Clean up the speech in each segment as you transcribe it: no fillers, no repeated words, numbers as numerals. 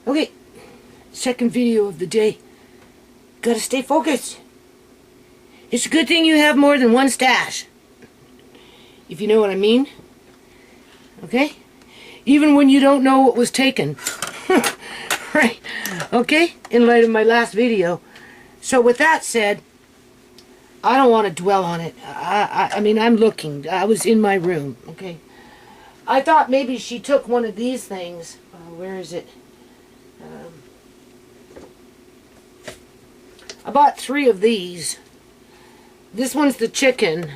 Okay, second video of the day. Gotta stay focused. It's a good thing you have more than one stash. If you know what I mean. Okay? Even when you don't know what was taken. Right? Okay? In light of my last video. So with that said, I don't want to dwell on it. I mean, I'm looking. I was in my room. Okay? I thought maybe she took one of these things. Where is it? I bought 3 of these. This one's the chicken.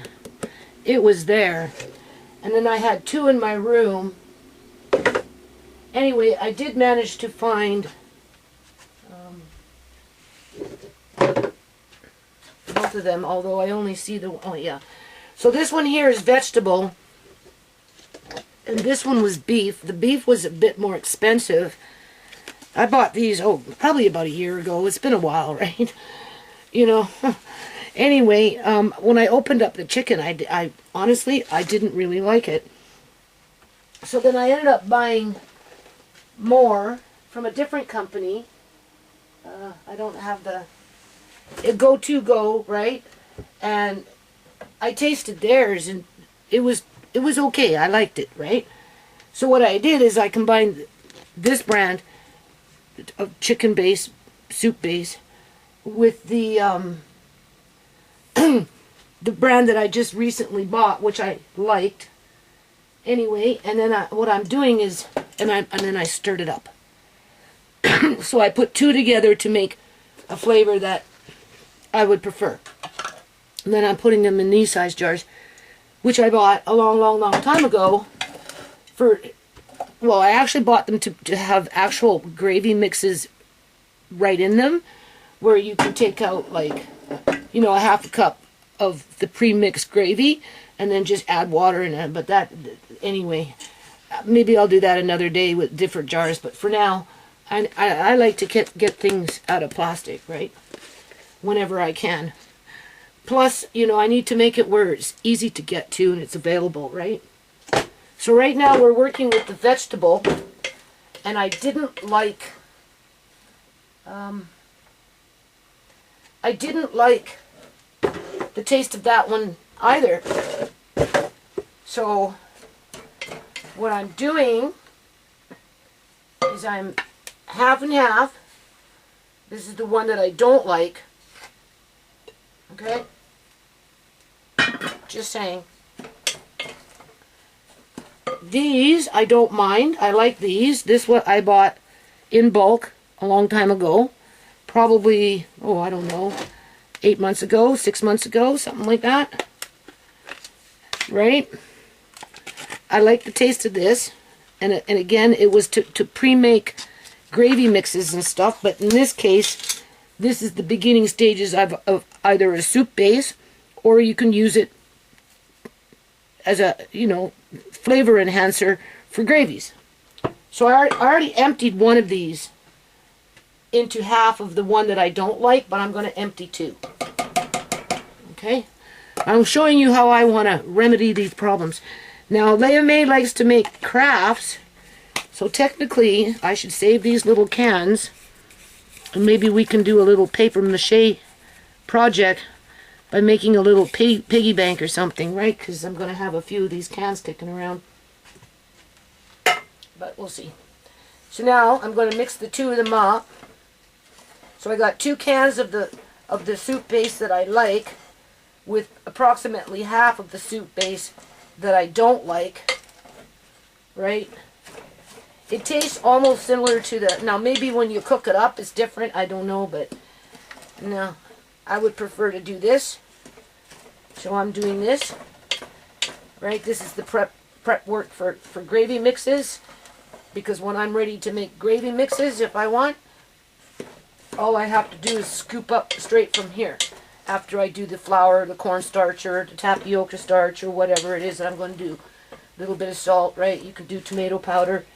It was there. And then I had 2 in my room. Anyway, I did manage to find both of them, although I only see the... Oh, yeah. So this one here is vegetable. And this one was beef. The beef was a bit more expensive. I bought these, probably about a year ago. It's been a while, right? You know. Anyway, when I opened up the chicken, I honestly, I didn't really like it. So then I ended up buying more from a different company. I don't have the... Go, right? And I tasted theirs, and it was okay. I liked it, right? So what I did is I combined this brand of chicken base, soup base, with the the brand that I just recently bought, which I liked. Anyway, and then what I'm doing is, and then I stirred it up. So I put 2 together to make a flavor that I would prefer. And then I'm putting them in these size jars, which I bought a long time ago for... Well, I actually bought them to have actual gravy mixes right in them, where you can take out, like, you know, a half a cup of the pre-mixed gravy and then just add water in it. But that, anyway, maybe I'll do that another day with different jars. But for now, I like to get things out of plastic, right, whenever I can. Plus, you know, I need to make it where it's easy to get to and it's available, right? So right now we're working with the vegetable, and I didn't like the taste of that one either. So what I'm doing is I'm half and half. This is the one that I don't like. Okay? Just saying. These, I don't mind. I like these. This what I bought in bulk a long time ago. Probably, I don't know, 8 months ago, 6 months ago, something like that. Right? I like the taste of this. And again, it was to pre-make gravy mixes and stuff. But in this case, this is the beginning stages of either a soup base, or you can use it as a, you know, flavor enhancer for gravies. So I already emptied one of these into half of the one that I don't like, but I'm going to empty 2. Okay? I'm showing you how I want to remedy these problems. Now, Leah May likes to make crafts, so technically I should save these little cans, and maybe we can do a little paper mache project by making a little piggy bank or something, right? Because I'm going to have a few of these cans kicking around. But we'll see. So now I'm going to mix the 2 of them up. So I got 2 cans of the soup base that I like, with approximately half of the soup base that I don't like. Right? It tastes almost similar to the... Now maybe when you cook it up it's different. I don't know, but no. I would prefer to do this. So I'm doing this. Right? This is the prep work for gravy mixes. Because when I'm ready to make gravy mixes, if I want, all I have to do is scoop up straight from here. After I do the flour, the cornstarch, or the tapioca starch, or whatever it is that I'm going to do. A little bit of salt, right? You can do tomato powder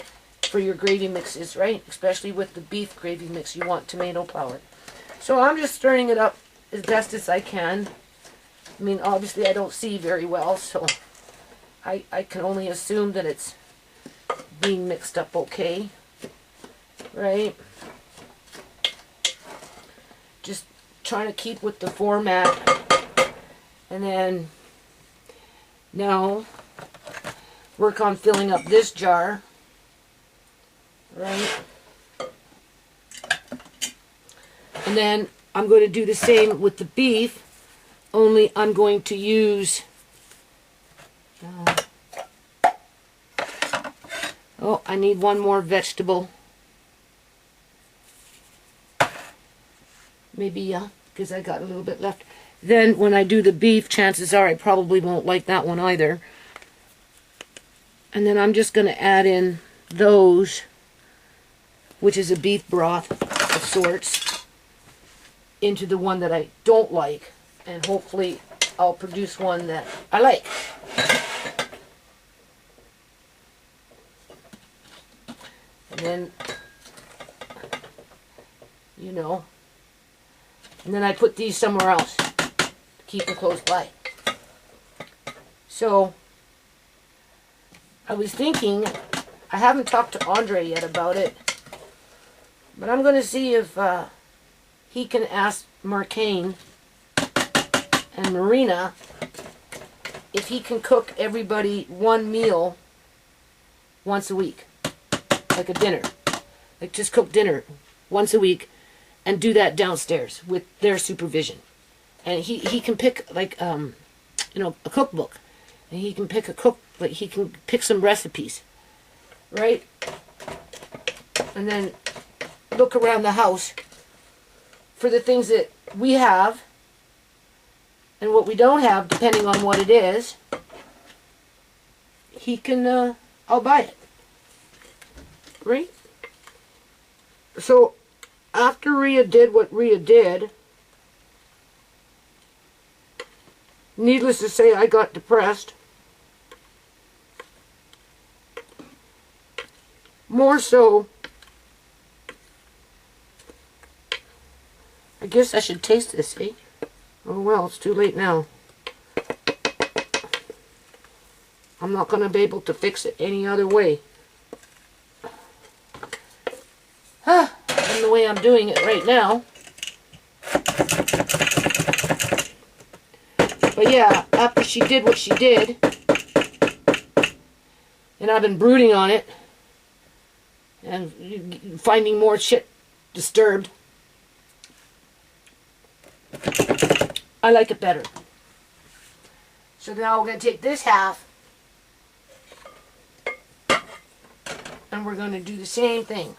for your gravy mixes, right? Especially with the beef gravy mix, you want tomato powder. So I'm just stirring it up as best as I can. I mean, obviously I don't see very well, so I can only assume that it's being mixed up okay. right? Just trying to keep with the format. And then now work on filling up this jar, right? And then I'm going to do the same with the beef, only I'm going to use oh, I need one more vegetable. Maybe, because I got a little bit left. Then when I do the beef, chances are I probably won't like that one either. And then I'm just going to add in those, which is a beef broth of sorts, into the one that I don't like. And hopefully I'll produce one that I like. And then, you know, and then I put these somewhere else to keep them close by. So, I was thinking, I haven't talked to Andre yet about it, but I'm going to see if he can ask Marcane and Marina if he can cook everybody one meal once a week. Like a dinner. Like just cook dinner once a week and do that downstairs with their supervision. And he can pick like you know, a cookbook. And he can pick he can pick some recipes. Right? And then look around the house for the things that we have and what we don't have, depending on what it is. He can I'll buy it. Right? So, after Rhea did what Rhea did, needless to say, I got depressed. More so, I guess I should taste this, eh? Oh well, it's too late now. I'm not going to be able to fix it any other way. And the way I'm doing it right now. But yeah, after she did what she did, and I've been brooding on it, and finding more shit disturbed, I like it better. So now we're going to take this half, and we're going to do the same thing.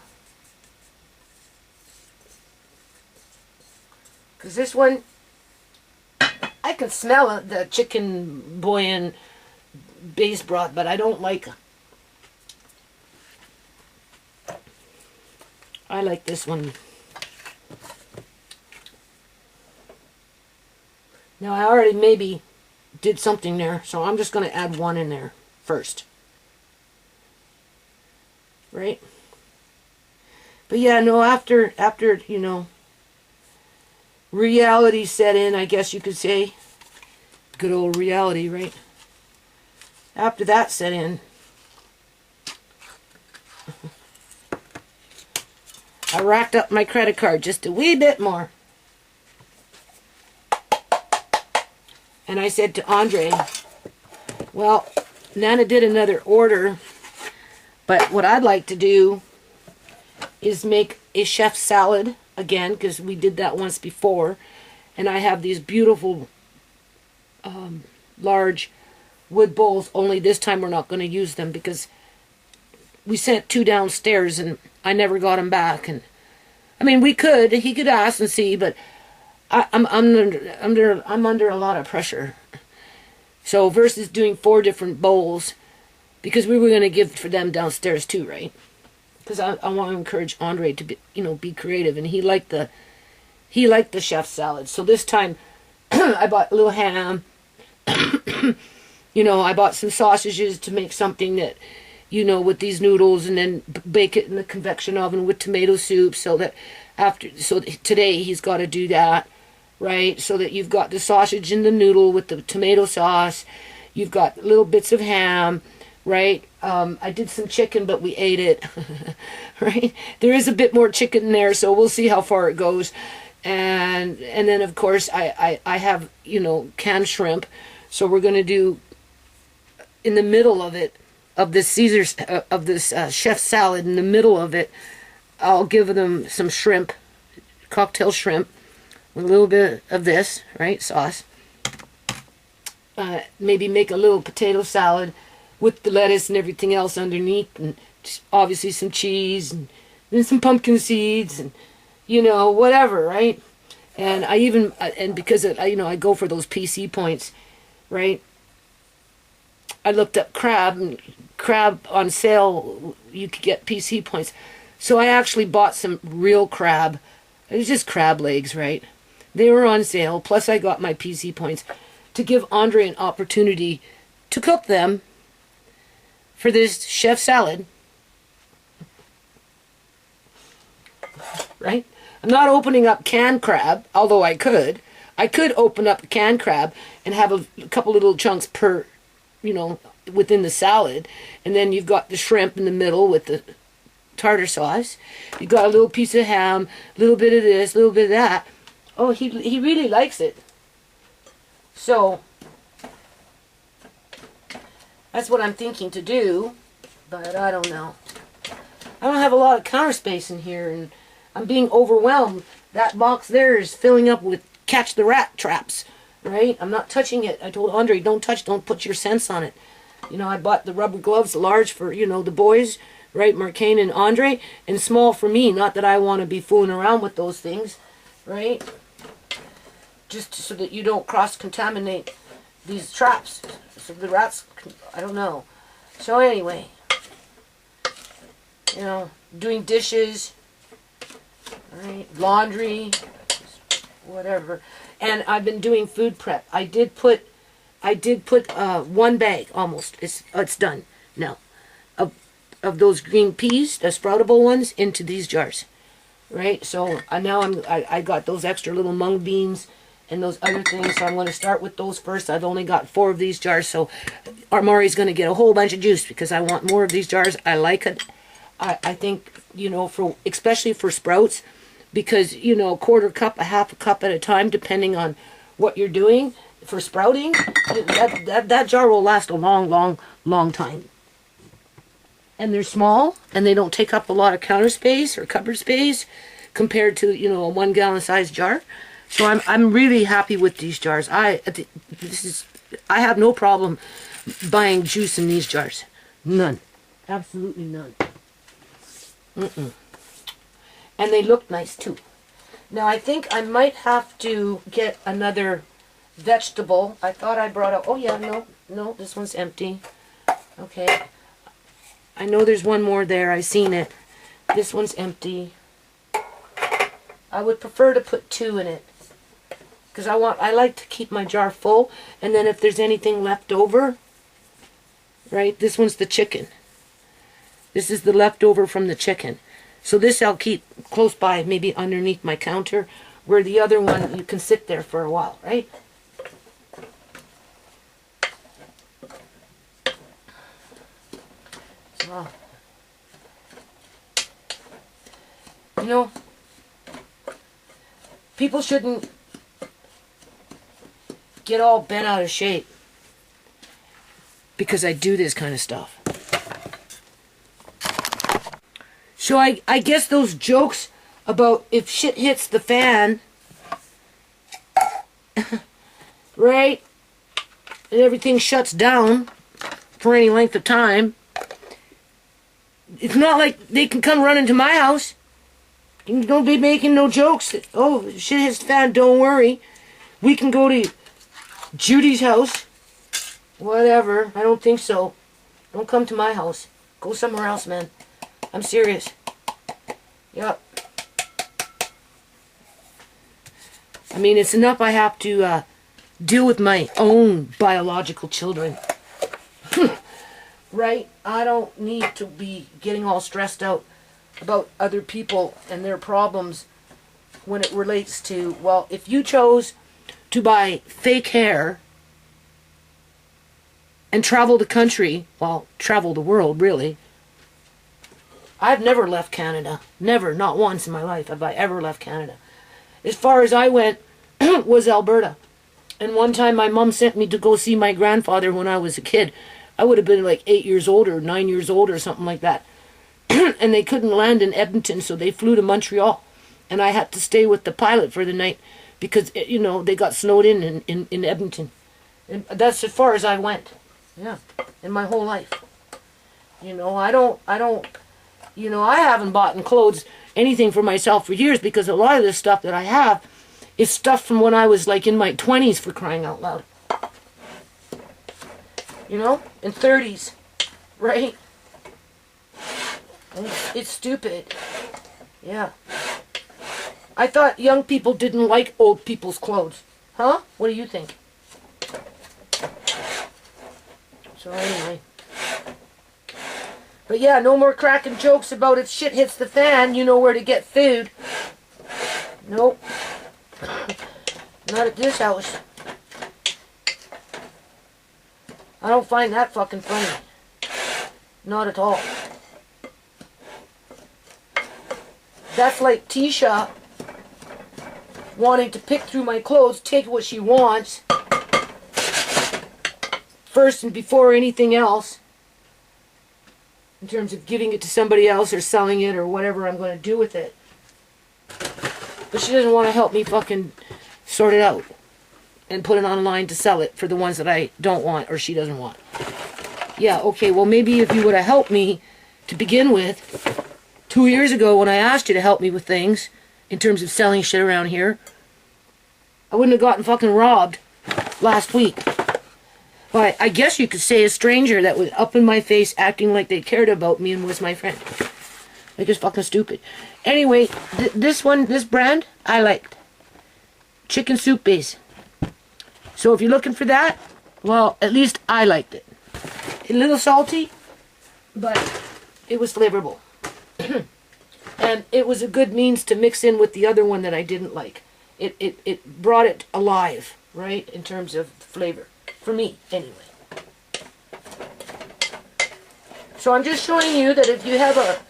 Because this one, I can smell it, the chicken bouillon base broth, but I don't like it. I like this one. Now I already maybe did something there, so I'm just going to add one in there first. Right? But yeah, no, after you know, reality set in, I guess you could say. Good old reality, right? After that set in, I racked up my credit card just a wee bit more. And I said to Andre, well, Nana did another order, but what I'd like to do is make a chef salad again, because we did that once before, and I have these beautiful large wood bowls, only this time we're not going to use them because we sent 2 downstairs and I never got them back. And I mean, he could ask and see, but I'm under a lot of pressure. So versus doing 4 different bowls, because we were going to give for them downstairs too, right? Because I want to encourage Andre to be, be creative, and he liked the chef salad. So this time, I bought a little ham. I bought some sausages to make something that, with these noodles, and then bake it in the convection oven with tomato soup. So today he's got to do that, right? So that you've got the sausage in the noodle with the tomato sauce. You've got little bits of ham, right? I did some chicken, but we ate it, right? There is a bit more chicken there, so we'll see how far it goes. And then, of course, I have, you know, canned shrimp. So we're going to do, in the middle of it, of this Caesar's, of this chef salad, in the middle of it, I'll give them some shrimp, cocktail shrimp, with a little bit of this, right, sauce. Maybe make a little potato salad with the lettuce and everything else underneath, and obviously some cheese, and then some pumpkin seeds, and, you know, whatever, right? And I even, and because, you know, I go for those PC points, right? I looked up crab, and crab on sale, you could get PC points. So I actually bought some real crab. It was just crab legs, right? They were on sale, plus I got my PC points to give Andre an opportunity to cook them for this chef salad. Right? I'm not opening up canned crab, although I could. I could open up canned crab and have a couple little chunks per, you know, within the salad. And then you've got the shrimp in the middle with the tartar sauce. You've got a little piece of ham, a little bit of this, a little bit of that. Oh, he really likes it. So, that's what I'm thinking to do, but I don't know. I don't have a lot of counter space in here, and I'm being overwhelmed. That box there is filling up with catch the rat traps, right? I'm not touching it. I told Andre, don't touch, don't put your scents on it. You know, I bought the rubber gloves, large for, you know, the boys, right, Marcaine and Andre, and small for me. Not that I want to be fooling around with those things, right? Just so that you don't cross-contaminate these traps. So the rats, I don't know. So anyway, you know, doing dishes, right, laundry, whatever. And I've been doing food prep. I did put one bag almost. It's done now of those green peas, the sproutable ones, into these jars, right? So now I got those extra little mung beans and those other things, so I'm going to start with those first. I've only got 4 of these jars, so Armari's going to get a whole bunch of juice because I want more of these jars. I like it. I think, you know, especially for sprouts, because, you know, a quarter cup, a half a cup at a time, depending on what you're doing for sprouting, that jar will last a long time. And they're small, and they don't take up a lot of counter space or cupboard space compared to, you know, a 1 gallon size jar. So I'm really happy with these jars. I have no problem buying juice in these jars. None. Absolutely none. And they look nice too. Now I think I might have to get another vegetable. I thought I brought up, oh yeah, no, this one's empty. Okay. I know there's one more there. I seen it. This one's empty. I would prefer to put 2 in it, because I like to keep my jar full, and then if there's anything left over, right, this one's the chicken. This is the leftover from the chicken. So this I'll keep close by, maybe underneath my counter, where the other one you can sit there for a while, right? So, you know, people shouldn't get all bent out of shape because I do this kind of stuff. So I guess those jokes about if shit hits the fan, right, and everything shuts down for any length of time, it's not like they can come running to my house. You don't be making no jokes that, oh, shit hits the fan, don't worry. We can go to Judy's house. Whatever. I don't think so. Don't come to my house. Go somewhere else, man. I'm serious. Yep. I mean, it's enough I have to deal with my own biological children. Right? I don't need to be getting all stressed out about other people and their problems when it relates to, well, if you chose to buy fake hair and travel the country, well, travel the world, really. I've never left Canada. Never, not once in my life have I ever left Canada. As far as I went was Alberta. And one time my mom sent me to go see my grandfather when I was a kid. I would have been like 8 years old or 9 years old or something like that. And they couldn't land in Edmonton, so they flew to Montreal. And I had to stay with the pilot for the night because, you know, they got snowed in Edmonton. And that's as far as I went. Yeah, in my whole life. You know, I haven't bought clothes, anything for myself for years because a lot of this stuff that I have is stuff from when I was like in my 20s, for crying out loud. You know, in 30s, right? And it's stupid. Yeah. I thought young people didn't like old people's clothes. Huh? What do you think? So anyway. But yeah, no more cracking jokes about if shit hits the fan, you know where to get food. Nope. Not at this house. I don't find that fucking funny. Not at all. That's like Tisha wanting to pick through my clothes, take what she wants, first and before anything else, in terms of giving it to somebody else or selling it or whatever I'm going to do with it. But she doesn't want to help me fucking sort it out and put it online to sell it for the ones that I don't want or she doesn't want. Yeah, okay, well maybe if you would have helped me to begin with 2 years ago when I asked you to help me with things in terms of selling shit around here, I wouldn't have gotten fucking robbed last week. But I guess you could say a stranger that was up in my face acting like they cared about me and was my friend. Like it's fucking stupid. Anyway, this brand, I liked. Chicken soup base. So if you're looking for that, well, at least I liked it. A little salty, but it was flavorful. And it was a good means to mix in with the other one that I didn't like. It brought it alive, right, in terms of flavor. For me, anyway. So I'm just showing you that if you have a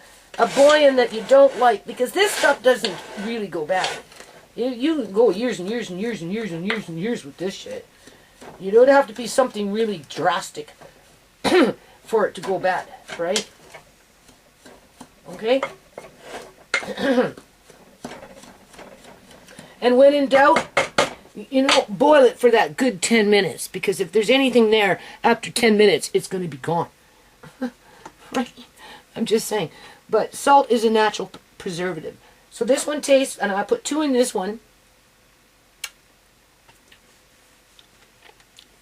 bouillon that you don't like, because this stuff doesn't really go bad. You can go years and years and years and years and years and years with this shit. You don't have to be something really drastic for it to go bad, right? Okay? And when in doubt, you know, boil it for that good 10 minutes. Because if there's anything there after 10 minutes, it's going to be gone. Right? I'm just saying. But salt is a natural preservative. So this one tastes, and I put 2 in this one.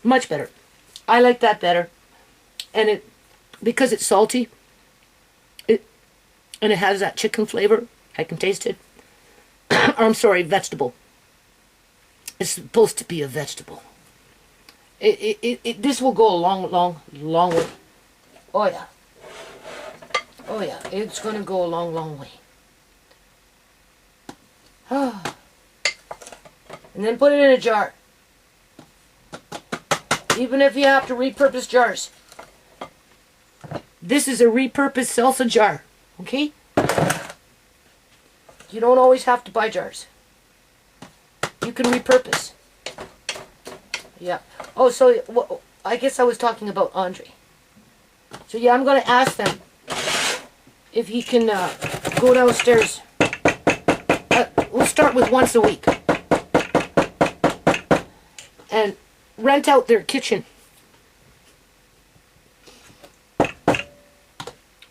Much better. I like that better. And it, because it's salty, and it has that chicken flavor, I can taste it. I'm sorry, vegetable. It's supposed to be a vegetable. This will go a long way. Oh yeah. Oh yeah, it's going to go a long way. And then put it in a jar. Even if you have to repurpose jars. This is a repurposed salsa jar. Okay? You don't always have to buy jars. You can repurpose. Yeah. Oh, so well, I guess I was talking about Andre. So yeah, I'm going to ask them if he can go downstairs. We'll start with once a week. And rent out their kitchen.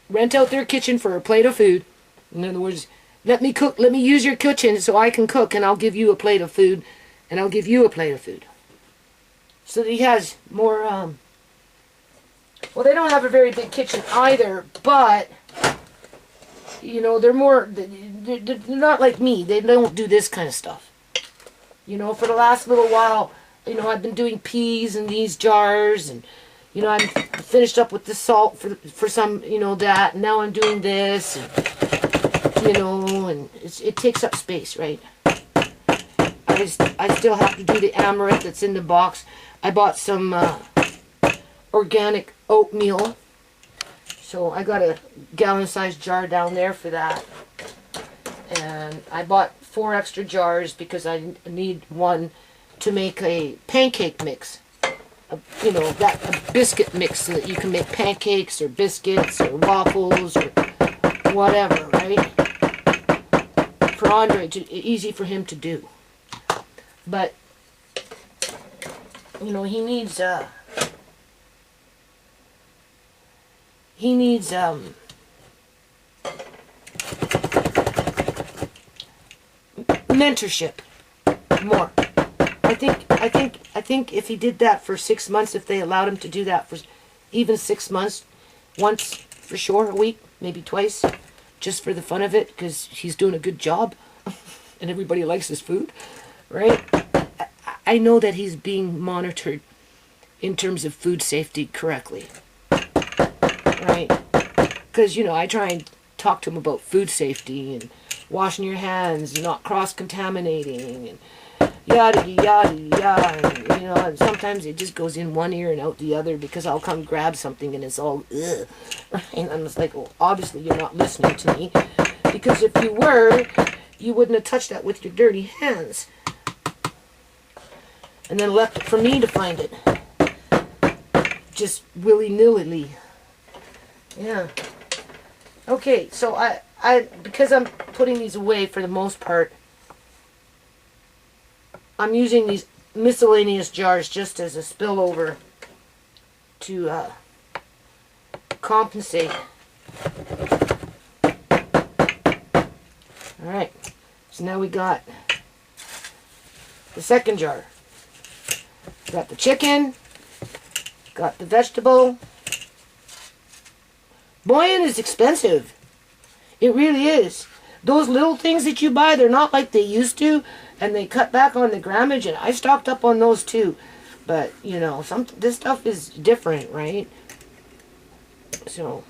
Rent out their kitchen for a plate of food. In other words, let me cook, let me use your kitchen so I can cook, and I'll give you a plate of food, and I'll give you a plate of food. So that he has more, well, they don't have a very big kitchen either, but, you know, they're not like me. They don't do this kind of stuff. You know, for the last little while, you know, I've been doing peas in these jars, and, you know, I'm finished up with the salt for some, you know, that, and now I'm doing this, and, you know, and it takes up space, right? I still have to do the amaret that's in the box. I bought some organic oatmeal. So I got a gallon-sized jar down there for that. And I bought 4 extra jars because I need one to make a pancake mix. You know, a biscuit mix so that you can make pancakes or biscuits or waffles or whatever, right? For Andre, easy for him to do. But, you know, he needs mentorship more. I think if he did that for 6 months, if they allowed him to do that for even 6 months, once for sure a week, maybe twice, just for the fun of it, because he's doing a good job and everybody likes his food, right? I know that he's being monitored in terms of food safety correctly, right? Because, you know, I try and talk to him about food safety and washing your hands, not cross-contaminating, and yada yada yada. And, you know, and sometimes it just goes in one ear and out the other because I'll come grab something and it's all ugh. And I'm just like, well, obviously you're not listening to me, because if you were, you wouldn't have touched that with your dirty hands and then left it for me to find it, just willy-nilly. Yeah. Okay, so I because I'm putting these away for the most part, I'm using these miscellaneous jars just as a spillover to compensate. Alright, so now we got the second jar. Got the chicken, got the vegetable. Boyan is expensive. It really is. Those little things that you buy, they're not like they used to, and they cut back on the grammage, and I stocked up on those too. But, you know, this stuff is different, right? So,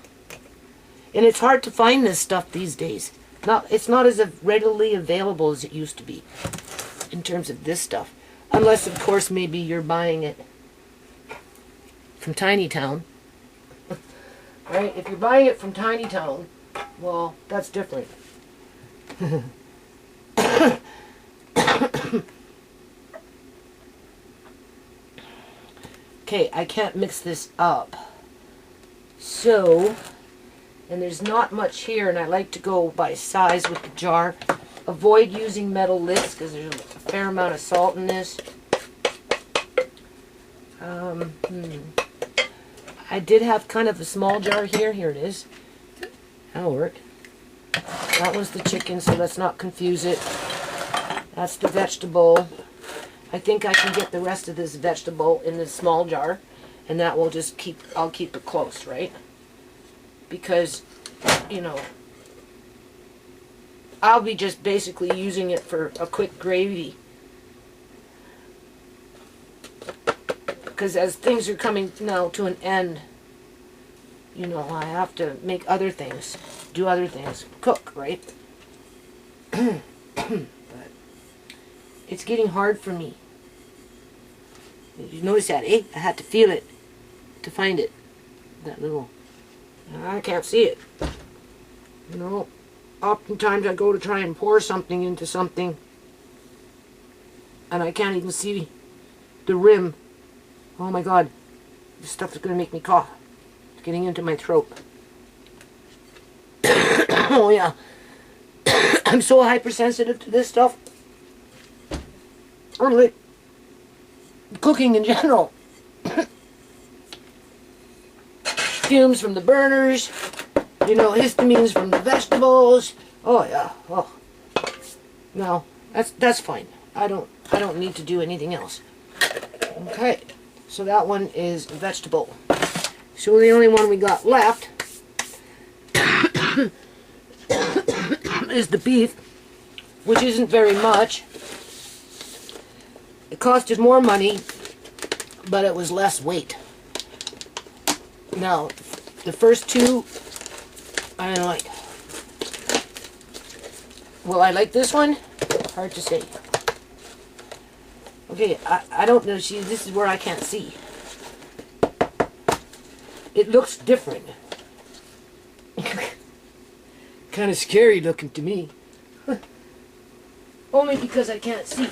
and it's hard to find this stuff these days. It's not as readily available as it used to be in terms of this stuff. Unless, of course, maybe you're buying it from Tiny Town. Right? If you're buying it from Tiny Town, well, that's different. Okay, I can't mix this up. So, and there's not much here, and I like to go by size with the jar. Avoid using metal lids because there's a fair amount of salt in this. I did have kind of a small jar here. Here it is. That'll work. That was the chicken, so let's not confuse it. That's the vegetable. I think I can get the rest of this vegetable in this small jar, and that will just I'll keep it close, right? Because, you know, I'll be just basically using it for a quick gravy. Because as things are coming now to an end, you know, I have to make other things, do other things, cook, right? But it's getting hard for me. You notice that, eh? I had to feel it to find it. That little, I can't see it. You know, oftentimes I go to try and pour something into something, and I can't even see the rim. Oh my God, this stuff is going to make me cough. It's getting into my throat. Oh yeah. I'm so hypersensitive to this stuff. Or like cooking in general. Fumes from the burners, you know, histamines from the vegetables. Oh yeah. Oh. No, that's fine. I don't need to do anything else. Okay. So that one is vegetable. So the only one we got left is the beef, which isn't very much. It costed more money, but it was less weight. Now, the first two, I don't like. Well, I like this one. Hard to say. Okay, I don't know. See, this is where I can't see. it looks different. Kind of scary looking to me. Only because I can't see.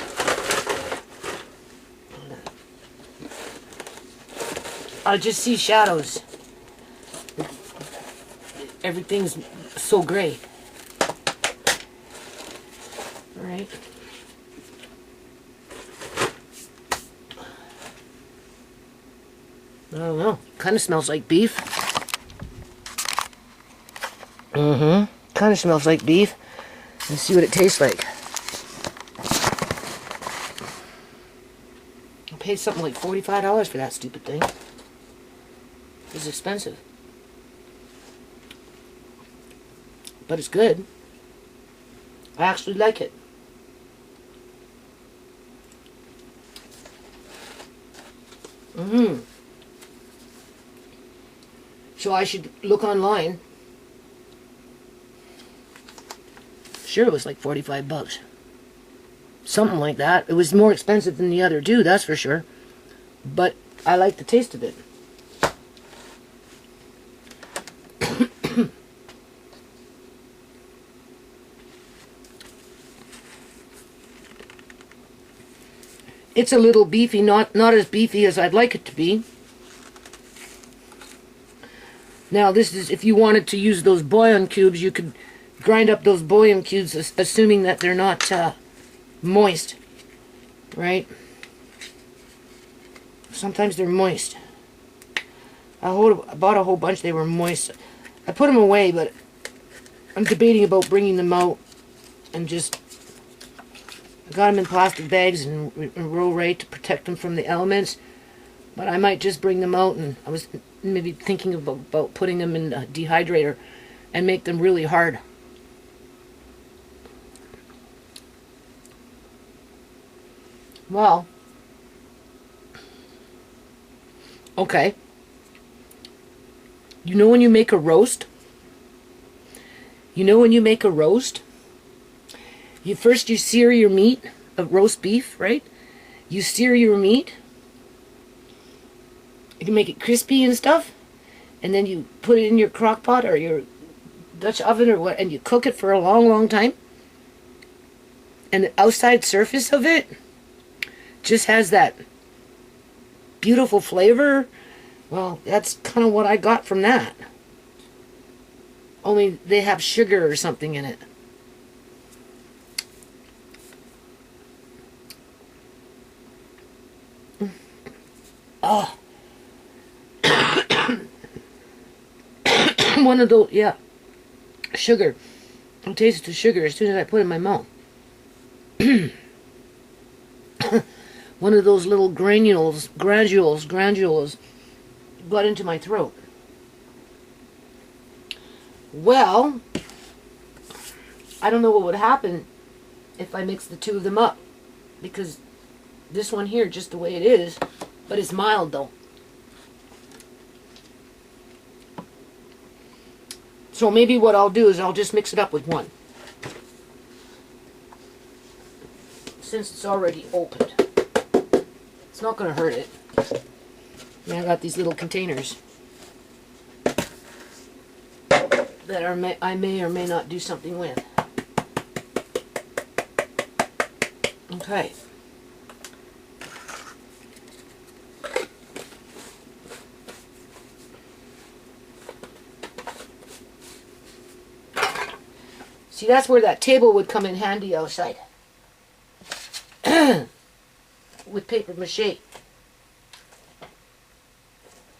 I just see shadows. Everything's so gray. Alright. I don't know. Kind of smells like beef. Kind of smells like beef. Let's see what it tastes like. I paid something like $45 for that stupid thing. It's expensive. But it's good. I actually like it. So I should look online. Sure, it was like 45 bucks. Something like that. It was more expensive than the other two, that's for sure. But I like the taste of it. It's a little beefy, not as beefy as I'd like it to be. Now this is, if you wanted to use those bouillon cubes, you could grind up those bouillon cubes, assuming that they're not moist, right? Sometimes they're moist. I bought a whole bunch, they were moist. I put them away, but I'm debating about bringing them out and just... I got them in plastic bags and roll right to protect them from the elements. But I might just bring them out, and I was maybe thinking about putting them in a dehydrator and make them really hard. Well, okay. You know when you make a roast? You know when you make a roast? You sear your meat of roast beef, right? You sear your meat. You can make it crispy and stuff. And then you put it in your crock pot or your Dutch oven or what, and you cook it for a long, long time. And the outside surface of it just has that beautiful flavor. Well, that's kind of what I got from that. Only they have sugar or something in it. Oh. One of those, yeah. Sugar. I tasted the sugar as soon as I put it in my mouth. One of those little granules got into my throat. Well, I don't know what would happen if I mix the two of them up, because this one here, just the way it is, but it's mild though. So maybe what I'll do is I'll just mix it up with one, since it's already opened. It's not going to hurt it. And I got these little containers that I may or may not do something with. Okay. See, that's where that table would come in handy outside. With paper mache.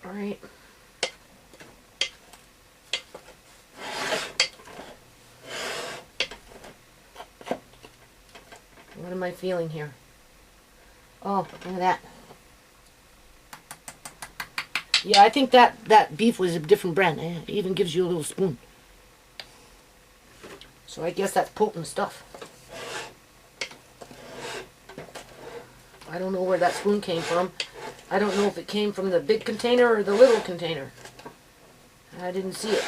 Alright. What am I feeling here? Oh, look at that. Yeah, I think that beef was a different brand. It even gives you a little spoon. So I guess that's potent stuff. I don't know where that spoon came from. I don't know if it came from the big container or the little container. I didn't see it.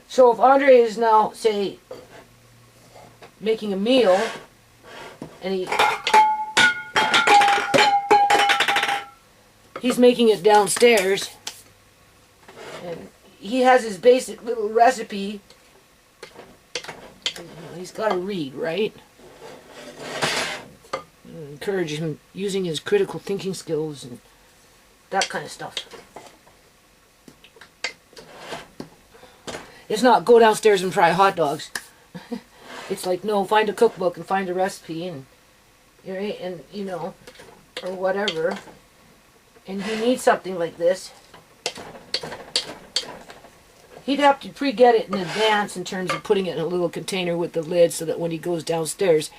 So if Andre is now, say, making a meal, and he he's making it downstairs. And he has his basic little recipe. He's got to read, right? Encourage him using his critical thinking skills and that kind of stuff. It's not go downstairs and fry hot dogs. It's like, no, find a cookbook and find a recipe and, right, and you know, or whatever. And he needs something like this. He'd have to pre-get it in advance in terms of putting it in a little container with the lid so that when he goes downstairs,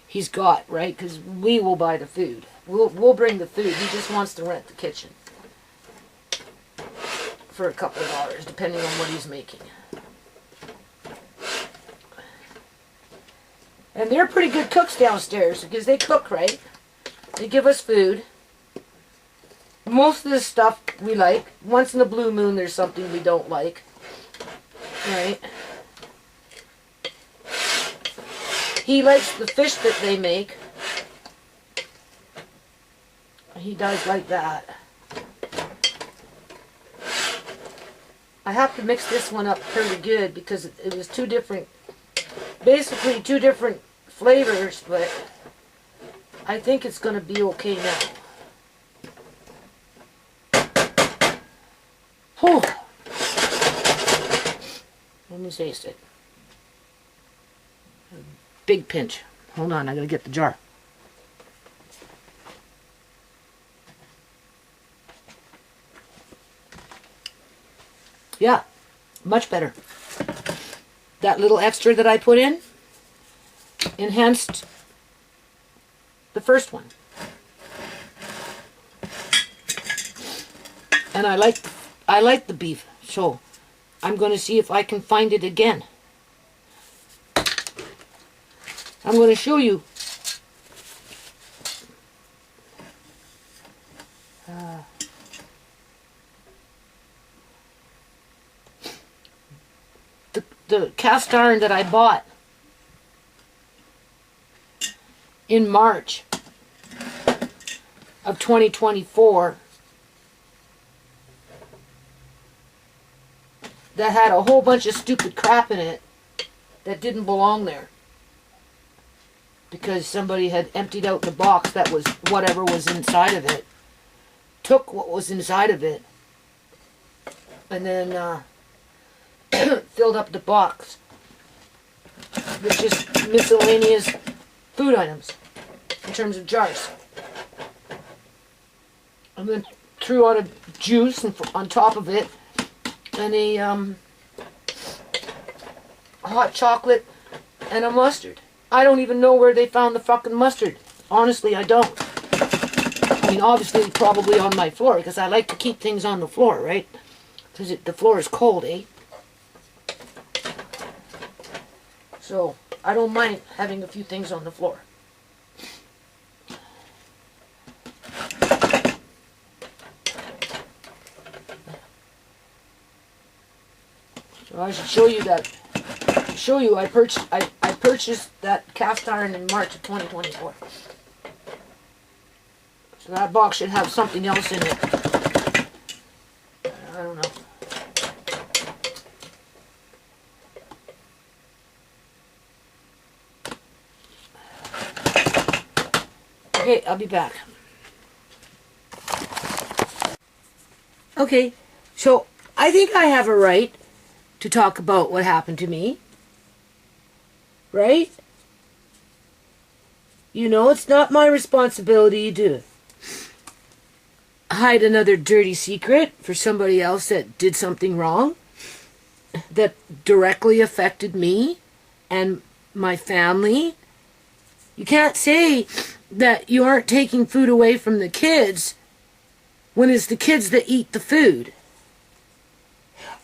he's got, right? Because we will buy the food. We'll bring the food. He just wants to rent the kitchen for a couple of dollars, depending on what he's making. And they're pretty good cooks downstairs because they cook, right? They give us food. Most of the stuff we like. Once in a blue moon, there's something we don't like. Right? He likes the fish that they make. He does like that. I have to mix this one up pretty good because it was two different, basically two different flavors, but I think it's going to be okay now. Whew. Let me taste it. Big pinch. Hold on, I gotta get the jar. Yeah, much better. That little extra that I put in enhanced the first one. And I like the beef, so I'm going to see if I can find it again. I'm going to show you. The cast iron that I bought in March of 2024 that had a whole bunch of stupid crap in it that didn't belong there because somebody had emptied out the box that was whatever was inside of it, took what was inside of it, and then filled up the box with just miscellaneous food items in terms of jars, and then threw out a juice and on top of it and a hot chocolate and a mustard. I don't even know where they found the fucking mustard. Honestly, I don't. I mean, obviously, probably on my floor, because I like to keep things on the floor, right? Because the floor is cold, eh? So, I don't mind having a few things on the floor. So I should show you that. I purchased that cast iron in March of 2024. So that box should have something else in it. I don't know. Okay, I'll be back. Okay, so I think I have a right to talk about what happened to me. Right? You know, it's not my responsibility to hide another dirty secret for somebody else that did something wrong that directly affected me and my family. You can't say that you aren't taking food away from the kids when it's the kids that eat the food.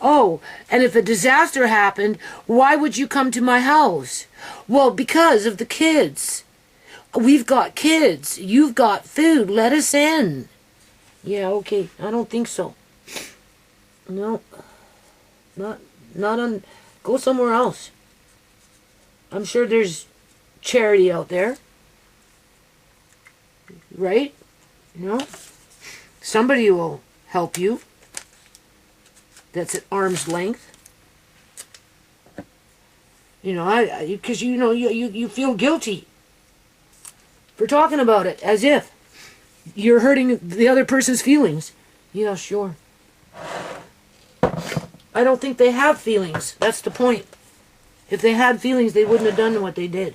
Oh, and if a disaster happened, why would you come to my house? Well, because of the kids. We've got kids. You've got food. Let us in. Yeah, okay. I don't think so. No. Not on... Go somewhere else. I'm sure there's charity out there. Right? No? Somebody will help you. That's at arm's length. You know, because you know you feel guilty for talking about it as if you're hurting the other person's feelings. Yeah, sure. I don't think they have feelings. That's the point. If they had feelings, they wouldn't have done what they did.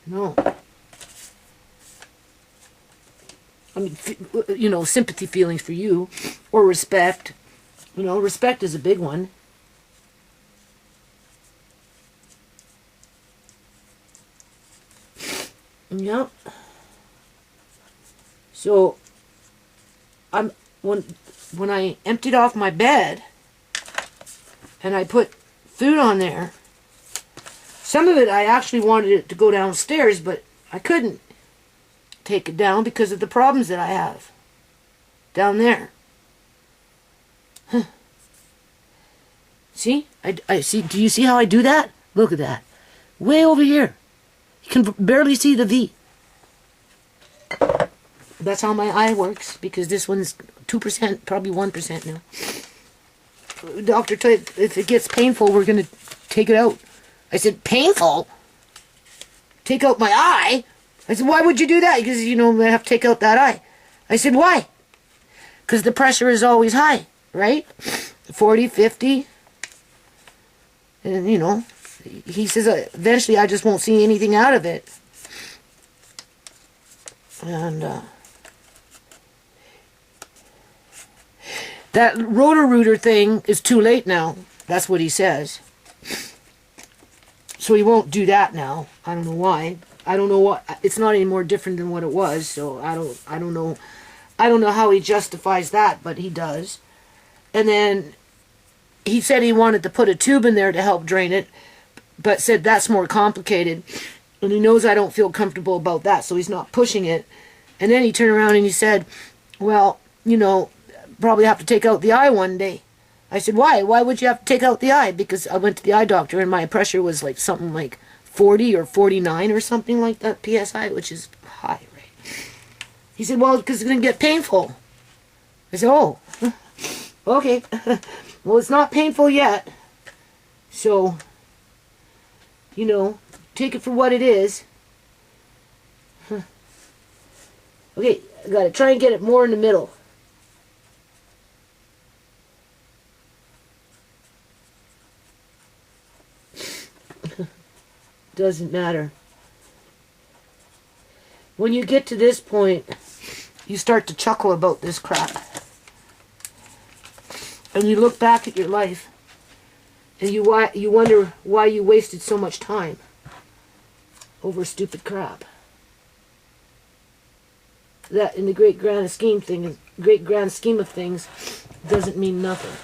No. I mean, you know, sympathy feelings for you, or respect. You know, respect is a big one. Yep. So, when I emptied off my bed, and I put food on there, some of it I actually wanted it to go downstairs, but I couldn't take it down because of the problems that I have down there. Huh. See? I see. Do you see how I do that? Look at that. Way over here. You can barely see the V. That's how my eye works, because this one's 2%, probably 1% now. Doctor told, if it gets painful, we're going to take it out. I said, painful? Take out my eye? I said, why would you do that? Because, you know, I have to take out that eye. I said, why? Because the pressure is always high, right? 40, 50. And, you know, he says, eventually I just won't see anything out of it. And, that Roto-Rooter thing is too late now. That's what he says. So he won't do that now. I don't know why. I don't know what. It's not any more different than what it was. So I don't know. I don't know how he justifies that, but he does. And then he said he wanted to put a tube in there to help drain it, but said that's more complicated. And he knows I don't feel comfortable about that, so he's not pushing it. And then he turned around and he said, well, you know, probably have to take out the eye one day. I said, why? Why would you have to take out the eye? Because I went to the eye doctor and my pressure was like something like 40 or 49 or something like that, PSI, which is high, right? He said, well, because it's going to get painful. I said, oh, okay. Well, it's not painful yet. So, you know, take it for what it is. Okay, I got to try and get it more in the middle. Doesn't matter. When you get to this point, you start to chuckle about this crap. And you look back at your life, and you wonder why you wasted so much time over stupid crap. That, in the great grand scheme of things, doesn't mean nothing.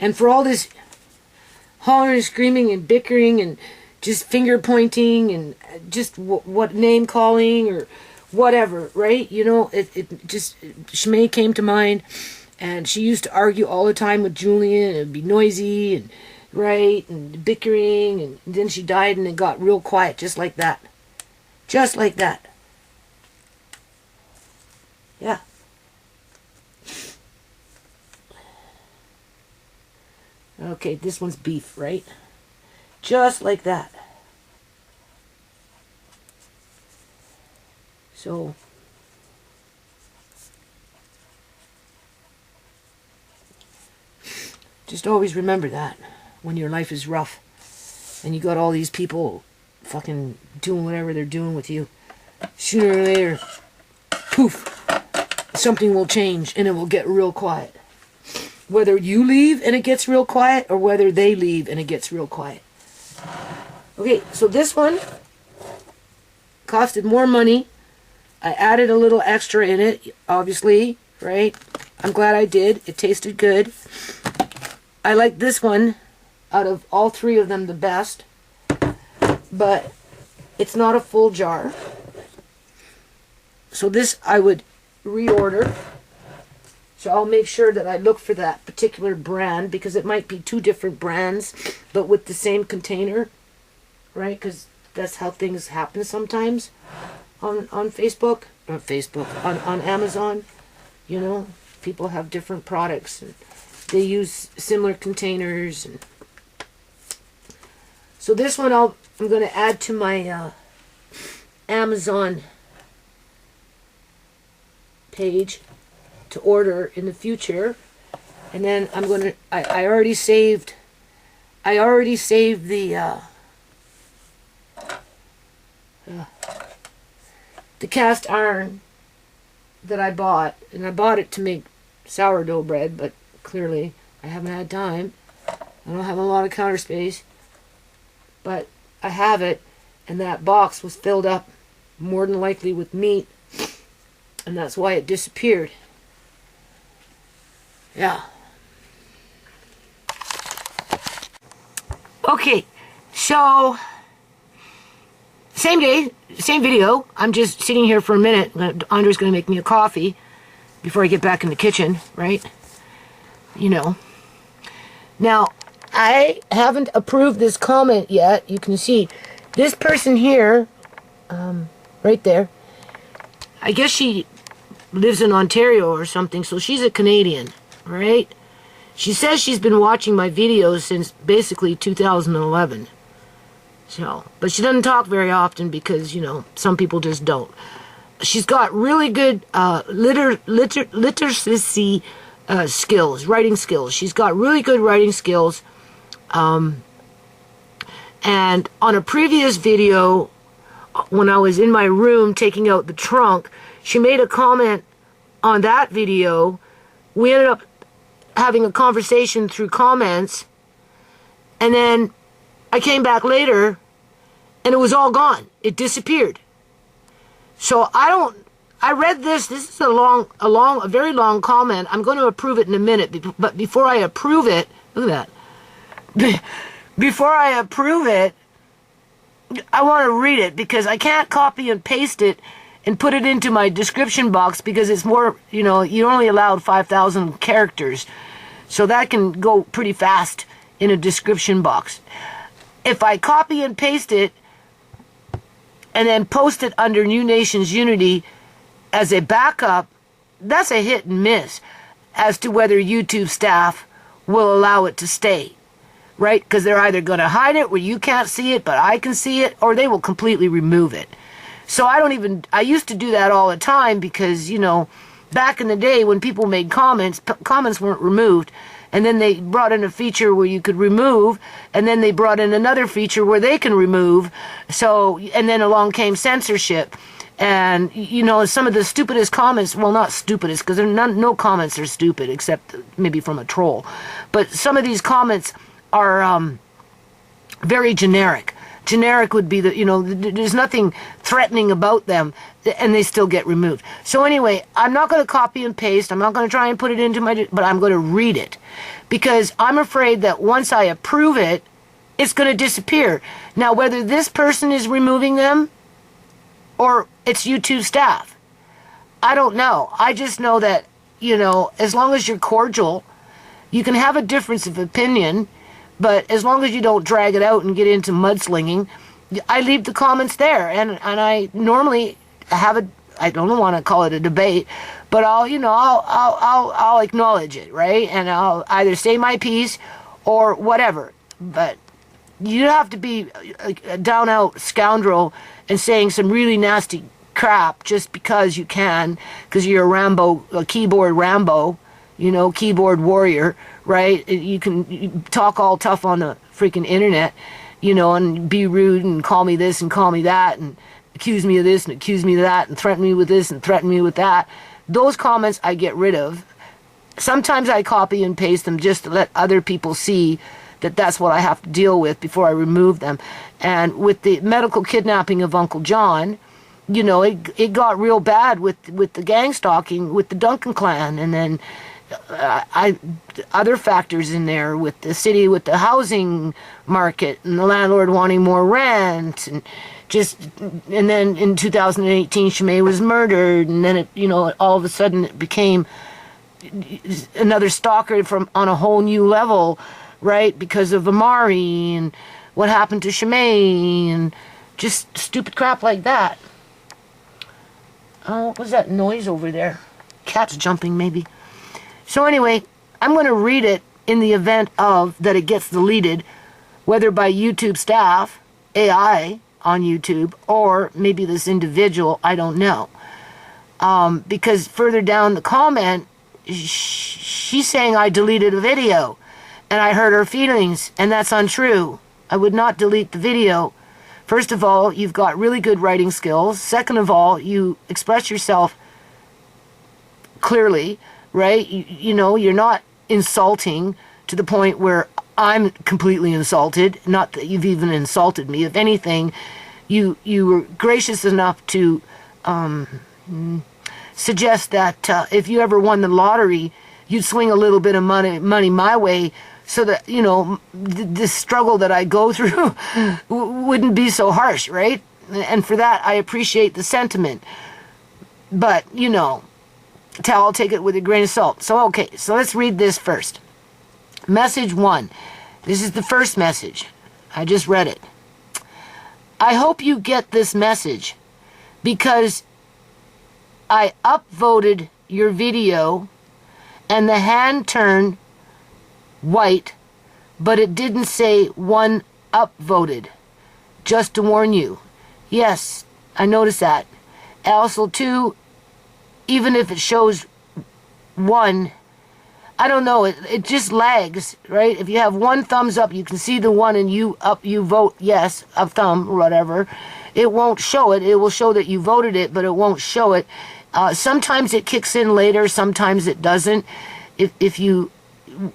And for all this hollering, screaming, and bickering, and just finger pointing, and just what name calling, or whatever, right? You know, it just, Shmay came to mind, and she used to argue all the time with Julian, and it'd be noisy, and right, and bickering, and then she died, and it got real quiet, just like that. Just like that. Yeah. Okay, this one's beef, right? Just like that. So, just always remember that when your life is rough and you got all these people fucking doing whatever they're doing with you. Sooner or later, poof, something will change and it will get real quiet. Whether you leave and it gets real quiet, or whether they leave and it gets real quiet. Okay, so this one costed more money. I added a little extra in it, obviously, right? I'm glad I did. It tasted good. I like this one out of all three of them the best. But it's not a full jar. So this I would reorder. So I'll make sure that I look for that particular brand, because it might be two different brands, but with the same container, right? Because that's how things happen sometimes on Facebook. Facebook, on Amazon, you know, people have different products and they use similar containers. And so this one I'm going to add to my Amazon page to order in the future. And then I'm going to, I already saved the cast iron that I bought, and I bought it to make sourdough bread, but clearly I haven't had time. I don't have a lot of counter space, but I have it, and that box was filled up more than likely with meat, and that's why it disappeared. Yeah. Okay, so same day, same video. I'm just sitting here for a minute. Andre's going to make me a coffee before I get back in the kitchen, right? You know. Now, I haven't approved this comment yet. You can see this person here, right there. I guess she lives in Ontario or something, so she's a Canadian, right? She says she's been watching my videos since basically 2011. So, but she doesn't talk very often because, you know, some people just don't. She's got really good literacy skills, writing skills. She's got really good writing skills. And on a previous video, when I was in my room taking out the trunk, she made a comment on that video. We ended up having a conversation through comments, and then I came back later and it was all gone. It disappeared. So I read this is a very long comment. I'm going to approve it in a minute, but before I approve it, look at that. Before I approve it, I want to read it because I can't copy and paste it and put it into my description box because it's more, you know, you're only allowed 5,000 characters. So that can go pretty fast in a description box. If I copy and paste it and then post it under New Nations Unity as a backup, that's a hit and miss as to whether YouTube staff will allow it to stay. Right? Because they're either going to hide it where you can't see it, but I can see it, or they will completely remove it. So I used to do that all the time because, you know, back in the day when people made comments, comments weren't removed. And then they brought in a feature where you could remove, and then they brought in another feature where they can remove. So, and then along came censorship. And, you know, some of the stupidest comments, well, not stupidest, because no comments are stupid, except maybe from a troll. But some of these comments are very generic. Generic would be the, you know, there's nothing threatening about them, and they still get removed. So anyway, I'm not going to copy and paste. I'm not going to try and put it into my, but I'm going to read it. Because I'm afraid that once I approve it, it's going to disappear. Now, whether this person is removing them, or it's YouTube staff, I don't know. I just know that, you know, as long as you're cordial, you can have a difference of opinion, but as long as you don't drag it out and get into mudslinging, I leave the comments there. And I normally have I don't want to call it a debate, but I'll acknowledge it, right? And I'll either say my piece or whatever. But you have to be a down out scoundrel and saying some really nasty crap just because you can, because you're a keyboard Rambo, you know, keyboard warrior, right? You can talk all tough on the freaking internet, you know, and be rude and call me this and call me that and accuse me of this and accuse me of that and threaten me with this and threaten me with that. Those comments I get rid of. Sometimes I copy and paste them just to let other people see that that's what I have to deal with before I remove them. And with the medical kidnapping of Uncle John, you know, it got real bad with the gang stalking with the Duncan clan, and then other factors in there with the city, with the housing market and the landlord wanting more rent, and then in 2018 Shimei was murdered, and then all of a sudden it became another stalker on a whole new level, right? Because of Amari and what happened to Shimei and just stupid crap like that. Oh, what was that noise over there? Cat's jumping, maybe. So anyway, I'm going to read it in the event of that it gets deleted, whether by YouTube staff, AI on YouTube, or maybe this individual, I don't know. Because further down the comment, she's saying I deleted a video and I hurt her feelings, and that's untrue. I would not delete the video. First of all, you've got really good writing skills. Second of all, you express yourself clearly, right? You know, you're not insulting to the point where I'm completely insulted. Not that you've even insulted me. If anything, you were gracious enough to suggest that if you ever won the lottery, you'd swing a little bit of money my way, so that, you know, this struggle that I go through wouldn't be so harsh, right? And for that, I appreciate the sentiment. But, you know, I'll take it with a grain of salt. So, okay, so let's read this first. Message 1. This is the first message. I just read it. I hope you get this message because I upvoted your video and the hand turned white, but it didn't say 1 upvoted. Just to warn you. Yes, I noticed that. Also, 2, even if it shows 1, I don't know, it just lags, right? If you have 1 thumbs up, you can see the 1 and you vote yes, a thumb, or whatever. It won't show it. It will show that you voted it, but it won't show it. Sometimes it kicks in later, sometimes it doesn't. If you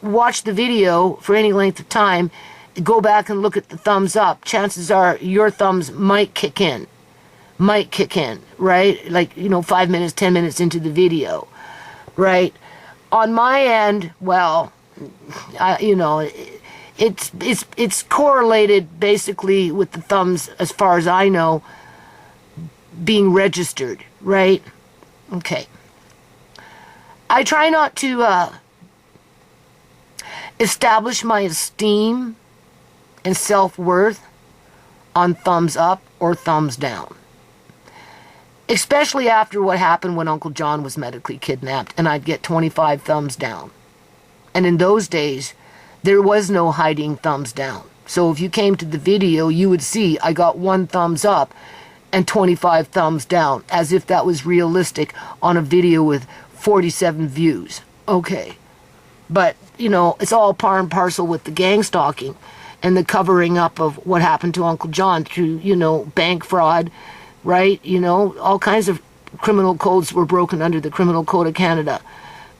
watch the video for any length of time, go back and look at the thumbs up, chances are your thumbs might kick in, right? Like, you know, 5 minutes, 10 minutes into the video, right? On my end, well, you know, it's correlated basically with the thumbs, as far as I know, being registered, right? Okay. I try not to establish my esteem and self-worth on thumbs up or thumbs down. Especially after what happened when Uncle John was medically kidnapped and I'd get 25 thumbs down. And in those days, there was no hiding thumbs down. So if you came to the video, you would see I got 1 thumbs up and 25 thumbs down, as if that was realistic on a video with 47 views. Okay. But, you know, it's all par and parcel with the gang stalking and the covering up of what happened to Uncle John through, you know, bank fraud, right? You know, all kinds of criminal codes were broken under the Criminal Code of Canada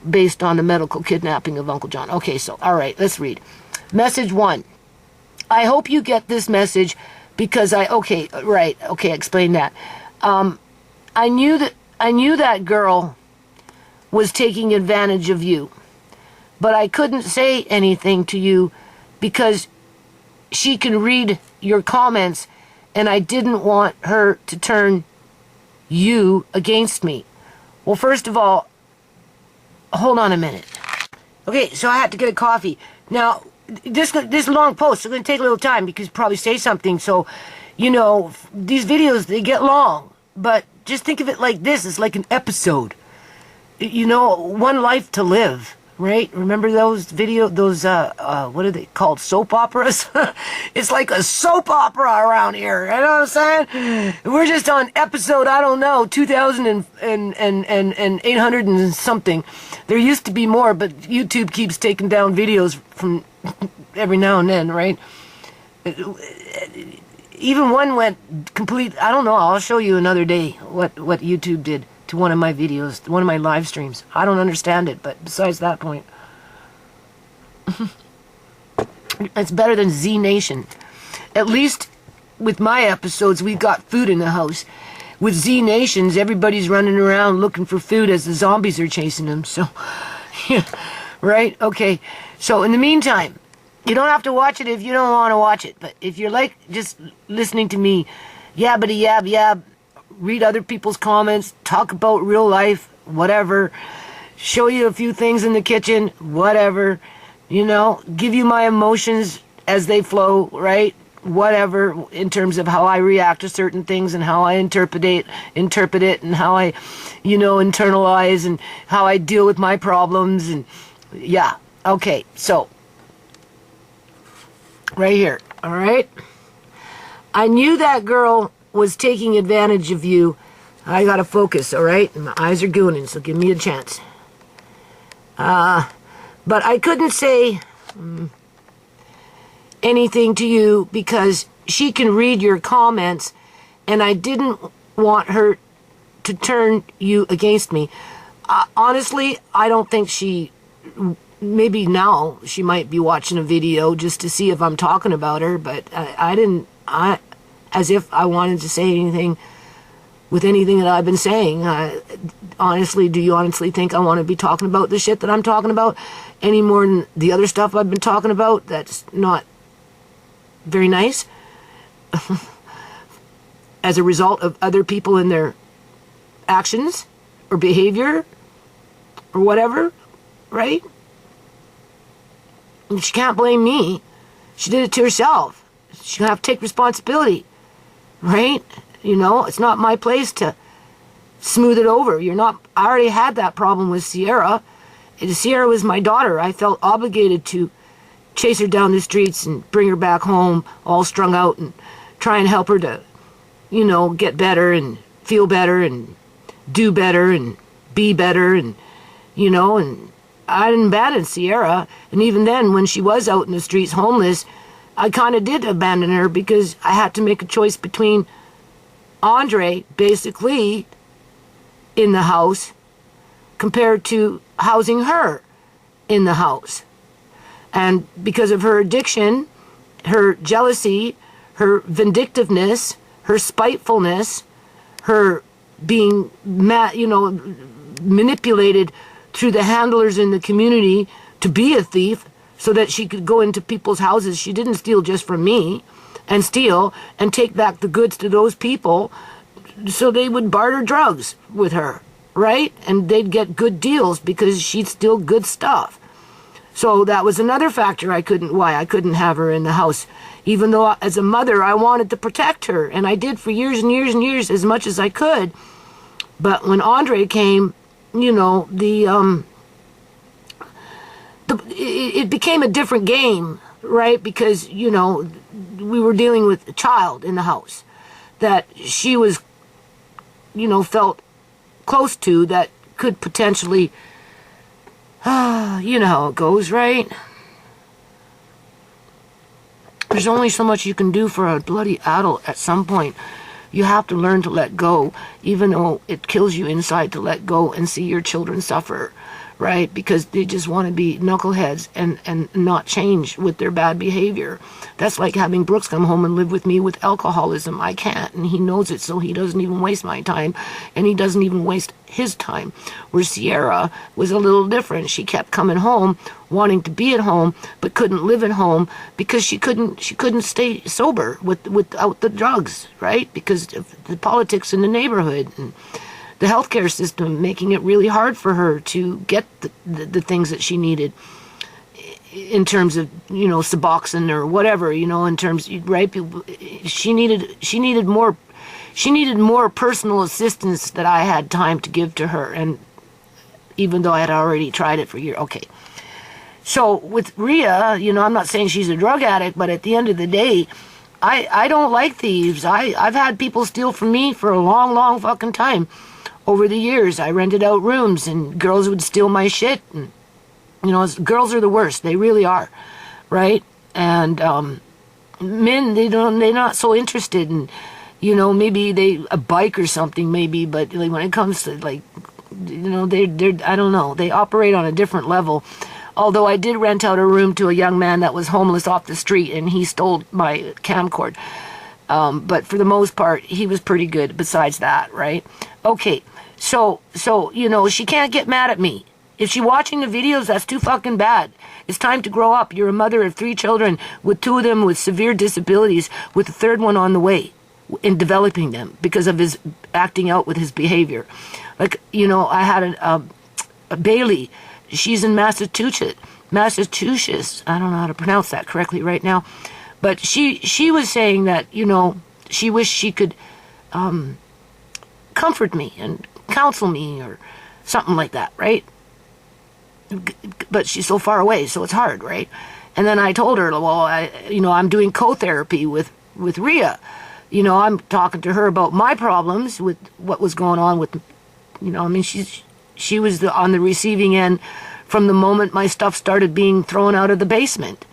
based on the medical kidnapping of Uncle John. Okay, so, all right, let's read. Message 1. I hope you get this message because explain that. I knew that girl was taking advantage of you. But I couldn't say anything to you because she can read your comments, and I didn't want her to turn you against me. Well, first of all, hold on a minute. Okay, so I had to get a coffee. Now, this long post is going to take a little time because you probably say something. So, you know, these videos, they get long. But just think of it like this. It's like an episode. You know, 1 life to live. Right? Remember those what are they called? Soap operas? It's like a soap opera around here. You know what I'm saying? We're just on episode, I don't know, 2,800 and something. There used to be more, but YouTube keeps taking down videos from every now and then, right? Even one went complete, I don't know, I'll show you another day what YouTube did to one of my videos, one of my live streams. I don't understand it, but besides that point, it's better than Z Nation. At least with my episodes, we've got food in the house. With Z Nations, everybody's running around looking for food as the zombies are chasing them. So, yeah, right? Okay. So in the meantime, you don't have to watch it if you don't want to watch it. But if you're like just listening to me, yabbity yab yab, read other people's comments, talk about real life, whatever, show you a few things in the kitchen, whatever, you know, give you my emotions as they flow, right? whatever in terms of how I react to certain things and how I interpret it and how I, internalize and how I deal with my problems and yeah. Okay, so right here, all right? I knew that girl was taking advantage of you. I gotta focus, all right? And my eyes are gooning, so give me a chance. But I couldn't say anything to you because she can read your comments, and I didn't want her to turn you against me. Honestly, I don't think she... Maybe now she might be watching a video just to see if I'm talking about her, but I didn't... as if I wanted to say anything with anything that I've been saying. Honestly, do you honestly think I want to be talking about the shit that I'm talking about any more than the other stuff I've been talking about that's not very nice? As a result of other people and their actions or behavior or whatever, right? And she can't blame me. She did it to herself. She's gonna have to take responsibility, right? It's not my place to smooth it over. I already had that problem with Sierra. Sierra was my daughter. I felt obligated to chase her down the streets and bring her back home all strung out and try and help her to, get better and feel better and do better and be better and I didn't abandon Sierra. And even then, when she was out in the streets homeless, I kind of did abandon her because I had to make a choice between Andre, basically, in the house, compared to housing her in the house. And because of her addiction, her jealousy, her vindictiveness, her spitefulness, her being manipulated through the handlers in the community to be a thief so that she could go into people's houses. She didn't steal just from me, and steal and take back the goods to those people so they would barter drugs with her, right? And they'd get good deals because she'd steal good stuff. So that was another factor why I couldn't have her in the house. Even though as a mother I wanted to protect her, and I did for years and years and years as much as I could. But when Andre came, it became a different game, right? Because, we were dealing with a child in the house that she was, felt close to that could potentially, you know how it goes, right? There's only so much you can do for a bloody adult at some point. You have to learn to let go, even though it kills you inside to let go and see your children suffer, right? Because they just want to be knuckleheads and not change with their bad behavior. That's like having Brooks come home and live with me with alcoholism. I can't, and he knows it, so he doesn't even waste my time, and he doesn't even waste his time. Where Sierra was a little different. She kept coming home, wanting to be at home, but couldn't live at home because she couldn't stay sober without the drugs, right? Because of the politics in the neighborhood and the healthcare system making it really hard for her to get the things that she needed in terms of, Suboxone or whatever, in terms, right? She needed more personal assistance that I had time to give to her, and even though I had already tried it for years. Okay. So with Rhea, I'm not saying she's a drug addict, but at the end of the day, I don't like thieves. I've had people steal from me for a long, long fucking time. Over the years, I rented out rooms and girls would steal my shit. And, girls are the worst. They really are, right? And men, they're not so interested in, maybe a bike or something, maybe. But like, when it comes to they're I don't know. They operate on a different level. Although I did rent out a room to a young man that was homeless off the street, and he stole my camcord. But for the most part, he was pretty good besides that, right? Okay, so she can't get mad at me. If she's watching the videos, that's too fucking bad. It's time to grow up. You're a mother of 3 children, with 2 of them with severe disabilities, with the 3rd one on the way in developing them because of his acting out with his behavior. Like, I had a Bailey. She's in Massachusetts. I don't know how to pronounce that correctly right now. But she was saying that, you know, she wished she could comfort me and counsel me or something like that, right? But she's so far away, so it's hard, right? And then I told her, well, I'm doing co-therapy with Rhea. You know, I'm talking to her about my problems with what was going on with, you know, I mean, she was on the receiving end from the moment my stuff started being thrown out of the basement,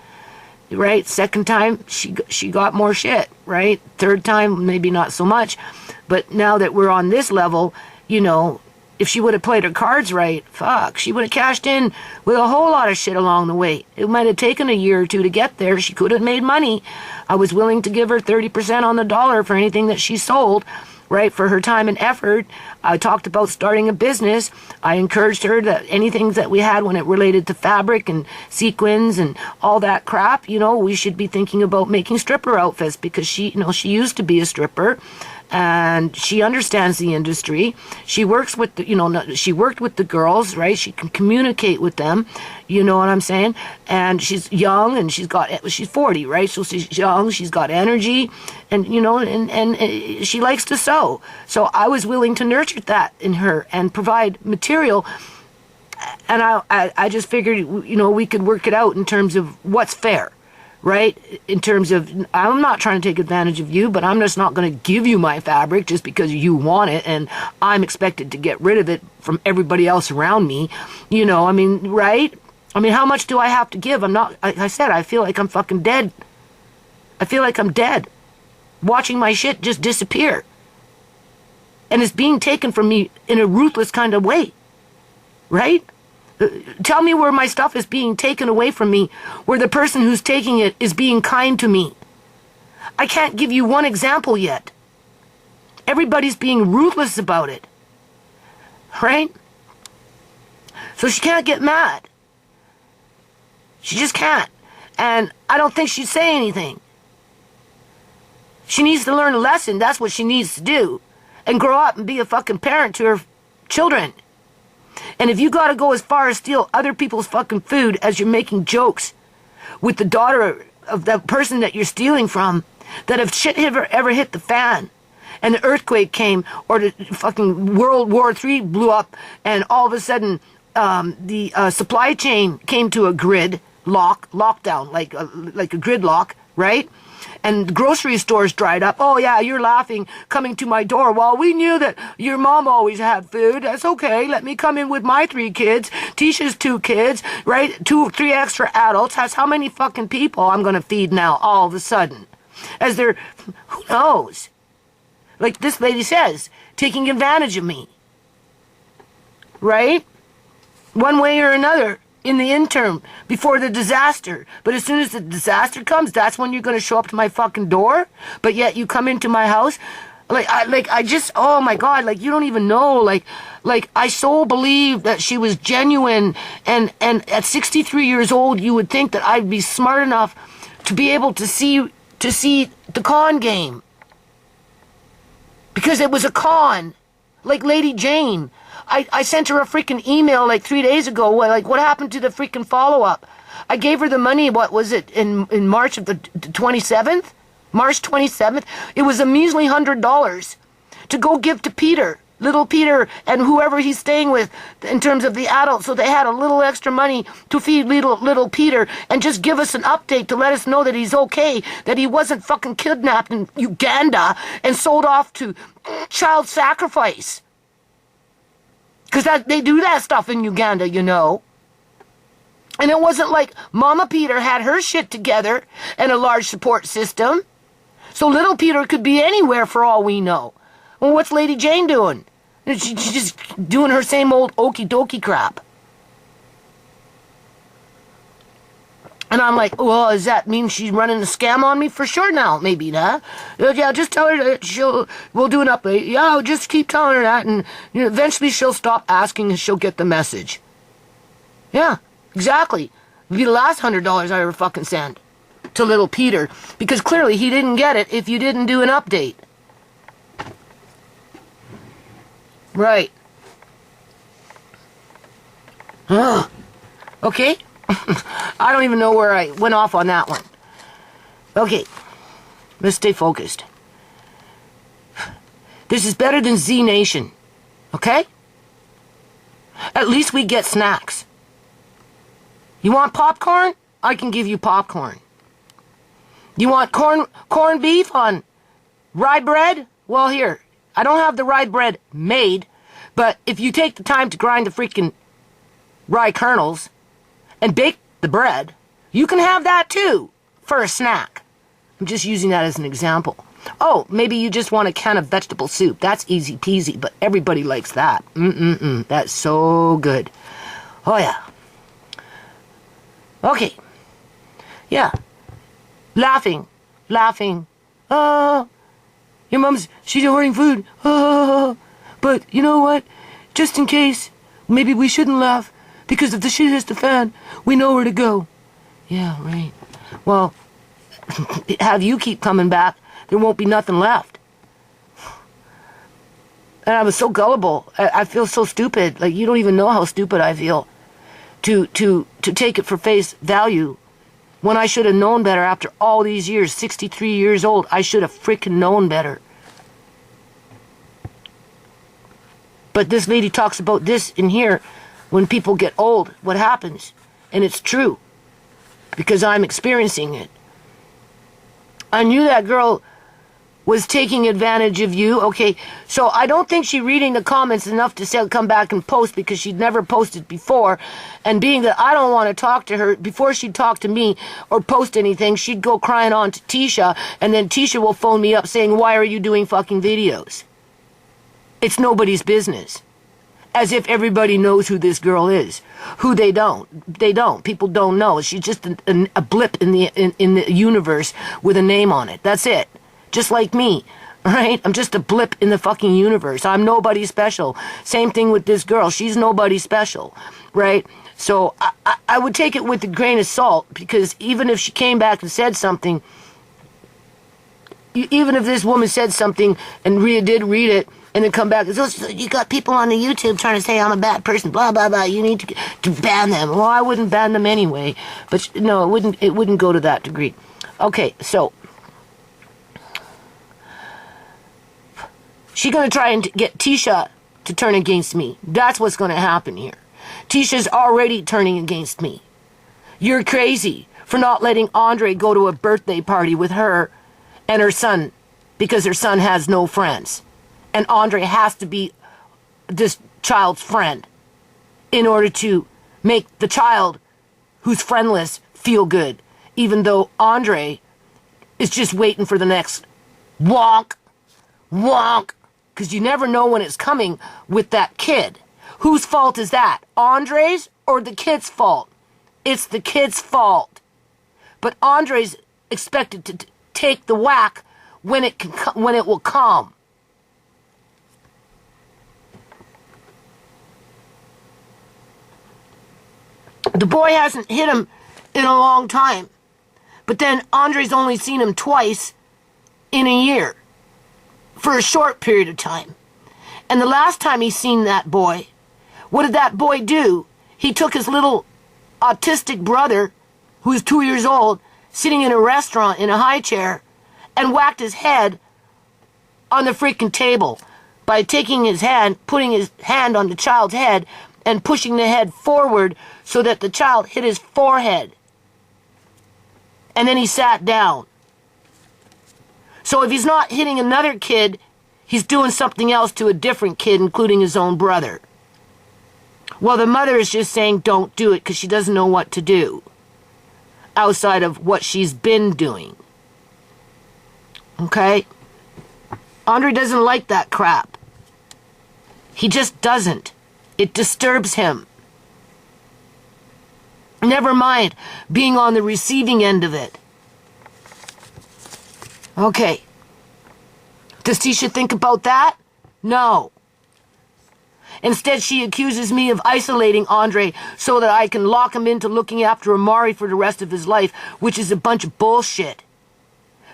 right? Second time, she got more shit, right? Third time, maybe not so much. But now that we're on this level, you know, if she would have played her cards right, fuck, she would have cashed in with a whole lot of shit along the way. It might have taken a year or two to get there. She could have made money. I was willing to give her 30% on the dollar for anything that she sold, right, for her time and effort. I talked about starting a business. I encouraged her that anything that we had when it related to fabric and sequins and all that crap, you know, we should be thinking about making stripper outfits because she, you know, she used to be a stripper. And she understands the industry. She works with the, you know, she worked with the girls, right? She can communicate with them, you know what I'm saying? And she's young and she's 40, right? So she's young, she's got energy and, you know, and she likes to sew. So I was willing to nurture that in her and provide material. And I just figured, you know, we could work it out in terms of what's fair. Right? In terms of, I'm not trying to take advantage of you, but I'm just not going to give you my fabric just because you want it and I'm expected to get rid of it from everybody else around me. You know, I mean, right? I mean, how much do I have to give? I said, I feel like I'm fucking dead. I feel like I'm dead. Watching my shit just disappear. And it's being taken from me in a ruthless kind of way. Right? Tell me where my stuff is being taken away from me, where the person who's taking it is being kind to me. I can't give you one example yet. Everybody's being ruthless about it. Right? So she can't get mad. She just can't. And I don't think she'd say anything. She needs to learn a lesson. That's what she needs to do. And grow up and be a fucking parent to her children. And if you gotta go as far as steal other people's fucking food as you're making jokes with the daughter of that person that you're stealing from, that if shit ever hit the fan and the earthquake came or the fucking World War III blew up and all of a sudden the supply chain came to a lockdown, like a gridlock, right? And grocery stores dried up. Oh yeah, you're laughing coming to my door. Well, we knew that your mom always had food. That's okay. Let me come in with my 3 kids. Tisha's 2 kids, right? 3 extra adults. That's how many fucking people I'm going to feed now all of a sudden. As they're, who knows? Like this lady says, taking advantage of me. Right? One way or another. In the interim, before the disaster. But as soon as the disaster comes, that's when you're going to show up to my fucking door. But yet you come into my house. I just, oh my God, like you don't even know. Like I so believe that she was genuine. And at 63 years old, you would think that I'd be smart enough to be able to see the con game. Because it was a con. Like Lady Jane. I sent her a freaking email like 3 days ago. Like, what happened to the freaking follow-up? I gave her the money, what was it, in March of the 27th? March 27th? It was a measly $100 to go give to Peter, little Peter, and whoever he's staying with in terms of the adults. So they had a little extra money to feed little Peter and just give us an update to let us know that he's okay, that he wasn't fucking kidnapped in Uganda and sold off to child sacrifice. Because they do that stuff in Uganda, you know. And it wasn't like Mama Peter had her shit together and a large support system. So little Peter could be anywhere for all we know. Well, what's Lady Jane doing? She's just doing her same old okie dokie crap. And I'm like, well, does that mean she's running a scam on me? For sure now, maybe, huh? Yeah, just tell her that we'll do an update. Yeah, just keep telling her that, and you know, eventually she'll stop asking and she'll get the message. Yeah, exactly. It'll be the last $100 I ever fucking sent to little Peter, because clearly he didn't get it if you didn't do an update. Right. Okay? I don't even know where I went off on that one. Okay, let's stay focused. This is better than Z Nation, okay? At least we get snacks. You want popcorn? I can give you popcorn. You want corned beef on rye bread? Well, here, I don't have the rye bread made, but if you take the time to grind the freaking rye kernels and bake the bread, you can have that too for a snack. I'm just using that as an example. Oh, maybe you just want a can of vegetable soup. That's easy peasy, but everybody likes that. That's so good. Oh, yeah. Okay. Yeah. Laughing. Oh, your mom's, she's ordering food. Oh, but you know what? Just in case, maybe we shouldn't laugh, because if the shit hits the fan, we know where to go. Yeah, right. Well, have you keep coming back, there won't be nothing left. And I was so gullible. I feel so stupid. Like, you don't even know how stupid I feel to take it for face value when I should have known better after all these years. 63 years old, I should have freaking known better. But this lady talks about this in here. When people get old, what happens? And it's true, because I'm experiencing it. I knew that girl was taking advantage of you. Okay, so I don't think she's reading the comments enough to say come back and post, because she'd never posted before. And being that I don't want to talk to her, before she'd talk to me or post anything, she'd go crying on to Tisha, and then Tisha will phone me up saying, why are you doing fucking videos? It's nobody's business. As if everybody knows who this girl is. Who they don't. They don't. People don't know. She's just a blip in the universe with a name on it. That's it. Just like me. Right? I'm just a blip in the fucking universe. I'm nobody special. Same thing with this girl. She's nobody special. Right? So I would take it with a grain of salt, because even if she came back and said something, even if this woman said something and Rhea did read it, and then come back and say, you got people on the YouTube trying to say I'm a bad person, blah, blah, blah, you need to ban them. Well, I wouldn't ban them anyway. But no, it wouldn't go to that degree. Okay, so she's going to try and get Tisha to turn against me. That's what's going to happen here. Tisha's already turning against me. You're crazy for not letting Andre go to a birthday party with her and her son, because her son has no friends. And Andre has to be this child's friend in order to make the child who's friendless feel good, even though Andre is just waiting for the next wonk, because you never know when it's coming with that kid. Whose fault is that? Andre's or the kid's fault? It's the kid's fault. But Andre's expected to take the whack when it will come. The boy hasn't hit him in a long time. But then Andre's only seen him twice in a year. For a short period of time. And the last time he seen that boy, what did that boy do? He took his little autistic brother, who's 2 years old, sitting in a restaurant in a high chair, and whacked his head on the freaking table by taking his hand, putting his hand on the child's head, and pushing the head forward so that the child hit his forehead. And then he sat down. So if he's not hitting another kid, he's doing something else to a different kid, including his own brother. Well, the mother is just saying don't do it because she doesn't know what to do outside of what she's been doing. Okay? Andre doesn't like that crap. He just doesn't. It disturbs him. Never mind being on the receiving end of it. Okay. Does Tisha think about that? No. Instead, she accuses me of isolating Andre so that I can lock him into looking after Amari for the rest of his life, which is a bunch of bullshit.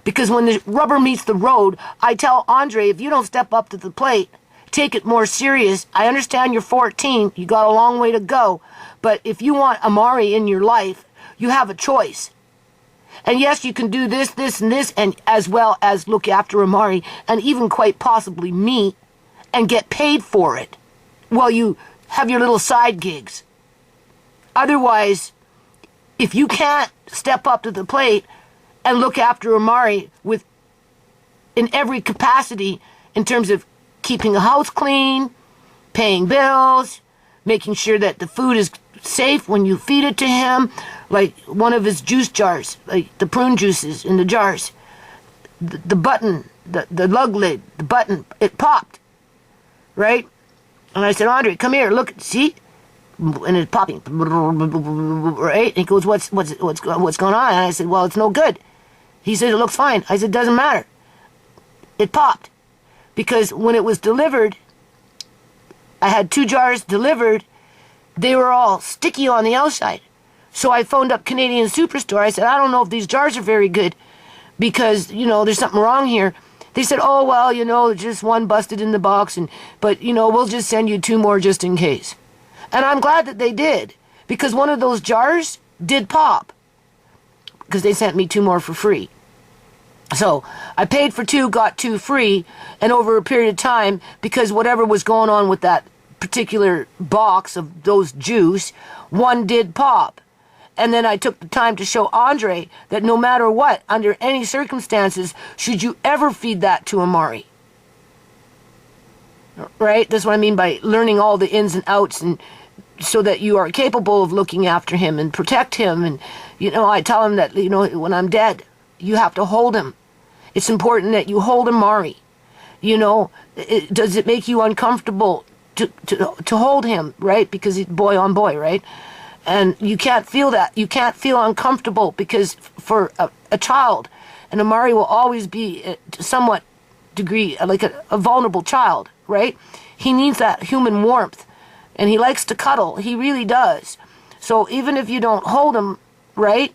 Because when the rubber meets the road, I tell Andre, if you don't step up to the plate, take it more serious. I understand you're 14, you got a long way to go, but if you want Amari in your life, you have a choice. And yes, you can do this, this, and this, and as well as look after Amari, and even quite possibly me, and get paid for it while you have your little side gigs. Otherwise, if you can't step up to the plate and look after Amari in every capacity in terms of keeping the house clean, paying bills, making sure that the food is safe when you feed it to him, like one of his juice jars, like the prune juices in the jars, the button, the lug lid, the button, it popped, right? And I said, Andre, come here, look, see? And it's popping, right? And he goes, what's going on? And I said, well, it's no good. He said, it looks fine. I said, doesn't matter. It popped. Because when it was delivered, I had 2 jars delivered, they were all sticky on the outside. So I phoned up Canadian Superstore. I said, I don't know if these jars are very good because, there's something wrong here. They said, oh, well, just one busted in the box, but we'll just send you 2 more just in case. And I'm glad that they did, because one of those jars did pop, because they sent me 2 more for free. So I paid for 2, got 2 free, and over a period of time, because whatever was going on with that particular box of those juice, one did pop. And then I took the time to show Andre that no matter what, under any circumstances, should you ever feed that to Amari. Right? That's what I mean by learning all the ins and outs, and so that you are capable of looking after him and protect him. And, I tell him that, when I'm dead, you have to hold him. It's important that you hold Amari. Does it make you uncomfortable to hold him, right? Because he's boy on boy, right? And you can't feel that. You can't feel uncomfortable because for a child, and Amari will always be to somewhat degree like a vulnerable child, right? He needs that human warmth, and he likes to cuddle. He really does. So even if you don't hold him, right?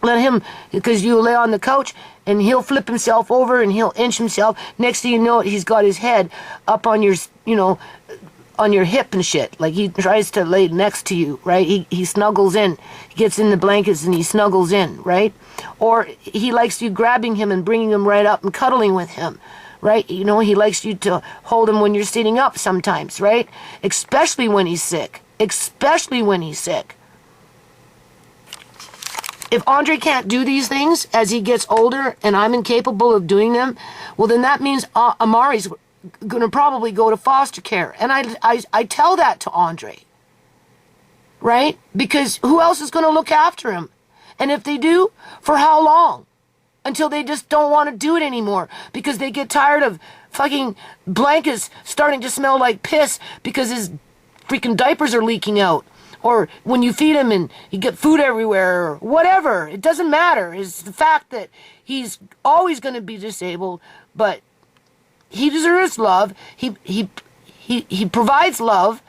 Let him, because you lay on the couch and he'll flip himself over and he'll inch himself. Next thing you know, he's got his head up on your, on your hip and shit. Like he tries to lay next to you, right? He snuggles in. He gets in the blankets and he snuggles in, right? Or he likes you grabbing him and bringing him right up and cuddling with him, right? He likes you to hold him when you're sitting up sometimes, right? Especially when he's sick. Especially when he's sick. If Andre can't do these things as he gets older and I'm incapable of doing them, well, then that means Amari's going to probably go to foster care. And I tell that to Andre, right? Because who else is going to look after him? And if they do, for how long? Until they just don't want to do it anymore because they get tired of fucking blankets starting to smell like piss because his freaking diapers are leaking out. Or when you feed him and you get food everywhere, or whatever. It doesn't matter. It's the fact that he's always going to be disabled, but he deserves love. He provides love.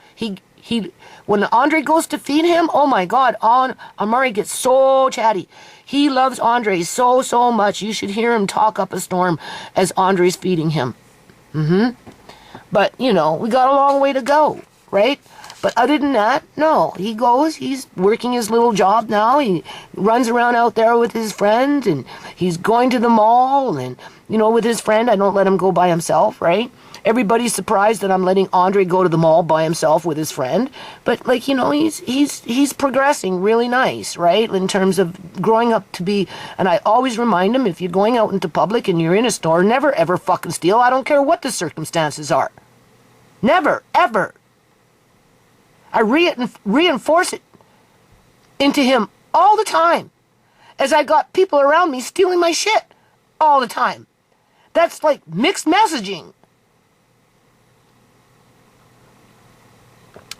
When Andre goes to feed him, oh my God, Amari gets so chatty. He loves Andre so much. You should hear him talk up a storm as Andre's feeding him. But, we got a long way to go, right? But other than that, no. He's working his little job now. He runs around out there with his friend, and he's going to the mall, and, with his friend. I don't let him go by himself, right? Everybody's surprised that I'm letting Andre go to the mall by himself with his friend. But, he's progressing really nice, right? In terms of growing up to be, and I always remind him, if you're going out into public and you're in a store, never ever fucking steal. I don't care what the circumstances are. Never, ever. I reinforce it into him all the time as I got people around me stealing my shit all the time. That's like mixed messaging.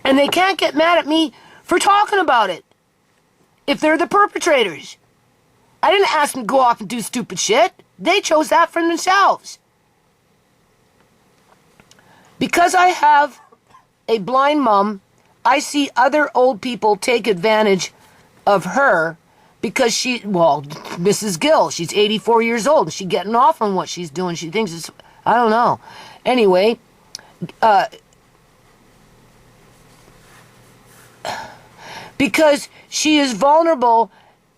And they can't get mad at me for talking about it if they're the perpetrators. I didn't ask them to go off and do stupid shit. They chose that for themselves. Because I have a blind mom, I see other old people take advantage of her because Mrs. Gill, she's 84 years old. She's getting off on what she's doing. She thinks it's, I don't know. Anyway, because she is vulnerable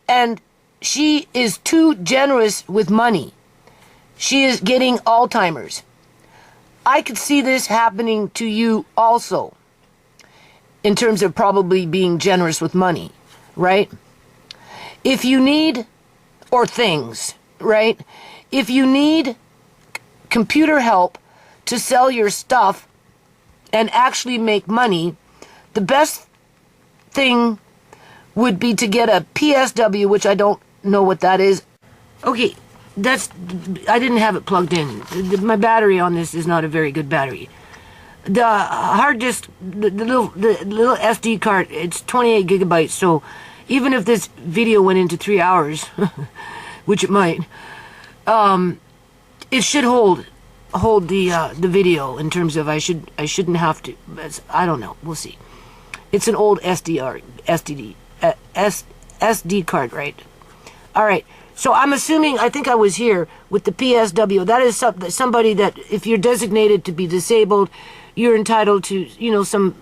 and she is too generous with money. She is getting Alzheimer's. I could see this happening to you also, in terms of probably being generous with money, right? If you need, or things, right? If you need computer help to sell your stuff and actually make money, the best thing would be to get a PSW, which I don't know what that is. Okay, I didn't have it plugged in. My battery on this is not a very good battery. The hard disk, the little SD card, it's 28 gigabytes, so even if this video went into 3 hours, which it might, it should hold the video in terms of I shouldn't have to. I don't know. We'll see. It's an old SD card, right? All right. So I'm assuming, I think I was here with the PSW. That is somebody that, if you're designated to be disabled, you're entitled to, you know, some,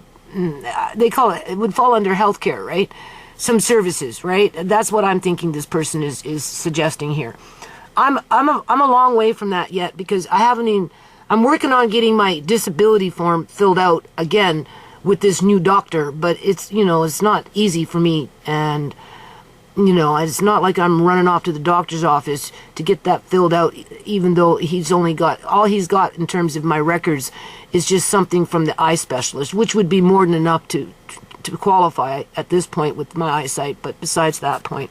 they call it would fall under healthcare, right? Some services, right? That's what I'm thinking this person is suggesting here. I'm a long way from that yet, because I haven't even, I'm working on getting my disability form filled out again with this new doctor, but it's, you know, it's not easy for me, and you know, it's not like I'm running off to the doctor's office to get that filled out, even though he's only got, all he's got in terms of my records is just something from the eye specialist, which would be more than enough to qualify at this point with my eyesight, but besides that point.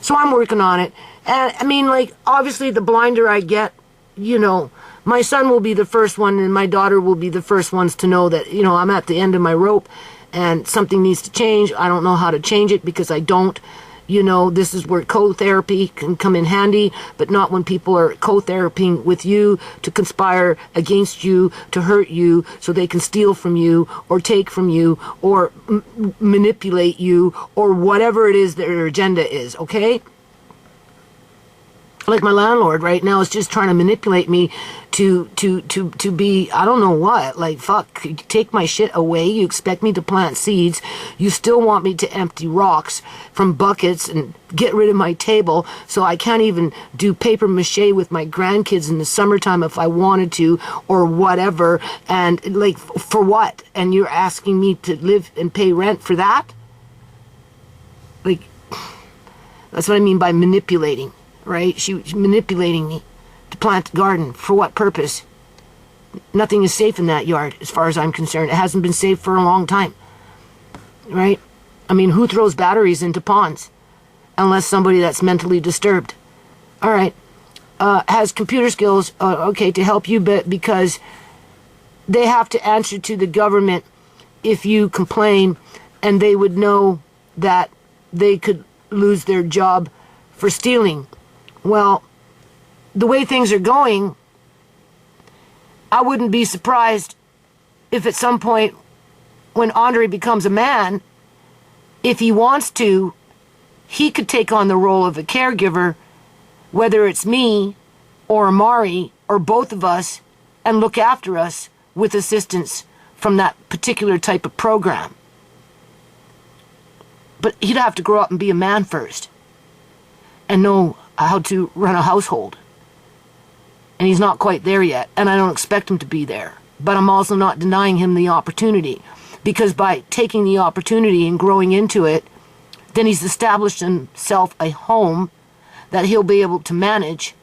So I'm working on it. And I mean, like, obviously the blinder I get, you know, my son will be the first one and my daughter will be the first ones to know that, you know, I'm at the end of my rope and something needs to change. I don't know how to change it because I don't. You know, this is where co-therapy can come in handy, but not when people are co-therapying with you to conspire against you, to hurt you, so they can steal from you, or take from you, or manipulate you, or whatever it is their agenda is, okay? Like my landlord right now is just trying to manipulate me to be, I don't know what, like, fuck, you take my shit away, you expect me to plant seeds, you still want me to empty rocks from buckets and get rid of my table, so I can't even do paper mache with my grandkids in the summertime if I wanted to, or whatever, and like, for what? And you're asking me to live and pay rent for that? Like, that's what I mean by manipulating. Right? She's manipulating me to plant the garden. For what purpose? Nothing is safe in that yard, as far as I'm concerned. It hasn't been safe for a long time. Right? I mean, who throws batteries into ponds? Unless somebody that's mentally disturbed. All right. Has computer skills, okay, to help you, but because they have to answer to the government if you complain, and they would know that they could lose their job for stealing. Well, the way things are going, I wouldn't be surprised if at some point when Andre becomes a man, if he wants to, he could take on the role of a caregiver, whether it's me or Amari or both of us, and look after us with assistance from that particular type of program. But he'd have to grow up and be a man first and know how to run a household. And he's not quite there yet, and I don't expect him to be there. But I'm also not denying him the opportunity, because by taking the opportunity and growing into it, then he's established himself a home that he'll be able to manage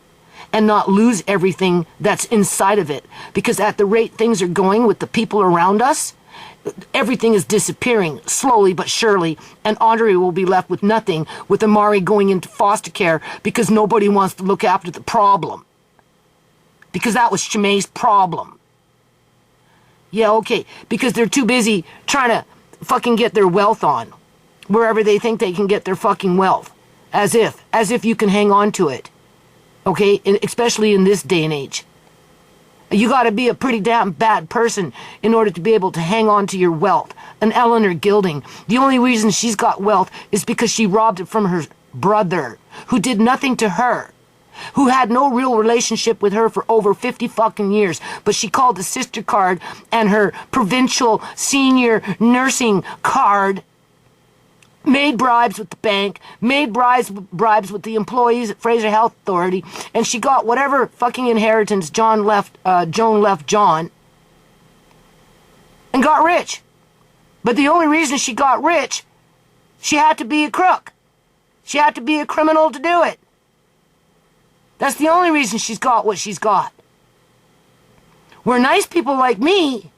and not lose everything that's inside of it. Because at the rate things are going with the people around us, everything is disappearing slowly but surely, and Andre will be left with nothing, with Amari going into foster care because nobody wants to look after the problem. Because that was Shimei's problem. Yeah, okay, because they're too busy trying to fucking get their wealth on wherever they think they can get their fucking wealth. As if you can hang on to it. Okay, especially in this day and age. You got to be a pretty damn bad person in order to be able to hang on to your wealth. And Eleanor Gilding, the only reason she's got wealth is because she robbed it from her brother, who did nothing to her, who had no real relationship with her for over 50 fucking years. But she called the sister card and her provincial senior nursing card made bribes with the bank, made bribes with the employees at Fraser Health Authority, and she got whatever fucking inheritance Joan left John, and got rich. But the only reason she got rich, she had to be a crook. She had to be a criminal to do it. That's the only reason she's got what she's got. Where nice people like me,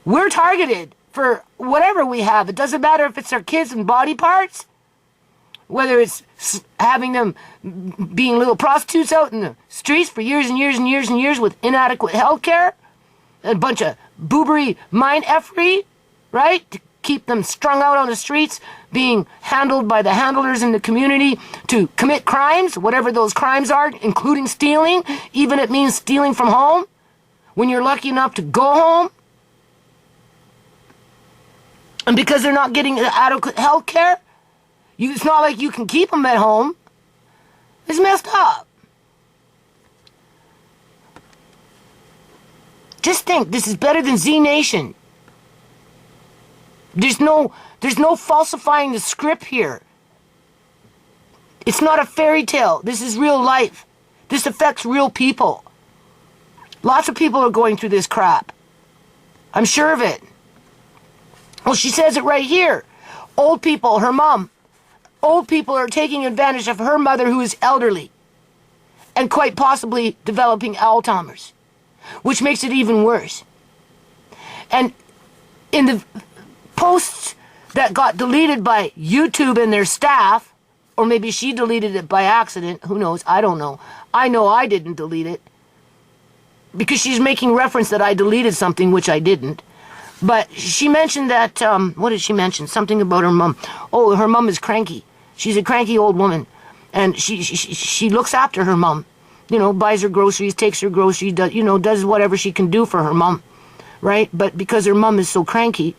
we're targeted for whatever we have. It doesn't matter if it's our kids and body parts, whether it's having them being little prostitutes out in the streets for years and years and years and years with inadequate health care, a bunch of boobery mind effery, right? To keep them strung out on the streets, being handled by the handlers in the community to commit crimes, whatever those crimes are, including stealing, even if it means stealing from home, when you're lucky enough to go home. And because they're not getting adequate health care, it's not like you can keep them at home. It's messed up. Just think, this is better than Z Nation. There's no falsifying the script here. It's not a fairy tale. This is real life. This affects real people. Lots of people are going through this crap. I'm sure of it. Well, she says it right here. Old people, her mom. Old people are taking advantage of her mother who is elderly and quite possibly developing Alzheimer's, which makes it even worse. And in the posts that got deleted by YouTube and their staff, or maybe she deleted it by accident, who knows, I don't know. I know I didn't delete it because she's making reference that I deleted something which I didn't. But she mentioned that, what did she mention? Something about her mom. Oh, her mom is cranky. She's a cranky old woman. And she looks after her mom. You know, buys her groceries, takes her groceries, does whatever she can do for her mom. Right? But because her mom is so cranky,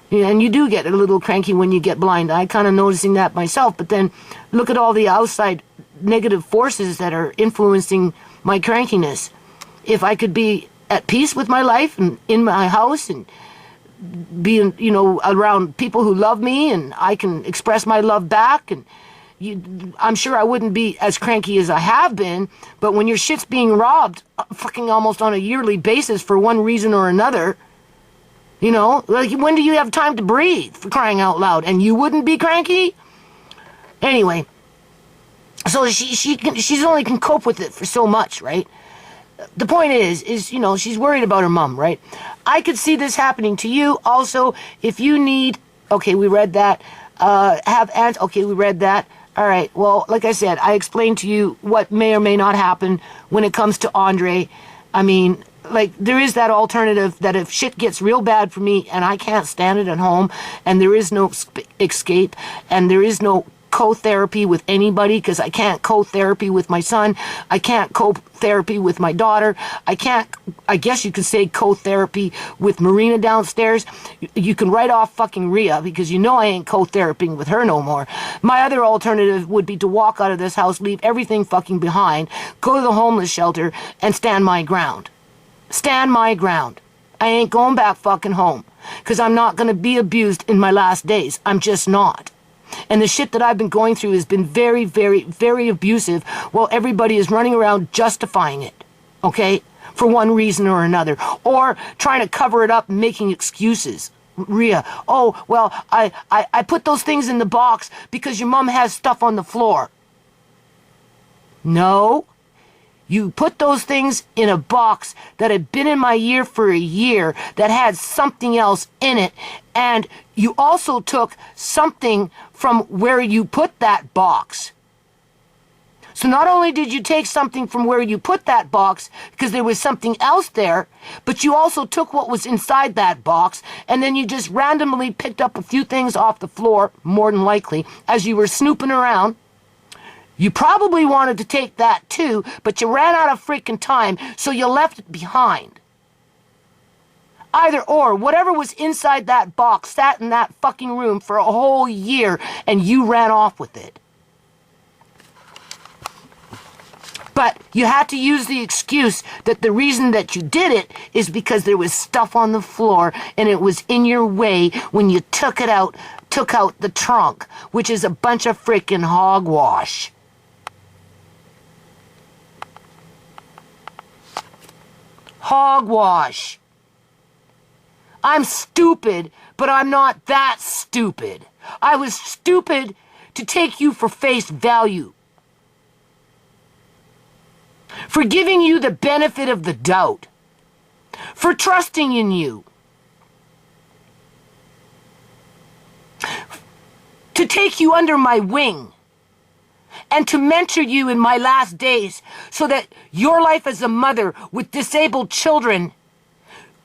and you do get a little cranky when you get blind. I kind of noticing that myself. But then look at all the outside negative forces that are influencing my crankiness. If I could be at peace with my life and in my house and being, around people who love me and I can express my love back, and I'm sure I wouldn't be as cranky as I have been. But when your shit's being robbed fucking almost on a yearly basis for one reason or another, like when do you have time to breathe, for crying out loud? And you wouldn't be cranky? Anyway, so she's only can cope with it for so much, right? The point is, she's worried about her mom, right? I could see this happening to you also. If you need, okay, we read that. Have aunts, okay, we read that. All right, well, like I said, I explained to you what may or may not happen when it comes to Andre. I mean, like, there is that alternative that if shit gets real bad for me and I can't stand it at home and there is no escape and there is no co-therapy with anybody, because I can't co-therapy with my son, I can't co-therapy with my daughter, I guess you could say co-therapy with Marina downstairs. You can write off fucking Rhea, because I ain't co-therapying with her no more. My other alternative would be to walk out of this house, leave everything fucking behind, go to the homeless shelter, and stand my ground. Stand my ground. I ain't going back fucking home, because I'm not going to be abused in my last days. I'm just not. And the shit that I've been going through has been very, very, very abusive, while everybody is running around justifying it, okay? For one reason or another. Or trying to cover it up and making excuses. Rhea, oh, well, I put those things in the box because your mom has stuff on the floor. No. You put those things in a box that had been in my ear for a year that had something else in it, and you also took something from where you put that box. So not only did you take something from where you put that box because there was something else there, but you also took what was inside that box, and then you just randomly picked up a few things off the floor, more than likely, as you were snooping around. You probably wanted to take that too, but you ran out of freaking time, so you left it behind. Either or, whatever was inside that box sat in that fucking room for a whole year, and you ran off with it. But you had to use the excuse that the reason that you did it is because there was stuff on the floor and it was in your way when you took it out took out the trunk, which is a bunch of freaking hogwash. Hogwash. I'm stupid, but I'm not that stupid. I was stupid to take you for face value. For giving you the benefit of the doubt. For trusting in you. To take you under my wing. And to mentor you in my last days so that your life as a mother with disabled children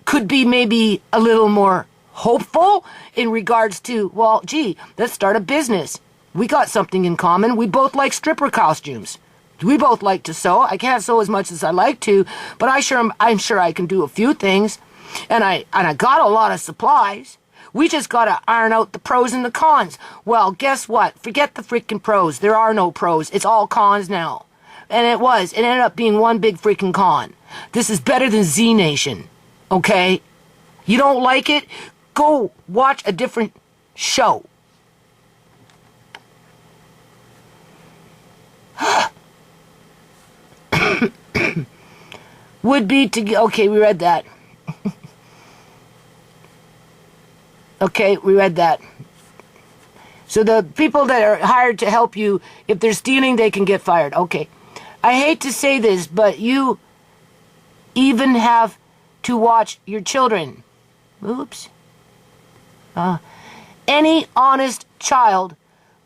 could be maybe a little more hopeful in regards to, well, gee, let's start a business. We got something in common. We both like stripper costumes. We both like to sew. I can't sew as much as I like to, but I'm sure I can do a few things. And I got a lot of supplies. We just got to iron out the pros and the cons. Well, guess what? Forget the freaking pros. There are no pros. It's all cons now. And it ended up being one big freaking con. This is better than Z Nation. Okay? You don't like it? Go watch a different show. Would be to... Okay, we read that. Okay, we read that. So the people that are hired to help you, if they're stealing, they can get fired. Okay. I hate to say this, but you even have to watch your children. Oops. Any honest child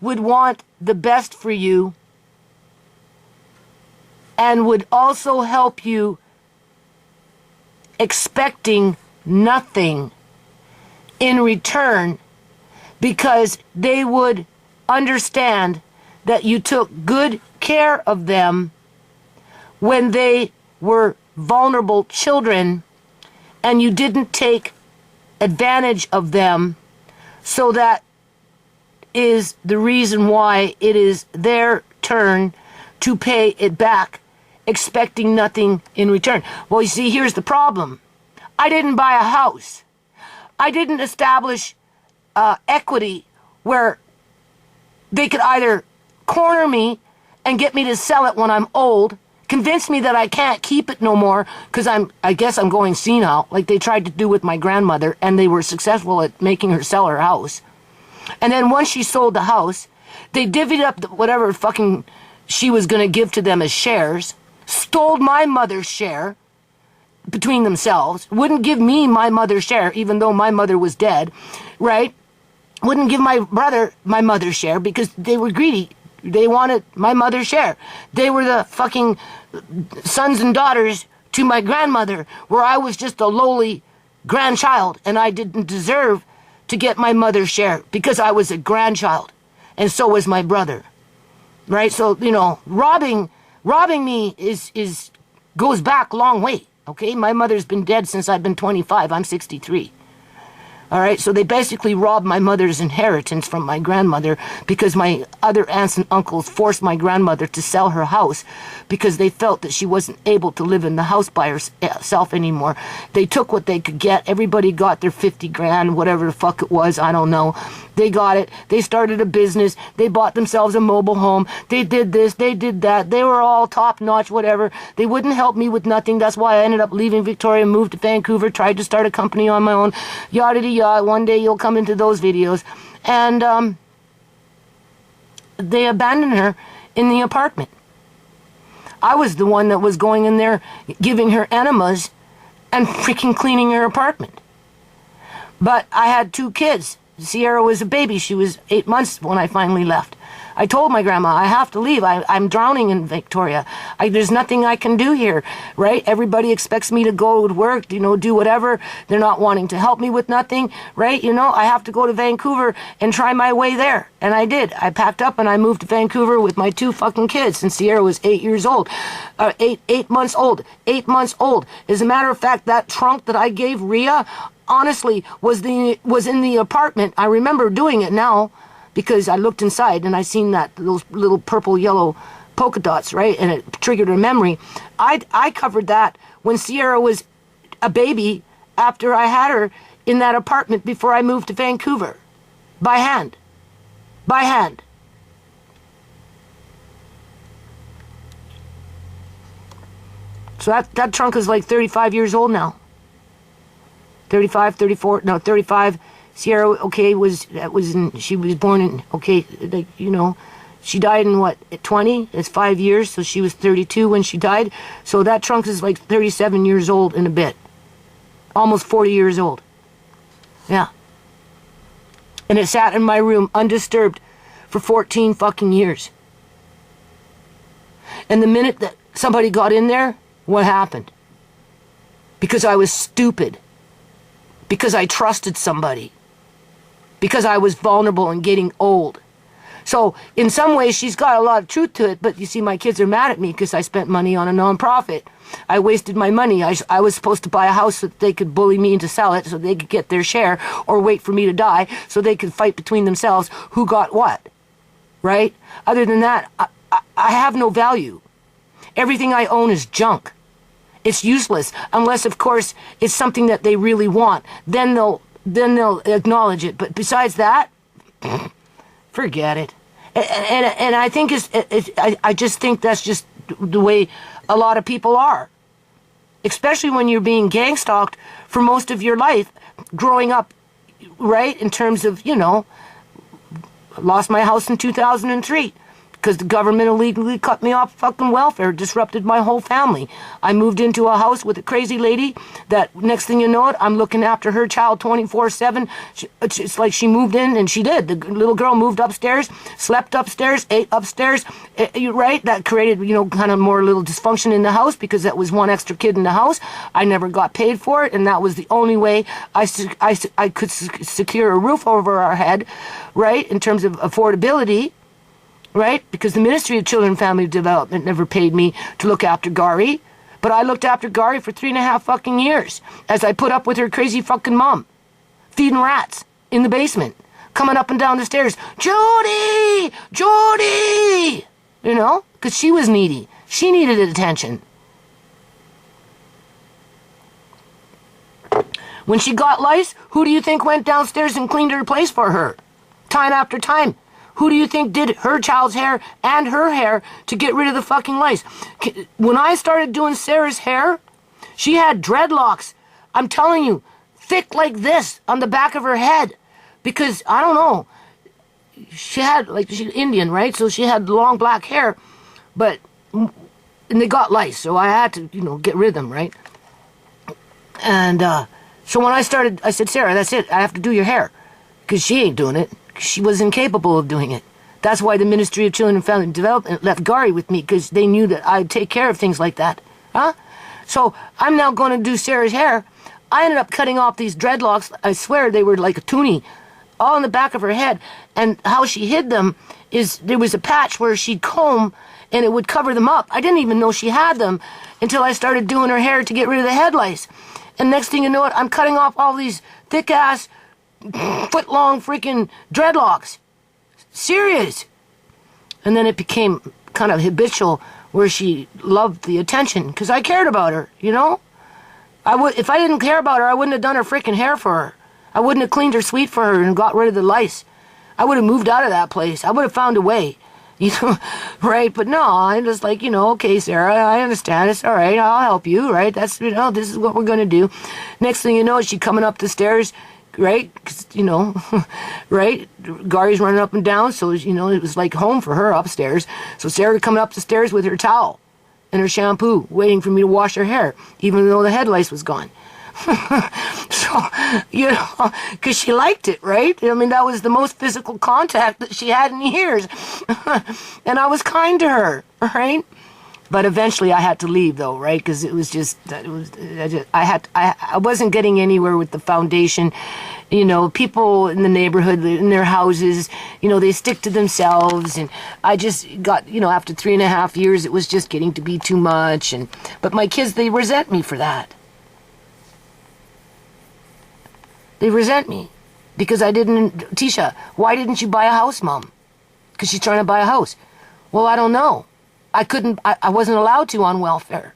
would want the best for you and would also help you expecting nothing in return, because they would understand that you took good care of them when they were vulnerable children and you didn't take advantage of them. So that is the reason why it is their turn to pay it back, expecting nothing in return. Well, you see, here's the problem. I didn't buy a house. I didn't establish equity where they could either corner me and get me to sell it when I'm old, convince me that I can't keep it no more because I guess I'm going senile, like they tried to do with my grandmother, and they were successful at making her sell her house. And then once she sold the house, they divvied up whatever fucking she was going to give to them as shares, stole my mother's share between themselves, wouldn't give me my mother's share, even though my mother was dead, right? Wouldn't give my brother my mother's share because they were greedy. They wanted my mother's share. They were the fucking sons and daughters to my grandmother, where I was just a lowly grandchild, and I didn't deserve to get my mother's share because I was a grandchild, and so was my brother, right? So, you know, robbing me goes back a long way. Okay, my mother's been dead since I've been 25. I'm 63. All right, so they basically robbed my mother's inheritance from my grandmother because my other aunts and uncles forced my grandmother to sell her house because they felt that she wasn't able to live in the house by herself anymore. They took what they could get. Everybody got their 50 grand, whatever the fuck it was, I don't know. They got it. They started a business. They bought themselves a mobile home. They did this. They did that. They were all top-notch, whatever. They wouldn't help me with nothing. That's why I ended up leaving Victoria, moved to Vancouver, tried to start a company on my own, yada-de-yada. One day you'll come into those videos. And they abandoned her in the apartment. I was the one that was going in there, giving her enemas and freaking cleaning her apartment. But I had 2 kids. Sierra was a baby. She was 8 months when I finally left. I told my grandma, I have to leave. I'm drowning in Victoria. There's nothing I can do here, right? Everybody expects me to go to work, do whatever. They're not wanting to help me with nothing, right? I have to go to Vancouver and try my way there. And I did. I packed up and I moved to Vancouver with my 2 fucking kids. And Sierra was 8 years old. 8 months old. 8 months old. As a matter of fact, that trunk that I gave Rhea, honestly, was in the apartment. I remember doing it now, because I looked inside and I seen those little purple yellow polka dots, right? And it triggered a memory. I covered that when Sierra was a baby after I had her in that apartment before I moved to Vancouver. By hand. By hand. So that trunk is like 35 years old now. 35, 34, no, 35. Sierra, okay, she was born in, okay, like, you know, she died in what, at 20? It's 5 years, so she was 32 when she died. So that trunk is like 37 years old and a bit. Almost 40 years old. Yeah. And it sat in my room undisturbed for 14 fucking years. And the minute that somebody got in there, what happened? Because I was stupid. Because I trusted somebody. Because I was vulnerable and getting old. So, in some ways, she's got a lot of truth to it, but you see, my kids are mad at me because I spent money on a nonprofit. I wasted my money. I was supposed to buy a house so that they could bully me into sell it so they could get their share, or wait for me to die so they could fight between themselves who got what. Right? Other than that, I have no value. Everything I own is junk. It's useless, unless, of course, it's something that they really want. Then they'll acknowledge it. But besides that, forget it. And I think I just think that's just the way a lot of people are. Especially when you're being gang stalked for most of your life, growing up, right? In terms of, you know, I lost my house in 2003. Because the government illegally cut me off fucking welfare, disrupted my whole family. I moved into a house with a crazy lady that, next thing you know it, I'm looking after her child 24/7. It's like she moved in, and she did. The little girl moved upstairs, slept upstairs, ate upstairs, right? That created, you know, kind of more little dysfunction in the house because that was one extra kid in the house. I never got paid for it, and that was the only way I could secure a roof over our head, right, in terms of affordability. Right? Because the Ministry of Children and Family Development never paid me to look after Gari. But I looked after Gari for 3.5 fucking years as I put up with her crazy fucking mom. Feeding rats in the basement. Coming up and down the stairs. Jody! Jody! You know? Because she was needy. She needed attention. When she got lice, who do you think went downstairs and cleaned her place for her? Time after time. Who do you think did her child's hair and her hair to get rid of the fucking lice? When I started doing Sarah's hair, she had dreadlocks. I'm telling you, thick like this on the back of her head. Because, I don't know, she had, like, she's Indian, right? So she had long black hair, but, and they got lice, so I had to, you know, get rid of them, right? And, so when I started, I said, Sarah, that's it, I have to do your hair. Because she ain't doing it. She was incapable of doing it. That's why the Ministry of Children and Family Development left Gari with me, because they knew that I'd take care of things like that. Huh? So I'm now going to do Sarah's hair. I ended up cutting off these dreadlocks. I swear they were like a toonie, all in the back of her head. And how she hid them is there was a patch where she'd comb and it would cover them up. I didn't even know she had them until I started doing her hair to get rid of the head lice. And next thing you know it, I'm cutting off all these thick-ass, foot-long freaking dreadlocks. Serious. And then it became kind of habitual where she loved the attention because I cared about her, you know? If I didn't care about her, I wouldn't have done her freaking hair for her. I wouldn't have cleaned her suite for her and got rid of the lice. I would have moved out of that place. I would have found a way. You know, right? But no, I'm just like, you know, okay, Sarah, I understand. It's all right. I'll help you, right? That's, you know, this is what we're going to do. Next thing you know, she's coming up the stairs, right? 'Cause, you know, right? Gari's running up and down, so, you know, it was like home for her upstairs. So Sarah coming up the stairs with her towel and her shampoo, waiting for me to wash her hair, even though the head lice was gone. So, you know, because she liked it, right? I mean, that was the most physical contact that she had in years. And I was kind to her, right? But eventually I had to leave, though, right? Because it was just, I wasn't getting anywhere with the foundation. You know, people in the neighborhood, in their houses, you know, they stick to themselves. And I just got, you know, after 3.5 years, it was just getting to be too much. But my kids, they resent me for that. They resent me because I didn't, Tisha, why didn't you buy a house, Mom? Because she's trying to buy a house. Well, I don't know. I wasn't allowed to on welfare.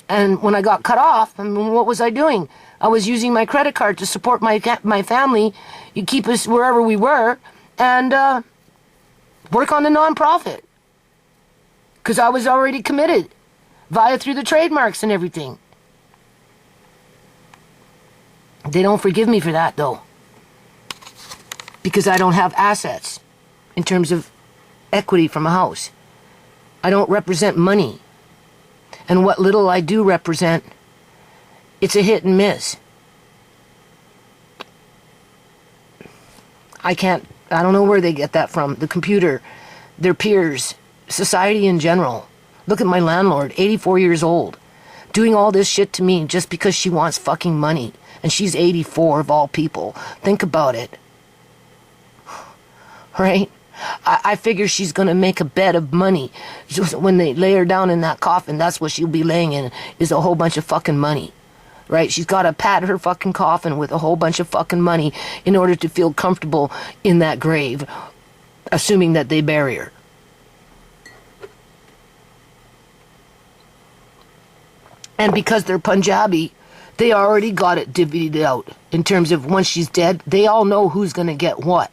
And when I got cut off, I mean, what was I doing? I was using my credit card to support my family, you keep us wherever we were, and work on the nonprofit. Because I was already committed, through the trademarks and everything. They don't forgive me for that, though. Because I don't have assets in terms of equity from a house. I don't represent money. And what little I do represent, it's a hit and miss. I don't know where they get that from. The computer, their peers, society in general. Look at my landlord, 84 years old, doing all this shit to me just because she wants fucking money. And she's 84 of all people. Think about it. Right? I figure she's going to make a bed of money. When they lay her down in that coffin, that's what she'll be laying in, is a whole bunch of fucking money. Right? She's got to pad her fucking coffin with a whole bunch of fucking money in order to feel comfortable in that grave, assuming that they bury her. And because they're Punjabi, they already got it divvied out in terms of once she's dead, they all know who's going to get what.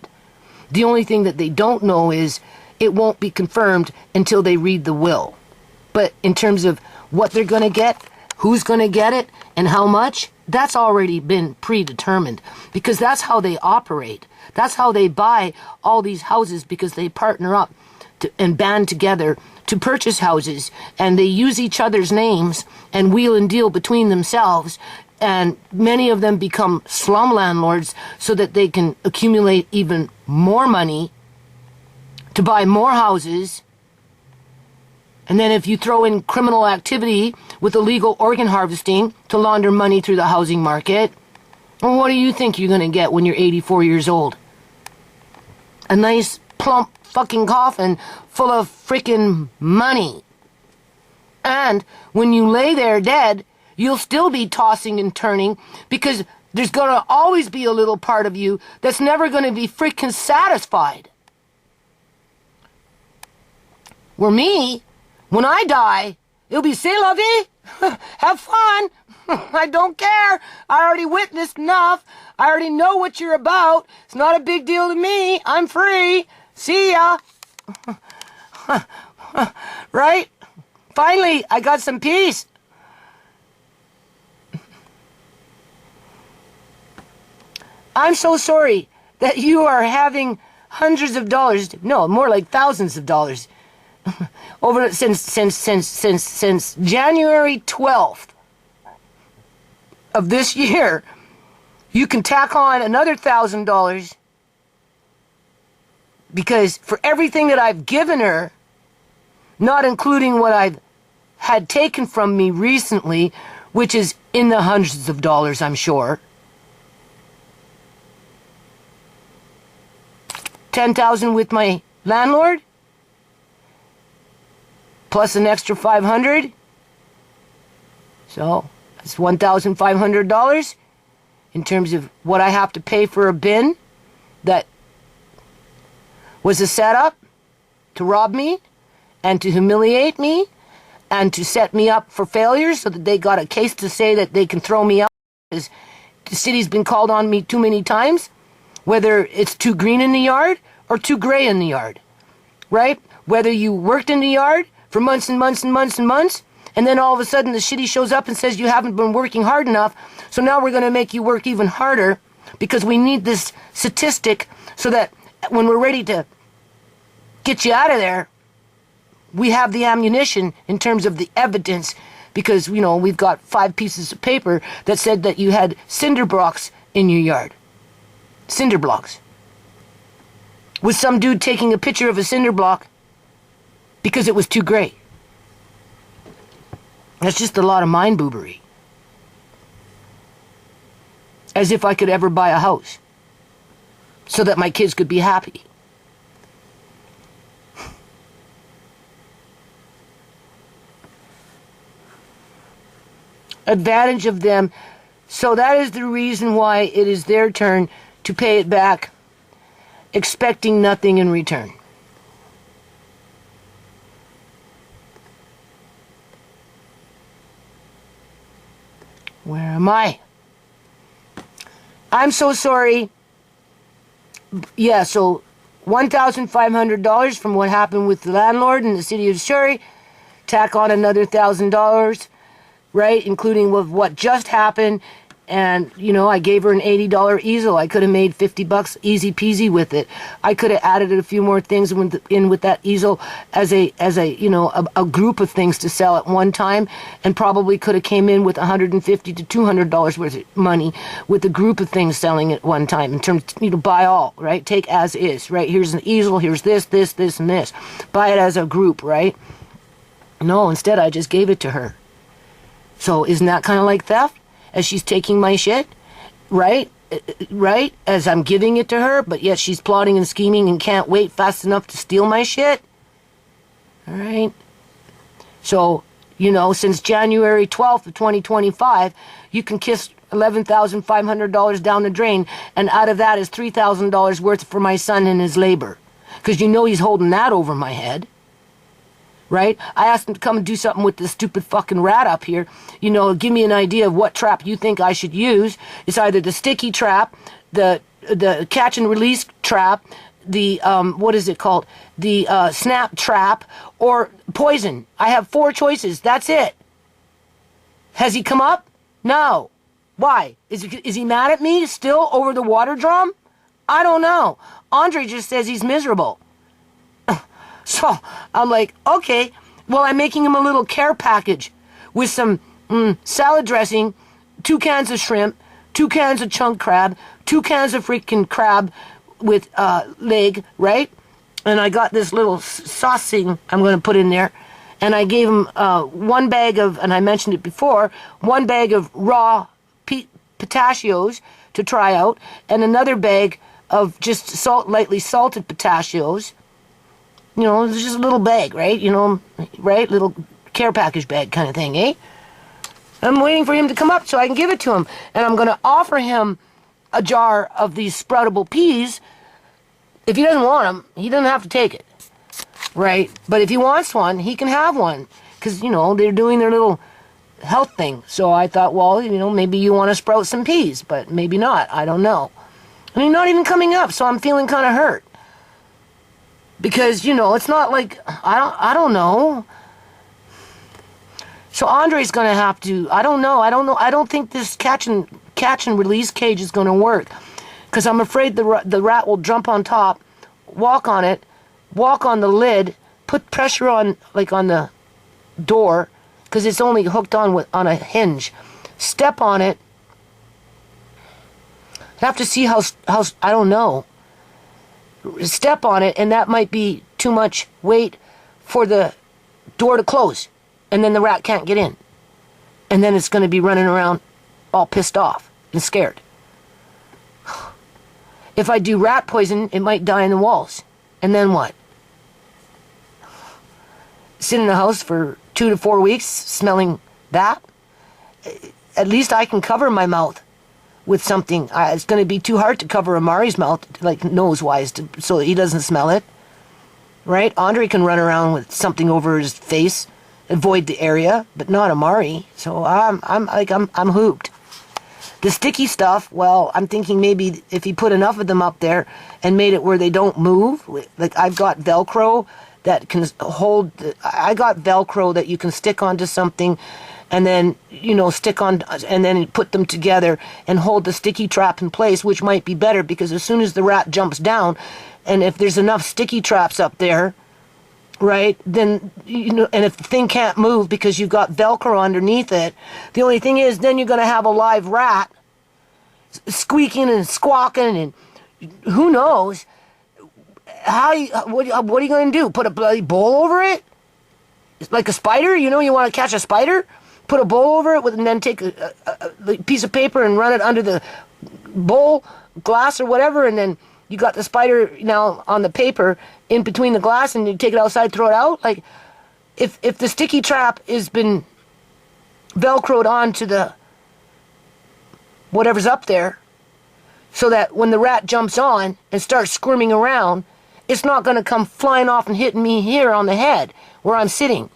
The only thing that they don't know is it won't be confirmed until they read the will. But in terms of what they're going to get, who's going to get it, and how much, that's already been predetermined. Because that's how they operate. That's how they buy all these houses, because they partner up and band together to purchase houses. And they use each other's names and wheel and deal between themselves. And many of them become slum landlords so that they can accumulate even more money to buy more houses. And then if you throw in criminal activity with illegal organ harvesting to launder money through the housing market, well, what do you think you're going to get when you're 84 years old? A nice, plump fucking coffin full of freaking money. And when you lay there dead, you'll still be tossing and turning because there's going to always be a little part of you that's never going to be freaking satisfied. Where me, when I die, it'll be, c'est la vie, have fun, I don't care, I already witnessed enough, I already know what you're about, it's not a big deal to me, I'm free, see ya. Right? Finally, I got some peace. I'm so sorry that you are having hundreds of dollars, no, more like thousands of dollars, over since January 12th of this year. You can tack on another $1,000 because for everything that I've given her, not including what I've had taken from me recently, which is in the hundreds of dollars, I'm sure. $10,000 with my landlord, plus an extra $500. So that's $1,500 in terms of what I have to pay for a bin that was a setup to rob me and to humiliate me and to set me up for failure so that they got a case to say that they can throw me out because the city's been called on me too many times. Whether it's too green in the yard or too gray in the yard, right? Whether you worked in the yard for months and months and months and months, and then all of a sudden the city shows up and says you haven't been working hard enough, so now we're going to make you work even harder because we need this statistic so that when we're ready to get you out of there, we have the ammunition in terms of the evidence because, you know, we've got 5 pieces of paper that said that you had cinder blocks in your yard. Cinder blocks. With some dude taking a picture of a cinder block because it was too gray. That's just a lot of mind boobery. As if I could ever buy a house so that my kids could be happy. Advantage of them. So that is the reason why it is their turn to pay it back, expecting nothing in return. Where am I? I'm so sorry. Yeah, so $1,500 from what happened with the landlord in the city of Surrey. Tack on another $1,000, right? Including with what just happened. And, you know, I gave her an $80 easel. I could have made $50 easy peasy with it. I could have added a few more things in with that easel as a you know, a group of things to sell at one time, and probably could have came in with $150 to $200 worth of money with a group of things selling at one time in terms, you know, buy all, right? Take as is, right? Here's an easel, here's this, this, this, and this. Buy it as a group, right? No, instead I just gave it to her. So isn't that kind of like theft? As she's taking my shit, right? Right? As I'm giving it to her, but yet she's plotting and scheming and can't wait fast enough to steal my shit. All right? So, you know, since January 12th of 2025, you can kiss $11,500 down the drain, and out of that is $3,000 worth for my son and his labor. Because you know he's holding that over my head. Right? I asked him to come and do something with this stupid fucking rat up here. You know, give me an idea of what trap you think I should use. It's either the sticky trap, the catch and release trap, the, what is it called? The snap trap, or poison. I have 4 choices. That's it. Has he come up? No. Why? Is he mad at me still over the water drum? I don't know. Andre just says he's miserable. So I'm like, okay, well, I'm making him a little care package with some salad dressing, 2 cans of shrimp, 2 cans of chunk crab, 2 cans of freaking crab with leg, right? And I got this little sauce thing I'm going to put in there. And I gave him 1 bag of, and I mentioned it before, 1 bag of raw pistachios to try out, and another bag of just lightly salted pistachios. You know, it's just a little bag, right? You know, right? Little care package bag kind of thing, eh? I'm waiting for him to come up so I can give it to him. And I'm going to offer him a jar of these sproutable peas. If he doesn't want them, he doesn't have to take it, right? But if he wants one, he can have one. Because, you know, they're doing their little health thing. So I thought, well, you know, maybe you want to sprout some peas, but maybe not. I don't know. And he's not even coming up, so I'm feeling kind of hurt. Because, you know, it's not like, I don't know. So Andre's going to have to, I don't know. I don't think this catch and release cage is going to work. Because I'm afraid the rat will jump on top, walk on it, walk on the lid, put pressure on, like on the door, because it's only hooked on a hinge. Step on it. I have to see how, I don't know. Step on it, and that might be too much weight for the door to close, and then the rat can't get in, and then it's going to be running around all pissed off and scared. If I do rat poison, it might die in the walls, and then what? Sit in the house for 2 to 4 weeks smelling that? At least I can cover my mouth with something. It's going to be too hard to cover Amari's mouth, like nose-wise, so he doesn't smell it. Right? Andre can run around with something over his face, avoid the area, but not Amari. So I'm hooped. The sticky stuff, well, I'm thinking maybe if he put enough of them up there and made it where they don't move, like I've got Velcro that can hold, I got Velcro that you can stick onto something and then, you know, stick on, and then put them together and hold the sticky trap in place, which might be better because as soon as the rat jumps down, and if there's enough sticky traps up there, right, then, you know, and if the thing can't move because you've got Velcro underneath it, the only thing is then you're going to have a live rat squeaking and squawking, and who knows what are you going to do? Put a bloody bowl over it? It's like a spider? You know, you want to catch a spider? Put a bowl over it and then take a piece of paper and run it under the bowl, glass or whatever, and then you got the spider now on the paper in between the glass, and you take it outside, throw it out. Like, if the sticky trap has been Velcroed onto the whatever's up there, so that when the rat jumps on and starts squirming around, it's not going to come flying off and hitting me here on the head where I'm sitting.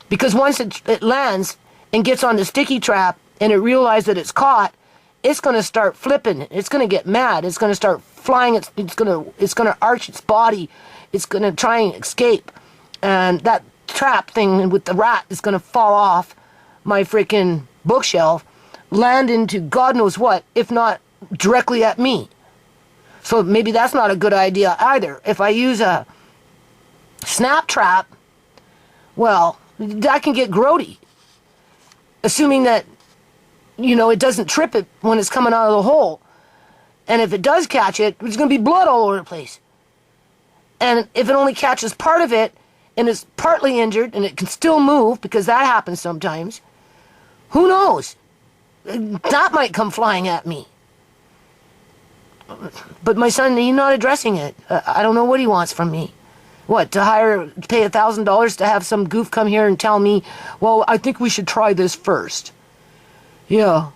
Because once it lands and gets on the sticky trap and it realizes that it's caught it's going to start flipping. It's going to get mad. It's going to start flying. It's going to arch its body. It's going to try and escape. And that trap thing with the rat is going to fall off my freaking bookshelf, land into God knows what, if not directly at me. So maybe that's not a good idea either. If I use a snap trap, well, that can get grody. Assuming that, you know, it doesn't trip it when it's coming out of the hole. And if it does catch it, there's going to be blood all over the place. And if it only catches part of it, and it's partly injured, and it can still move, because that happens sometimes, who knows? That might come flying at me. But my son, he's not addressing it. I don't know what he wants from me. What, to pay $1,000 to have some goof come here and tell me, well, I think we should try this first. Yeah.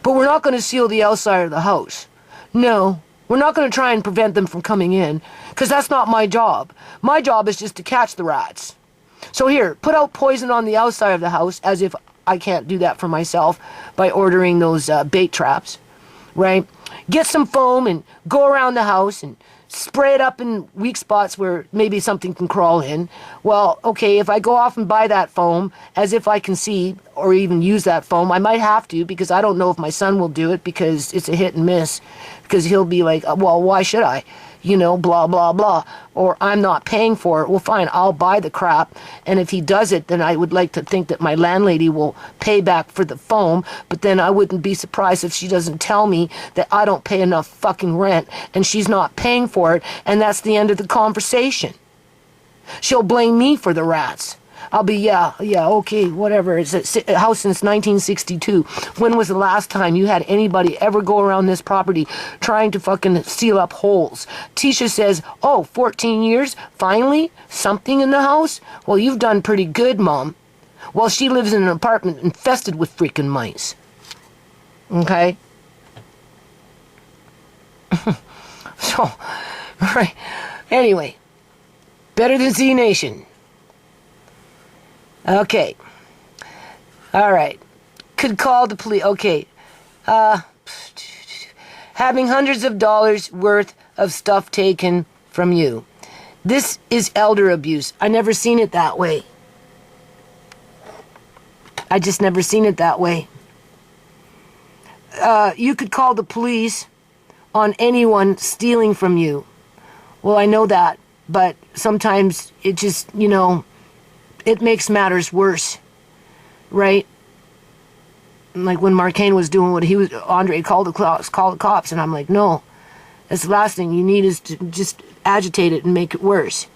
But we're not going to seal the outside of the house. No. We're not going to try and prevent them from coming in, because that's not my job. My job is just to catch the rats. So here, put out poison on the outside of the house, as if I can't do that for myself by ordering those bait traps, right? Get some foam and go around the house and spray it up in weak spots where maybe something can crawl in. Well, okay, if I go off and buy that foam, as if I can see or even use that foam, I might have to, because I don't know if my son will do it, because it's a hit and miss, because he'll be like, well, why should I? You know, blah, blah, blah. Or I'm not paying for it. Well, fine, I'll buy the crap. And if he does it, then I would like to think that my landlady will pay back for the foam. But then I wouldn't be surprised if she doesn't tell me that I don't pay enough fucking rent and she's not paying for it. And that's the end of the conversation. She'll blame me for the rats. I'll be, yeah, okay, whatever. It's a house since 1962. When was the last time you had anybody ever go around this property trying to fucking seal up holes? Tisha says, 14 years? Finally? Something in the house? Well, you've done pretty good, Mom. Well, she lives in an apartment infested with freaking mice. Okay? So, right. Anyway, better than Z Nation. Okay. All right. Could call the police. Okay. Having hundreds of dollars worth of stuff taken from you. This is elder abuse. I never seen it that way. I just never seen it that way. You could call the police on anyone stealing from you. Well, I know that, but sometimes it just, you know, it makes matters worse, right? Like when Marcane was doing what he was, Andre called the cops, and I'm like, no, that's the last thing you need is to just agitate it and make it worse.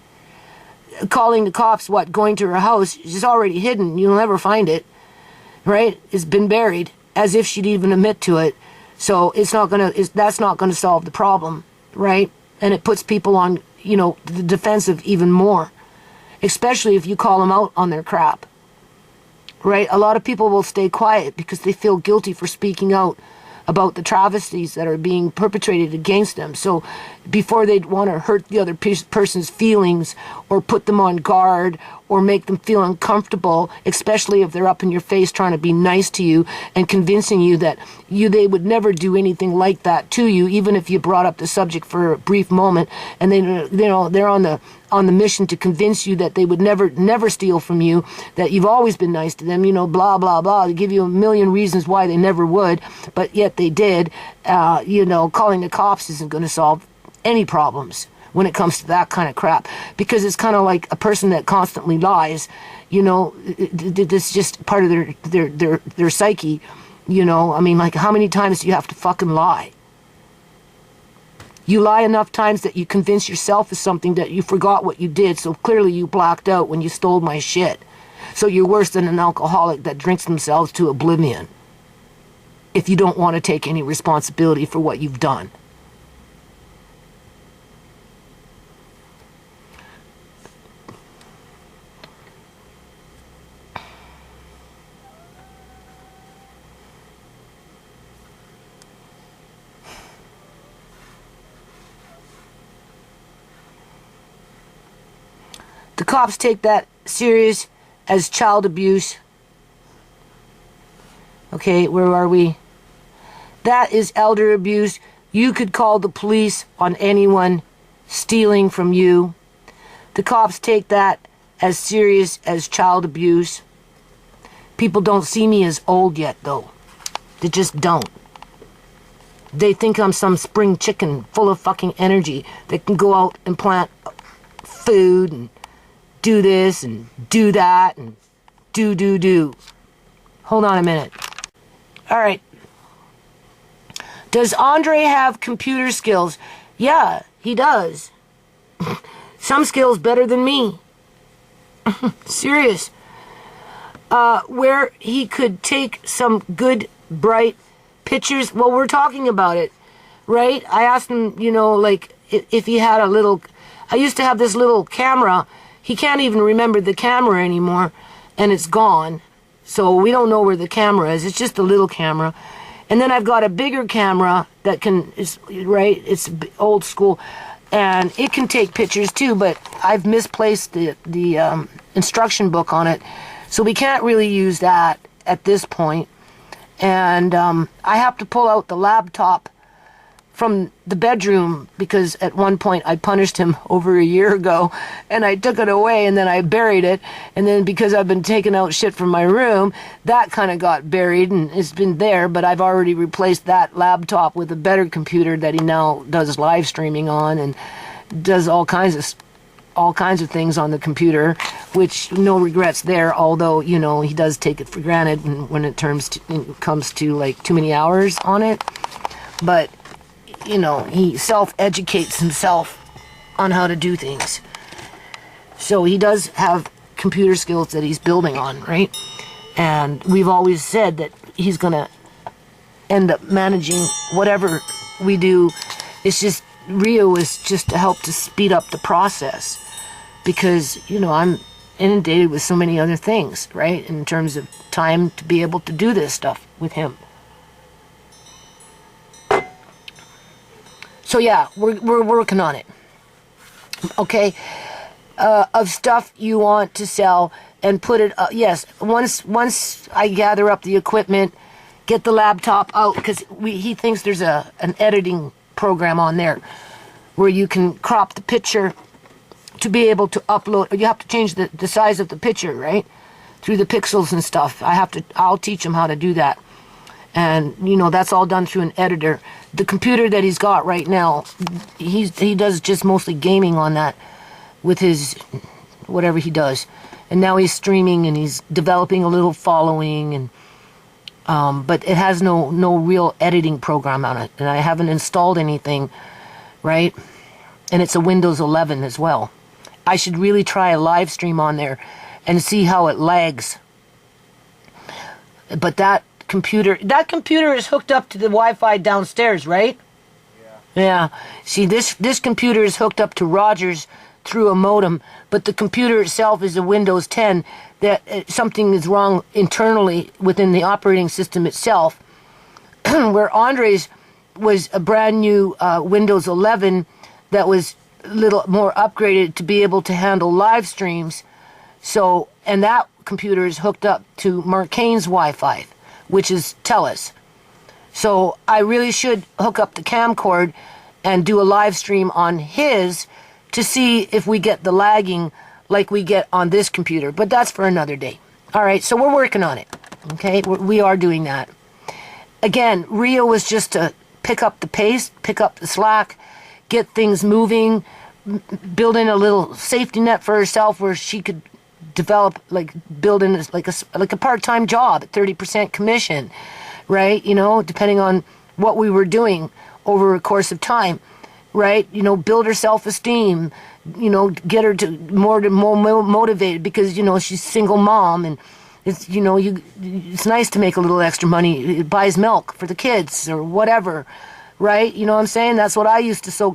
Calling the cops, what, going to her house, she's already hidden, you'll never find it, right? It's been buried, as if she'd even admit to it. So that's not gonna solve the problem, right? And it puts people on, you know, the defensive even more. Especially if you call them out on their crap, right? A lot of people will stay quiet because they feel guilty for speaking out about the travesties that are being perpetrated against them. So before they'd want to hurt the other person's feelings or put them on guard or make them feel uncomfortable, especially if they're up in your face trying to be nice to you and convincing you that they would never do anything like that to you, even if you brought up the subject for a brief moment, and they're on the mission to convince you that they would never steal from you, that you've always been nice to them, you know, blah, blah, blah. They give you a million reasons why they never would, but yet they did. You know, calling the cops isn't going to solve any problems when it comes to that kind of crap, because it's kind of like a person that constantly lies, you know, it's just part of their psyche, you know. I mean, like, how many times do you have to fucking lie? You lie enough times that you convince yourself of something that you forgot what you did, so clearly you blacked out when you stole my shit. So you're worse than an alcoholic that drinks themselves to oblivion, if you don't want to take any responsibility for what you've done. The cops take that serious as child abuse. Okay, where are we? That is elder abuse. You could call the police on anyone stealing from you. The cops take that as serious as child abuse. People don't see me as old yet, though. They just don't. They think I'm some spring chicken full of fucking energy that can go out and plant food and do this and do that and do. Hold on a minute. All right. Does Andre have computer skills? Yeah, he does. Some skills better than me. Serious. Where he could take some good, bright pictures. Well, we're talking about it, right? I asked him, you know, like, if he had a little... I used to have this little camera. He can't even remember the camera anymore, and it's gone. So we don't know where the camera is. It's just a little camera. And then I've got a bigger camera that right, it's old school, and it can take pictures too, but I've misplaced the instruction book on it. So we can't really use that at this point. And I have to pull out the laptop from the bedroom because at one point I punished him over a year ago, and I took it away and then I buried it. And then because I've been taking out shit from my room, that kind of got buried and it's been there, but I've already replaced that laptop with a better computer that he now does live streaming on and does all kinds of things on the computer, which no regrets there, although, you know, he does take it for granted when it comes to like too many hours on it. But, you know, he self-educates himself on how to do things. So he does have computer skills that he's building on, right? And we've always said that he's going to end up managing whatever we do. It's just, Rio is just to help to speed up the process. Because, you know, I'm inundated with so many other things, right? In terms of time to be able to do this stuff with him. So yeah, we're working on it. Okay? Of stuff you want to sell and put it up. Yes, once I gather up the equipment, get the laptop out, because he thinks there's an editing program on there where you can crop the picture to be able to upload. You have to change the size of the picture, right? Through the pixels and stuff. I'll teach him how to do that. And, you know, that's all done through an editor. The computer that he's got right now, he does just mostly gaming on that with his, whatever he does. And now he's streaming and he's developing a little following, and but it has no real editing program on it. And I haven't installed anything, right? And it's a Windows 11 as well. I should really try a live stream on there and see how it lags. But that computer is hooked up to the Wi-Fi downstairs, right? Yeah. See, this computer is hooked up to Rogers through a modem, but the computer itself is a Windows 10. That something is wrong internally within the operating system itself. Where Andre's was a brand new Windows 11 that was a little more upgraded to be able to handle live streams. So, and that computer is hooked up to Mark Kane's Wi-Fi, which is TELUS. So I really should hook up the camcord and do a live stream on his to see if we get the lagging like we get on this computer. But that's for another day. All right, so we're working on it. Okay, we are doing that. Again, Rio was just to pick up the pace, pick up the slack, get things moving, build in a little safety net for herself where she could develop, like, build in like a part-time job at 30% commission, right? You know, depending on what we were doing over a course of time, right? You know, build her self-esteem, you know, get her to more motivated, because, you know, she's a single mom, and it's, you know, it's nice to make a little extra money. It buys milk for the kids or whatever, right? You know what I'm saying? That's what I used to sew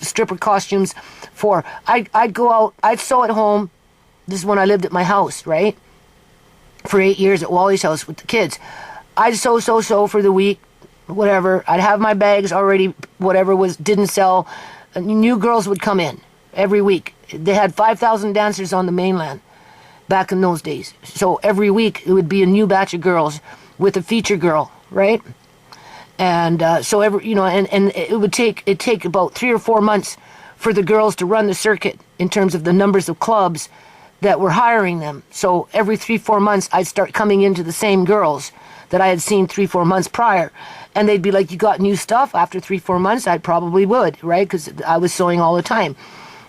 stripper costumes for. I'd go out, I'd sew at home. This is when I lived at my house, right? For 8 years at Wally's house with the kids. I'd sew for the week, whatever. I'd have my bags already, whatever didn't sell. New girls would come in every week. They had 5,000 dancers on the mainland back in those days. So every week it would be a new batch of girls with a feature girl, right? And so and it'd take about 3 or 4 months for the girls to run the circuit in terms of the numbers of clubs that were hiring them. So every 3-4 months, I'd start coming into the same girls that I had seen 3-4 months prior. And they'd be like, you got new stuff? After 3-4 months, I probably would, right? Because I was sewing all the time.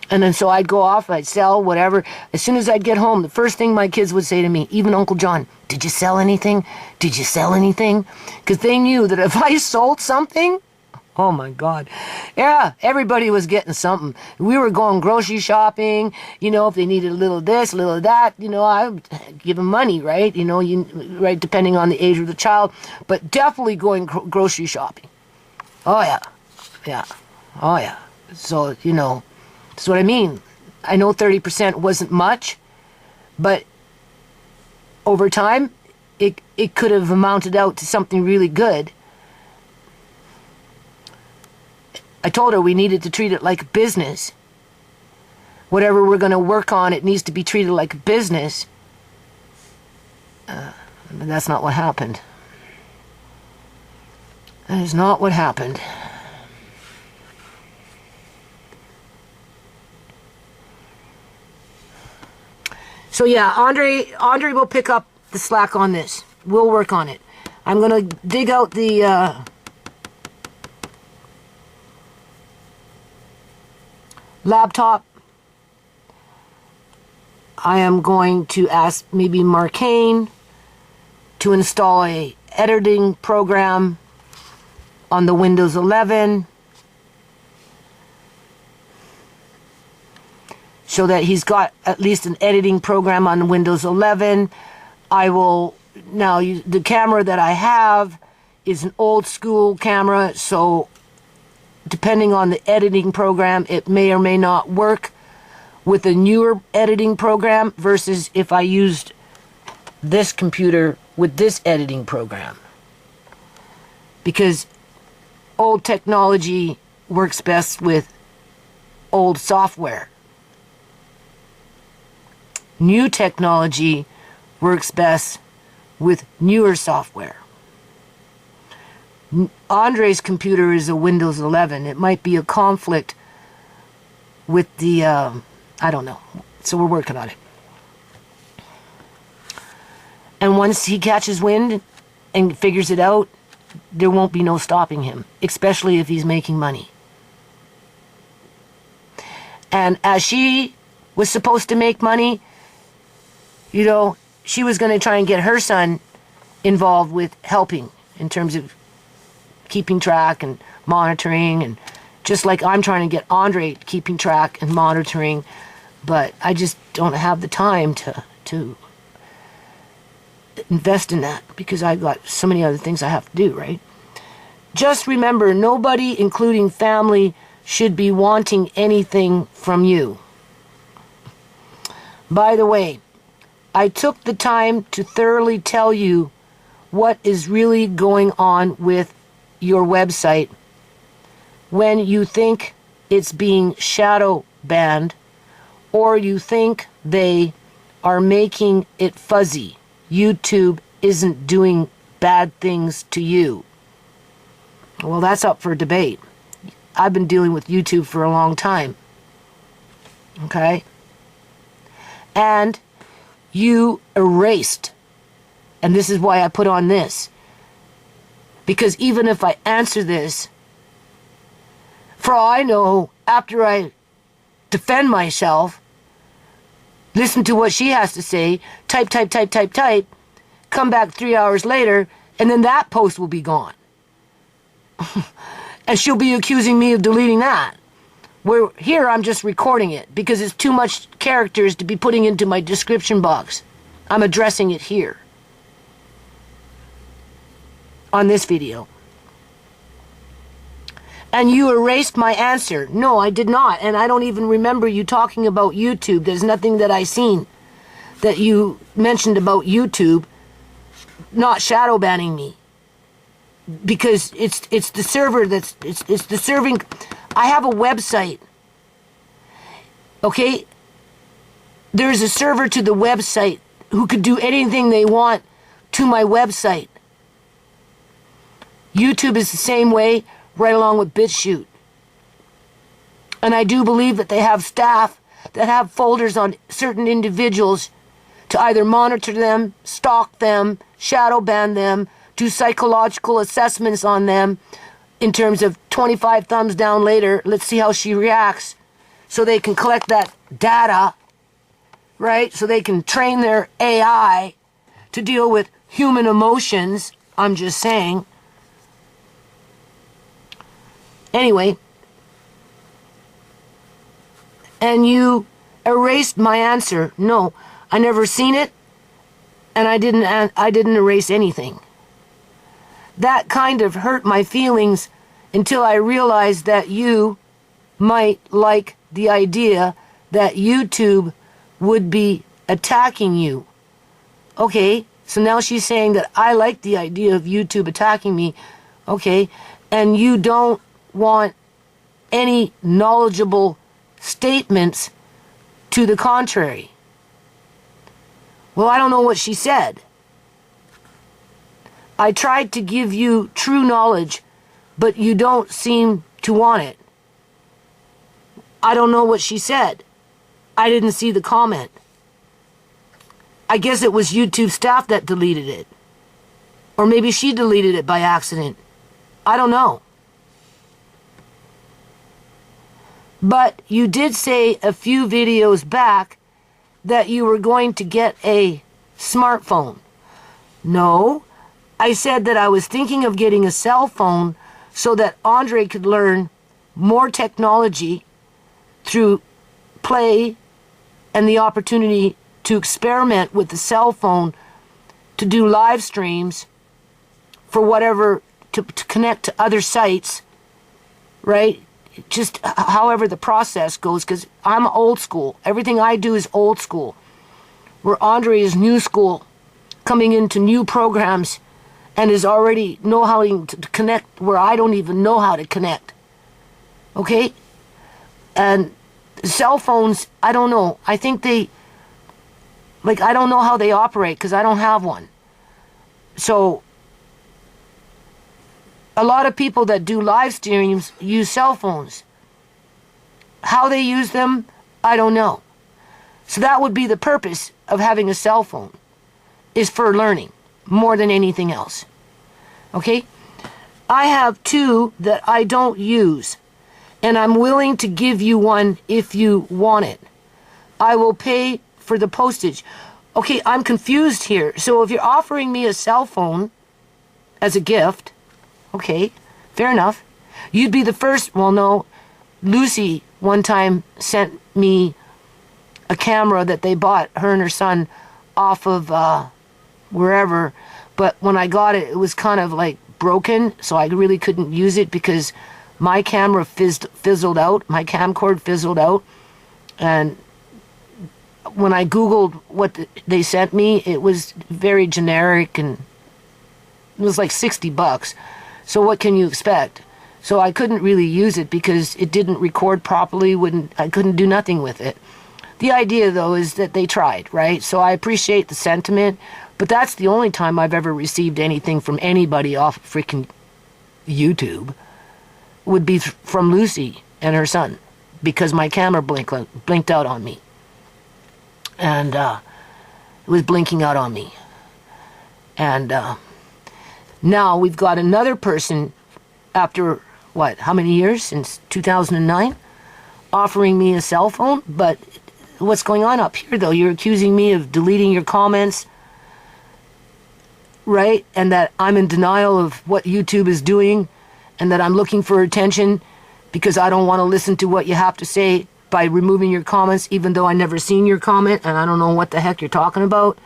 And then so I'd go off, I'd sell, whatever. As soon as I'd get home, the first thing my kids would say to me, even Uncle John, did you sell anything? Did you sell anything? Because they knew that if I sold something, oh my God. Yeah, everybody was getting something. We were going grocery shopping, if they needed a little this, a little that, I would give them money, right? Right, depending on the age of the child, but definitely going grocery shopping. Oh yeah, yeah, oh yeah. So, that's what I mean. I know 30% wasn't much, but over time, it could have amounted out to something really good. I told her we needed to treat it like a business. Whatever we're going to work on, it needs to be treated like a business. But that's not what happened. That is not what happened. So yeah, Andre will pick up the slack on this. We'll work on it. I'm going to dig out the laptop. I am going to ask maybe Marcane to install a editing program on the Windows 11 so that he's got at least an editing program on Windows 11. I will now use the camera that I have is an old school camera, so depending on the editing program, it may or may not work with a newer editing program versus if I used this computer with this editing program. Because old technology works best with old software. New technology works best with newer software. Andre's computer is a Windows 11. It might be a conflict with the, I don't know. So we're working on it. And once he catches wind and figures it out, there won't be no stopping him, especially if he's making money. And as she was supposed to make money, she was going to try and get her son involved with helping in terms of keeping track and monitoring, and just like I'm trying to get Andre keeping track and monitoring, but I just don't have the time to invest in that because I've got so many other things I have to do, right? Just remember, nobody, including family, should be wanting anything from you. By the way, I took the time to thoroughly tell you what is really going on with your website when you think it's being shadow banned or you think they are making it fuzzy. YouTube isn't doing bad things to you. Well, that's up for debate. I've been dealing with YouTube for a long time. Okay? And you erased, and this is why I put on this, because even if I answer this, for all I know, after I defend myself, listen to what she has to say, type, come back 3 hours later, and then that post will be gone. And she'll be accusing me of deleting that. Where here I'm just recording it because it's too much characters to be putting into my description box. I'm addressing it here on this video. And you erased my answer. No, I did not. And I don't even remember you talking about YouTube. There's nothing that I seen that you mentioned about YouTube not shadow banning me. Because it's the server that's it's the serving. I have a website. Okay? There's a server to the website who could do anything they want to my website. YouTube is the same way, right along with BitChute. And I do believe that they have staff that have folders on certain individuals to either monitor them, stalk them, shadow ban them, do psychological assessments on them in terms of 25 thumbs down later, let's see how she reacts, so they can collect that data, right? So they can train their AI to deal with human emotions, I'm just saying. Anyway, and you erased my answer. No, I never seen it, and I didn't erase anything. That kind of hurt my feelings until I realized that you might like the idea that YouTube would be attacking you. Okay, so now she's saying that I like the idea of YouTube attacking me. Okay, and you don't want any knowledgeable statements to the contrary. Well, I don't know what she said. I tried to give you true knowledge, but you don't seem to want it. I don't know what she said. I didn't see the comment. I guess it was YouTube staff that deleted it. Or maybe she deleted it by accident. I don't know. But you did say a few videos back that you were going to get a smartphone. No, I said that I was thinking of getting a cell phone so that Andre could learn more technology through play and the opportunity to experiment with the cell phone to do live streams for whatever, to connect to other sites, right? Just however the process goes, because I'm old school. Everything I do is old school. Where Andre is new school, coming into new programs and is already know how to connect where I don't even know how to connect. Okay? And cell phones, I don't know. I think they, like, I don't know how they operate because I don't have one. So, a lot of people that do live streams use cell phones. How they use them, I don't know. So that would be the purpose of having a cell phone, is for learning more than anything else. Okay? I have two that I don't use, and I'm willing to give you one if you want it. I will pay for the postage. Okay, I'm confused here. So if you're offering me a cell phone as a gift, okay, fair enough. You'd be the first. Well, no, Lucy one time sent me a camera that they bought, her and her son, off of wherever. But when I got it, it was kind of like broken, so I really couldn't use it because my camera fizzled out. My camcorder fizzled out. And when I Googled what they sent me, it was very generic and it was like $60. So what can you expect? So I couldn't really use it because it didn't record properly. I couldn't do nothing with it. The idea, though, is that they tried, right? So I appreciate the sentiment, but that's the only time I've ever received anything from anybody off freaking YouTube. Would be from Lucy and her son, because my camera blinked out on me. And it was blinking out on me. And now we've got another person after, what, how many years? Since 2009? Offering me a cell phone. But what's going on up here, though? You're accusing me of deleting your comments, right? And that I'm in denial of what YouTube is doing, and that I'm looking for attention because I don't want to listen to what you have to say by removing your comments, even though I never seen your comment and I don't know what the heck you're talking about.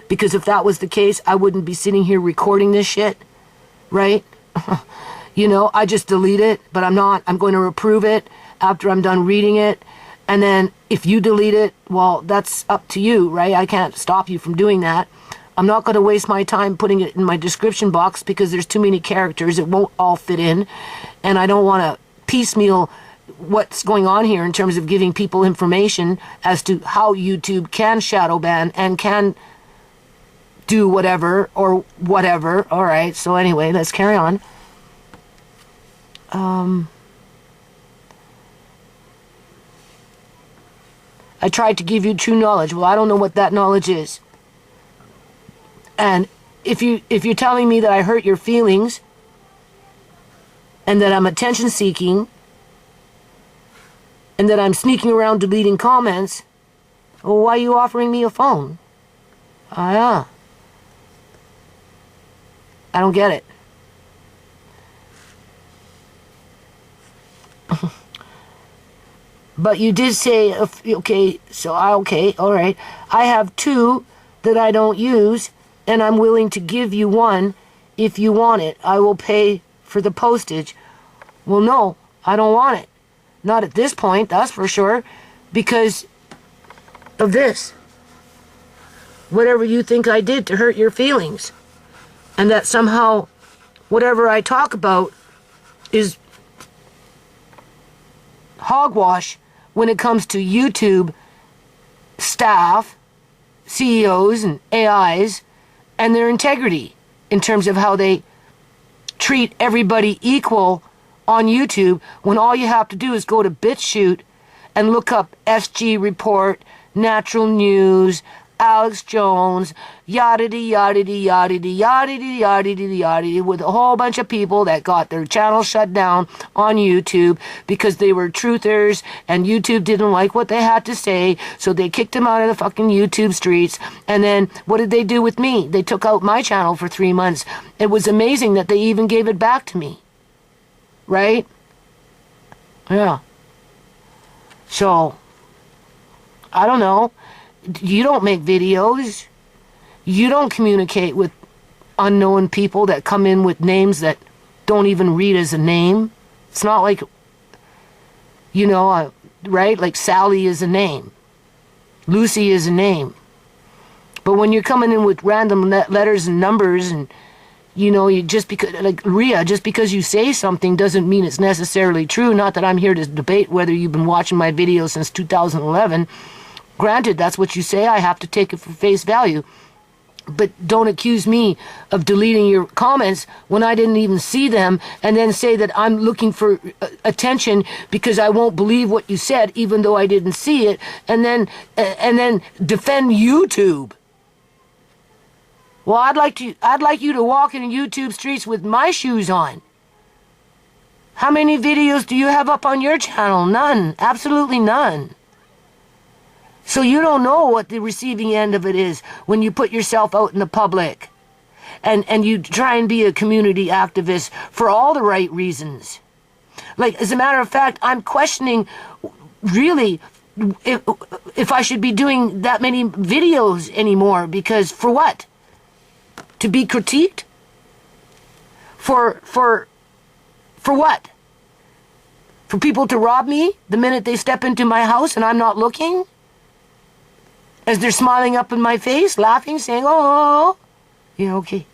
Because if that was the case, I wouldn't be sitting here recording this shit, right? You know, I just delete it, but I'm not. I'm going to approve it after I'm done reading it. And then if you delete it, well, that's up to you, right? I can't stop you from doing that. I'm not going to waste my time putting it in my description box because there's too many characters. It won't all fit in. And I don't want to piecemeal what's going on here in terms of giving people information as to how YouTube can shadow ban and can do whatever or whatever. All right, so anyway, let's carry on. I tried to give you true knowledge. Well, I don't know what that knowledge is. And if you're telling me that I hurt your feelings and that I'm attention seeking and that I'm sneaking around deleting comments, well, why are you offering me a phone? Yeah. I don't get it. But you did say, okay, all right. I have 2 that I don't use, and I'm willing to give you 1 if you want it. I will pay for the postage. Well, no, I don't want it. Not at this point, that's for sure, because of this. Whatever you think I did to hurt your feelings. And that somehow whatever I talk about is hogwash when it comes to YouTube staff, CEOs and AIs, and their integrity in terms of how they treat everybody equal on YouTube, when all you have to do is go to BitChute and look up SG Report, Natural News, Alex Jones, yada-dee, yada-dee, yada-dee, yada-dee, yada-dee, yada-dee, with a whole bunch of people that got their channel shut down on YouTube because they were truthers and YouTube didn't like what they had to say, so they kicked them out of the fucking YouTube streets. And then what did they do with me? They took out my channel for 3 months. It was amazing that they even gave it back to me. Right? Yeah. So, I don't know. You don't make videos. You don't communicate with unknown people that come in with names that don't even read as a name. It's not like, you know, right? Like Sally is a name. Lucy is a name. But when you're coming in with random letters and numbers and, you know, you just because, like Rhea, just because you say something doesn't mean it's necessarily true. Not that I'm here to debate whether you've been watching my videos since 2011. Granted, that's what you say. I have to take it for face value. But don't accuse me of deleting your comments when I didn't even see them, and then say that I'm looking for attention because I won't believe what you said even though I didn't see it, and then defend YouTube. Well, I'd like you to walk in YouTube streets with my shoes on. How many videos do you have up on your channel? None. Absolutely none. So you don't know what the receiving end of it is when you put yourself out in the public. And you try and be a community activist for all the right reasons. Like, as a matter of fact, I'm questioning, really, if I should be doing that many videos anymore. Because, for what? To be critiqued? For what? For people to rob me the minute they step into my house and I'm not looking? As they're smiling up in my face, laughing, saying, oh, yeah, okay.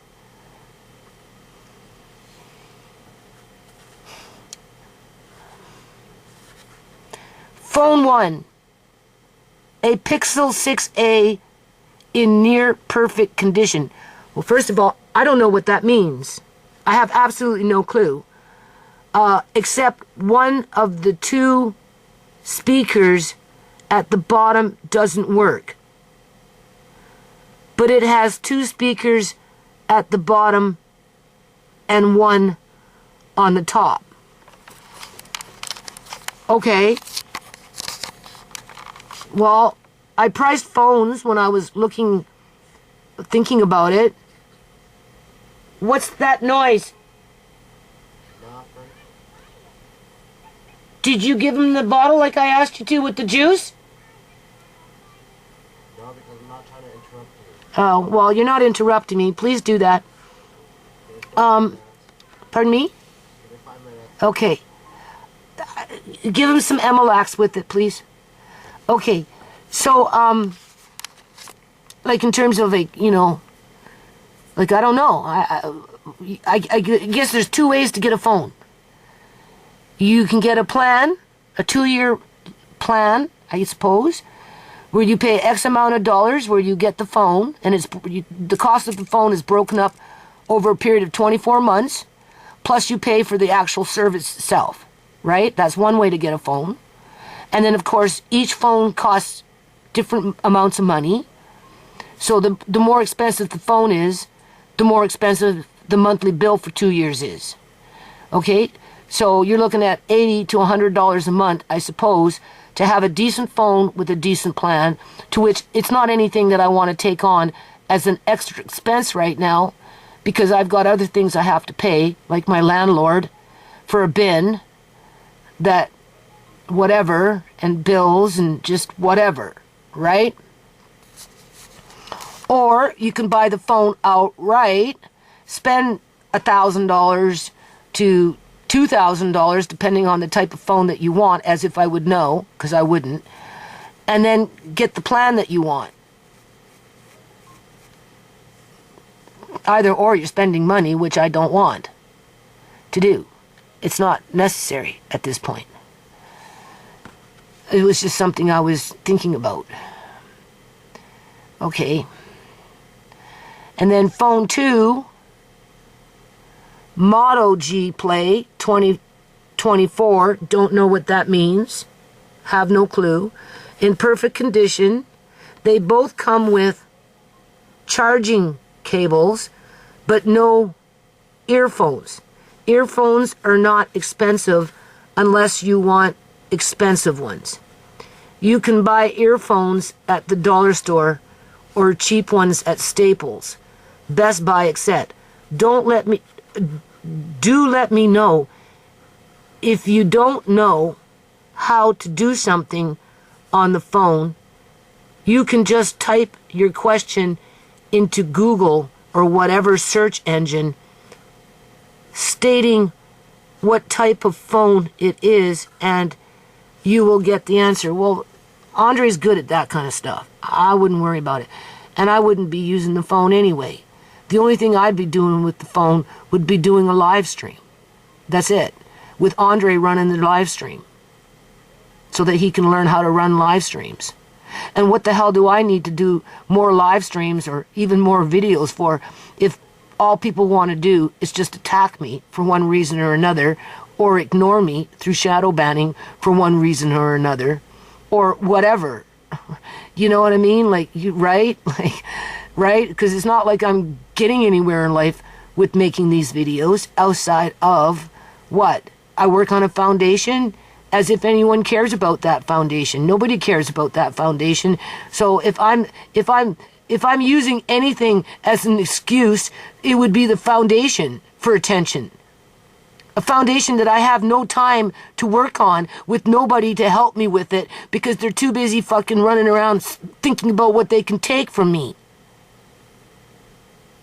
Phone 1, a Pixel 6a in near perfect condition. Well, first of all, I don't know what that means. I have absolutely no clue. Except one of the 2 speakers at the bottom doesn't work. But it has 2 speakers at the bottom and 1 on the top. Okay. Well, I priced phones when I was thinking about it. What's that noise? Did you give him the bottle like I asked you to with the juice? No, because I'm not trying to interrupt you. Oh, well, you're not interrupting me. Please do that. Pardon me? 5 minutes. Okay. Give him some Emalax with it, please. Okay. So, like in terms of, like, you know, like, I don't know. I guess there's 2 ways to get a phone. You can get a plan, a 2-year plan, I suppose, where you pay X amount of dollars, where you get the phone, and the cost of the phone is broken up over a period of 24 months. plus you pay for the actual service itself, right? That's one way to get a phone. And then, of course, each phone costs different amounts of money. So the more expensive the phone is, the more expensive the monthly bill for 2 years is. Okay? So you're looking at $80 to $100 a month, I suppose, to have a decent phone with a decent plan, to which it's not anything that I want to take on as an extra expense right now, because I've got other things I have to pay, like my landlord for a bin, that whatever, and bills and just whatever, right? Or you can buy the phone outright, spend $1,000 to $2,000 depending on the type of phone that you want, as if I would know, because I wouldn't, and then get the plan that you want. Either or, you're spending money, which I don't want to do. It's not necessary at this point. It was just something I was thinking about. Okay. And then phone 2, Moto G Play 2024. Don't know what that means. Have no clue. In perfect condition. They both come with charging cables, but no earphones. Earphones are not expensive unless you want expensive ones. You can buy earphones at the dollar store or cheap ones at Staples, Best Buy, etc. Do let me know if you don't know how to do something on the phone. You can just type your question into Google or whatever search engine, stating what type of phone it is, and you will get the answer. Well, Andre's good at that kind of stuff. I wouldn't worry about it. And I wouldn't be using the phone anyway. The only thing I'd be doing with the phone would be doing a live stream. That's it. With Andre running the live stream, so that he can learn how to run live streams. And what the hell do I need to do more live streams or even more videos for if all people want to do is just attack me for one reason or another, or ignore me through shadow banning for one reason or another, or whatever? You know what I mean? Like, right? Like, right? Because it's not like I'm getting anywhere in life with making these videos outside of what? I work on a foundation, as if anyone cares about that foundation. Nobody cares about that foundation. So if I'm using anything as an excuse, it would be the foundation for attention. A foundation that I have no time to work on, with nobody to help me with it, because they're too busy fucking running around thinking about what they can take from me.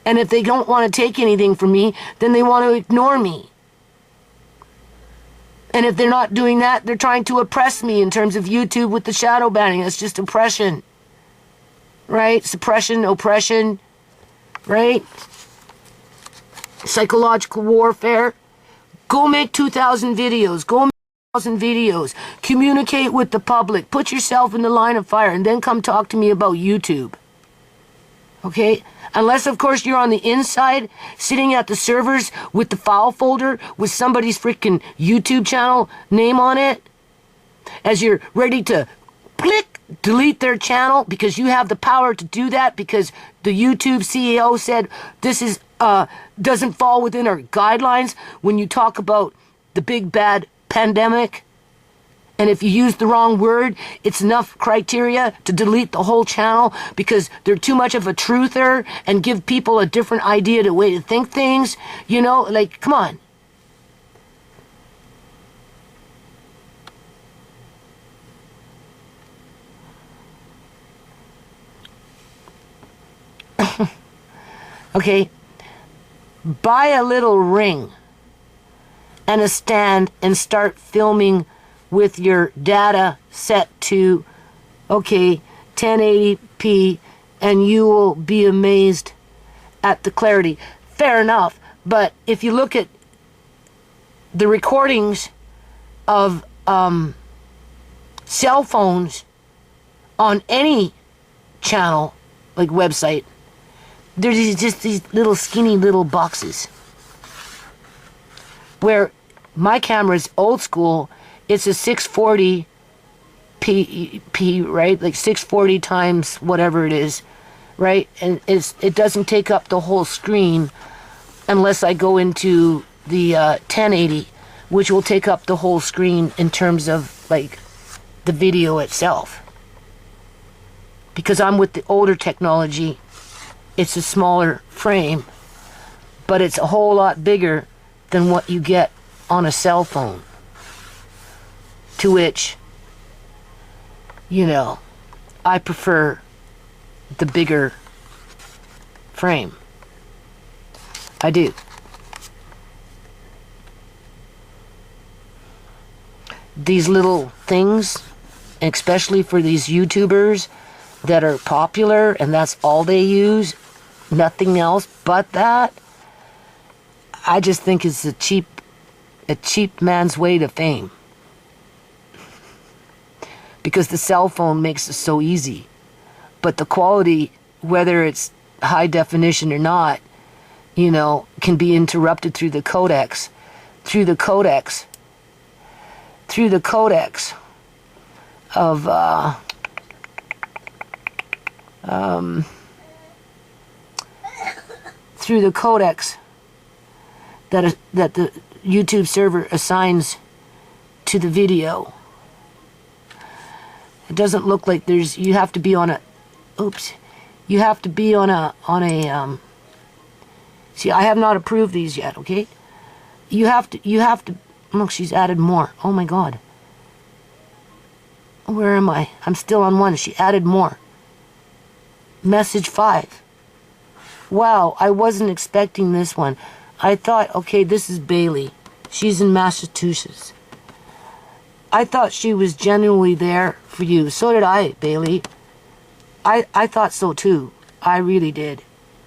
And if they don't want to take anything from me, then they want to ignore me. And if they're not doing that, they're trying to oppress me in terms of YouTube with the shadow banning. That's just oppression. Right? Suppression, oppression. Right? Psychological warfare. Go make 2,000 videos. Go make 1,000 videos. Communicate with the public. Put yourself in the line of fire, and then come talk to me about YouTube. Okay? Unless, of course, you're on the inside, sitting at the servers with the file folder with somebody's freaking YouTube channel name on it, as you're ready to click, delete their channel, because you have the power to do that, because the YouTube CEO said this is doesn't fall within our guidelines when you talk about the big bad pandemic. And if you use the wrong word, it's enough criteria to delete the whole channel, because they're too much of a truther and give people a different idea, the way to think things. You know, like, come on. Okay. Buy a little ring and a stand and start filming with your data set to, okay, 1080p, and you will be amazed at the clarity. Fair enough, but if you look at the recordings of cell phones on any channel, like website, there's just these little skinny little boxes. Where my camera is old school, it's a 640 p, right? Like 640 times whatever it is, right? And it doesn't take up the whole screen unless I go into the 1080, which will take up the whole screen in terms of like the video itself. Because I'm with the older technology, it's a smaller frame, but it's a whole lot bigger than what you get on a cell phone. To which, you know, I prefer the bigger frame. I do. These little things, especially for these YouTubers that are popular and that's all they use, nothing else but that, I just think it's a cheap man's way to fame. Because the cell phone makes it so easy. But the quality, whether it's high definition or not, you know, can be interrupted through the codecs. Through the codecs of through the codecs that the YouTube server assigns to the video. It doesn't look like there's, you have to be on a, you have to be on a, see, I have not approved these yet, okay? You have to, look, she's added more. Oh my God. Where am I? I'm still on one. She added more. Message 5. Wow, I wasn't expecting this one. I thought, okay, this is Bailey. She's in Massachusetts. I thought she was genuinely there for you. So did I, Bailey. I thought so too. I really did.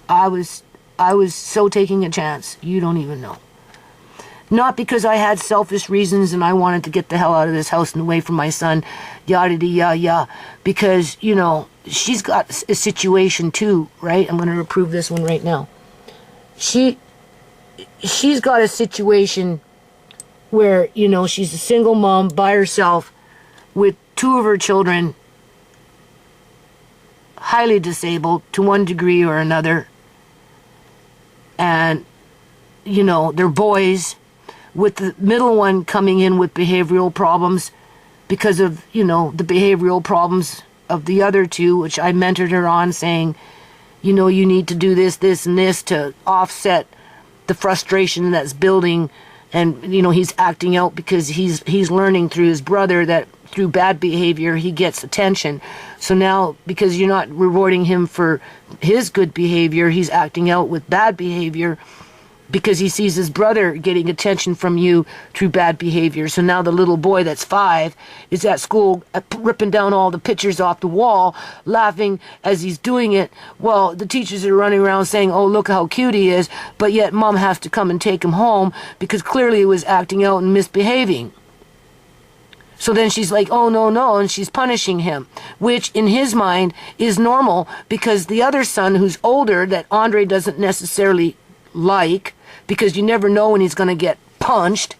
I was so taking a chance. You don't even know. Not because I had selfish reasons and I wanted to get the hell out of this house and away from my son, yada yada. Because, you know, she's got a situation too, right? I'm going to approve this one right now. She's got a situation where, you know, she's a single mom by herself with 2 of her children, highly disabled to one degree or another. And, you know, they're boys, with the middle one coming in with behavioral problems because of, you know, the behavioral problems of the other 2, which I mentored her on, saying, you know, you need to do this, this, and this to offset the frustration that's building. And, you know, he's acting out because he's learning through his brother that through bad behavior he gets attention. So now, because you're not rewarding him for his good behavior, he's acting out with bad behavior because he sees his brother getting attention from you through bad behavior. So now the little boy that's 5 is at school ripping down all the pictures off the wall, laughing as he's doing it. Well, the teachers are running around saying, oh, look how cute he is, but yet mom has to come and take him home because clearly he was acting out and misbehaving. So then she's like, oh, no, and she's punishing him, which in his mind is normal because the other son who's older that Andre doesn't necessarily like, because you never know when he's going to get punched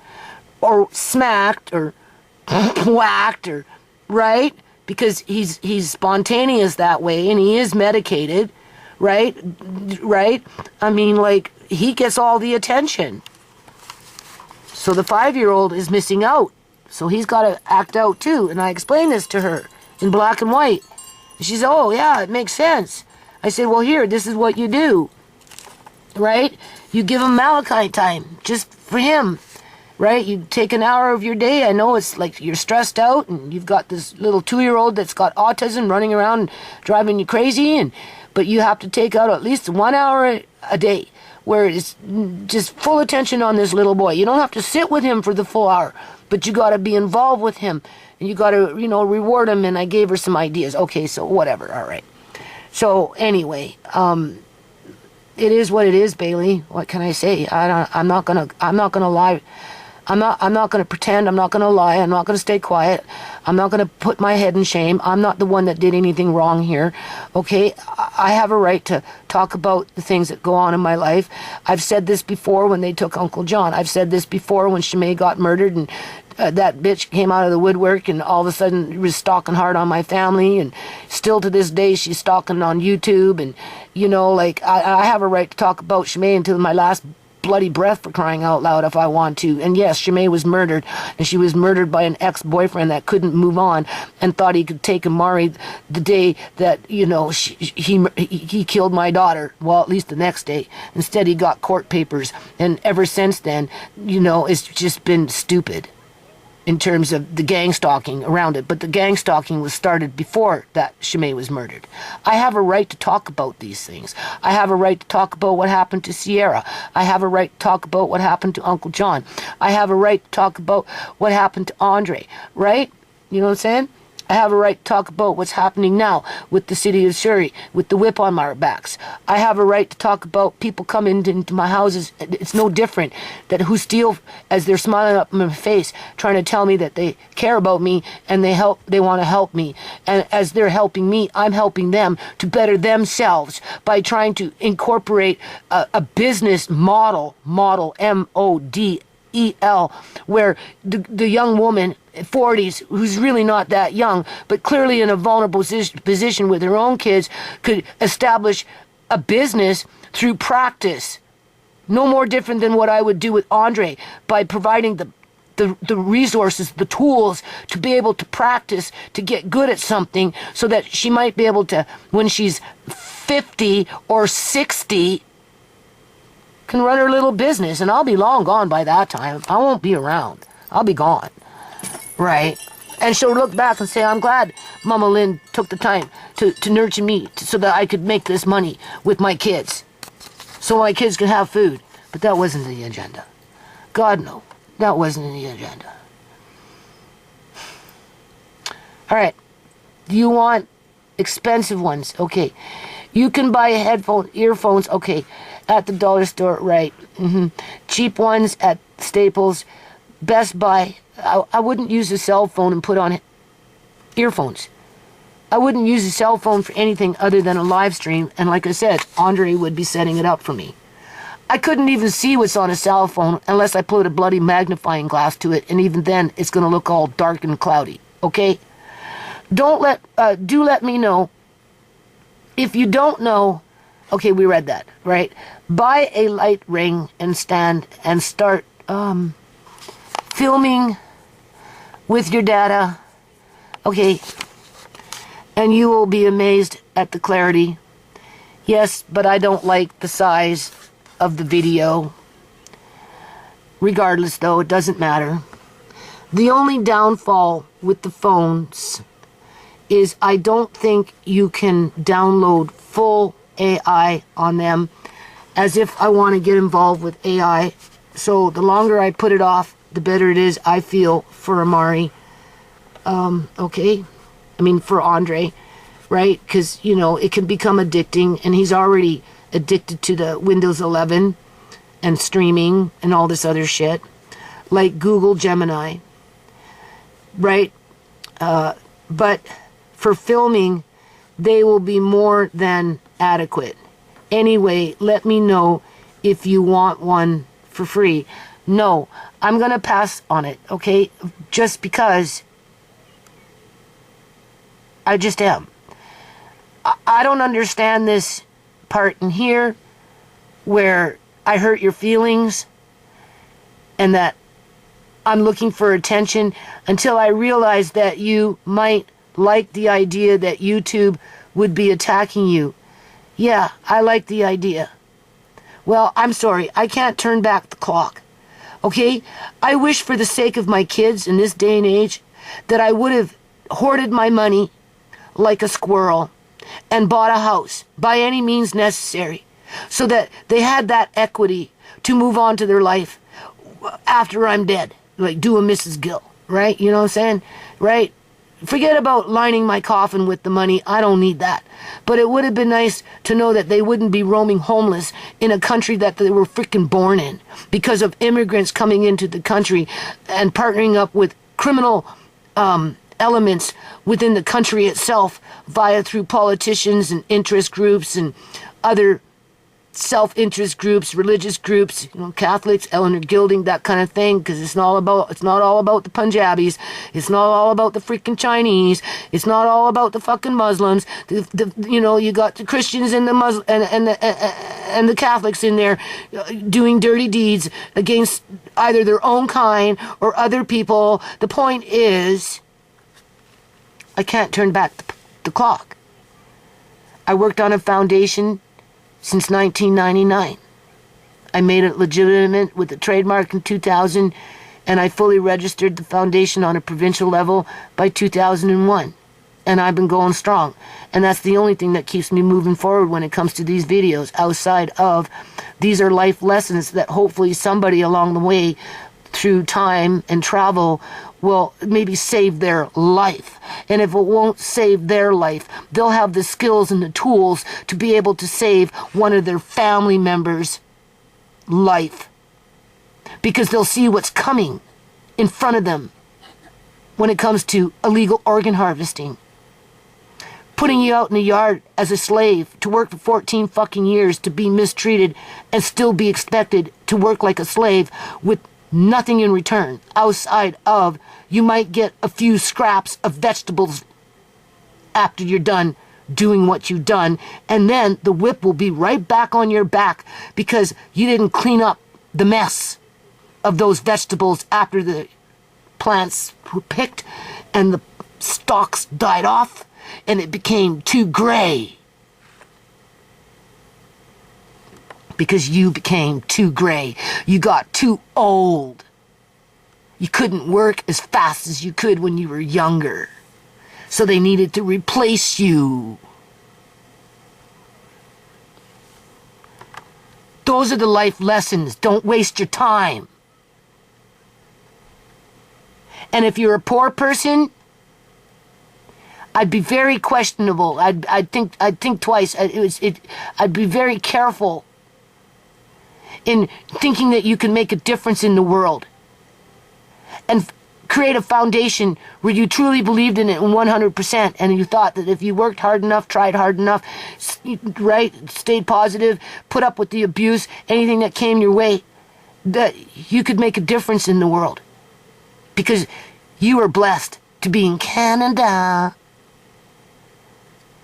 or smacked or whacked, or right, because he's spontaneous that way and he is medicated, right, I mean, like, he gets all the attention. So the 5-year-old is missing out, so he's got to act out too. And I explained this to her in black and white. She said, oh yeah, it makes sense. I said, well, here, this is what you do, right? You give him Malachite time, just for him, right? You take an hour of your day. I know it's like you're stressed out and you've got this little 2-year-old that's got autism running around driving you crazy, but you have to take out at least 1 hour a day where it's just full attention on this little boy. You don't have to sit with him for the full hour, but you got to be involved with him and you got to, you know, reward him. And I gave her some ideas. Okay, so whatever. All right. So anyway, it is what it is, Bailey. What can I say? I'm not gonna lie. I'm not gonna pretend. I'm not gonna lie. I'm not gonna stay quiet. I'm not gonna put my head in shame. I'm not the one that did anything wrong here. Okay, I have a right to talk about the things that go on in my life. I've said this before when they took Uncle John. I've said this before when Shimei got murdered and that bitch came out of the woodwork and all of a sudden was stalking hard on my family, and still to this day she's stalking on YouTube. And you know, like I have a right to talk about Shimei until my last bloody breath, for crying out loud, if I want to. And yes, Shimei was murdered, and she was murdered by an ex-boyfriend that couldn't move on and thought he could take Amari the day that, you know, he killed my daughter. Well, at least the next day. Instead, he got court papers, and ever since then, you know, it's just been stupid in terms of the gang stalking around it. But the gang stalking was started before that Shimei was murdered. I have a right to talk about these things. I have a right to talk about what happened to Sierra. I have a right to talk about what happened to Uncle John. I have a right to talk about what happened to Andre, right? You know what I'm saying? I have a right to talk about what's happening now with the city of Surrey, with the whip on our backs. I have a right to talk about people coming into my houses. It's no different that who steal as they're smiling up in my face, trying to tell me that they care about me and they want to help me. And as they're helping me, I'm helping them to better themselves by trying to incorporate a business model, MODEL, where the young woman, 40s, who's really not that young, but clearly in a vulnerable position with her own kids, could establish a business through practice. No more different than what I would do with Andre, by providing the resources, the tools to be able to practice, to get good at something, so that she might be able to, when she's 50 or 60, can run her little business. And I'll be long gone by that time. I won't be around. I'll be gone. Right? And she'll look back and say, I'm glad Mama Lynn took the time to nurture me so that I could make this money with my kids. So my kids could have food. But that wasn't the agenda. God, no. That wasn't in the agenda. All right. Do you want expensive ones? Okay. You can buy earphones, okay, at the dollar store, right. Cheap ones at Staples, Best Buy. I wouldn't use a cell phone and put on earphones. I wouldn't use a cell phone for anything other than a live stream, and like I said, Andre would be setting it up for me. I couldn't even see what's on a cell phone unless I put a bloody magnifying glass to it, and even then, it's going to look all dark and cloudy, okay? Do let me know. If you don't know, okay, we read that, right? Buy a light ring and stand and start filming with your data, okay? And you will be amazed at the clarity. Yes, but I don't like the size of the video. Regardless, though, it doesn't matter. The only downfall with the phones is I don't think you can download full AI on them, as if I want to get involved with AI. So the longer I put it off, the better it is, I feel, for Amari. Okay? I mean, for Andre, right? Because, you know, it can become addicting, and he's already addicted to the Windows 11 and streaming and all this other shit, like Google Gemini, right? But for filming, they will be more than adequate. Anyway, let me know if you want one for free. No, I'm going to pass on it, okay? Just because I just am. I don't understand this part in here where I hurt your feelings and that I'm looking for attention, until I realize that you might like the idea that YouTube would be attacking you. Yeah, I like the idea. Well, I'm sorry, I can't turn back the clock. Okay? I wish, for the sake of my kids in this day and age, that I would have hoarded my money like a squirrel and bought a house by any means necessary, so that they had that equity to move on to their life after I'm dead, like do a Mrs. Gill, right? You know what I'm saying? Right? Forget about lining my coffin with the money. I don't need that. But it would have been nice to know that they wouldn't be roaming homeless in a country that they were freaking born in, because of immigrants coming into the country and partnering up with criminal elements within the country itself through politicians and interest groups and other self-interest groups, religious groups, Catholics, Eleanor Gilding, that kind of thing, because it's not all about the Punjabis, it's not all about the freaking Chinese, it's not all about the fucking Muslims. You got the Christians and the and the Catholics in there doing dirty deeds against either their own kind or other people. The point is, I can't turn back the clock. I worked on a foundation since 1999. I made it legitimate with the trademark in 2000, and I fully registered the foundation on a provincial level by 2001. And I've been going strong. And that's the only thing that keeps me moving forward when it comes to these videos, outside of these are life lessons that hopefully somebody along the way through time and travel will maybe save their life. And if it won't save their life, they'll have the skills and the tools to be able to save one of their family members' life. Because they'll see what's coming in front of them when it comes to illegal organ harvesting. Putting you out in the yard as a slave to work for 14 fucking years to be mistreated and still be expected to work like a slave with nothing in return outside of you might get a few scraps of vegetables after you're done doing what you've done, and then the whip will be right back on your back because you didn't clean up the mess of those vegetables after the plants were picked and the stalks died off and it became too gray. Because you became too gray. You got too old. You couldn't work as fast as you could when you were younger. So they needed to replace you. Those are the life lessons. Don't waste your time. And if you're a poor person, I'd be very questionable. I'd think twice. I'd be very careful in thinking that you can make a difference in the world and create a foundation where you truly believed in it 100% and you thought that if you worked hard enough, tried hard enough, right, stayed positive, put up with the abuse, anything that came your way, that you could make a difference in the world because you were blessed to be in Canada.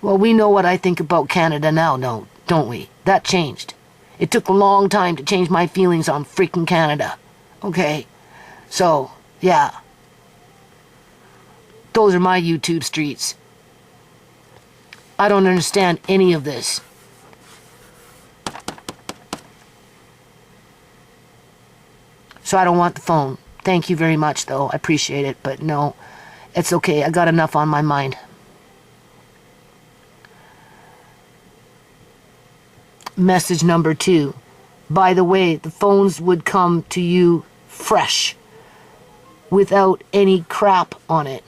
Well, we know what I think about Canada now, don't we? That changed. It took a long time to change my feelings on freaking Canada. Okay? So, yeah. Those are my YouTube streets. I don't understand any of this. So I don't want the phone. Thank you very much, though. I appreciate it, but no. It's okay. I got enough on my mind. Message number 2. By the way, the phones would come to you fresh, without any crap on it.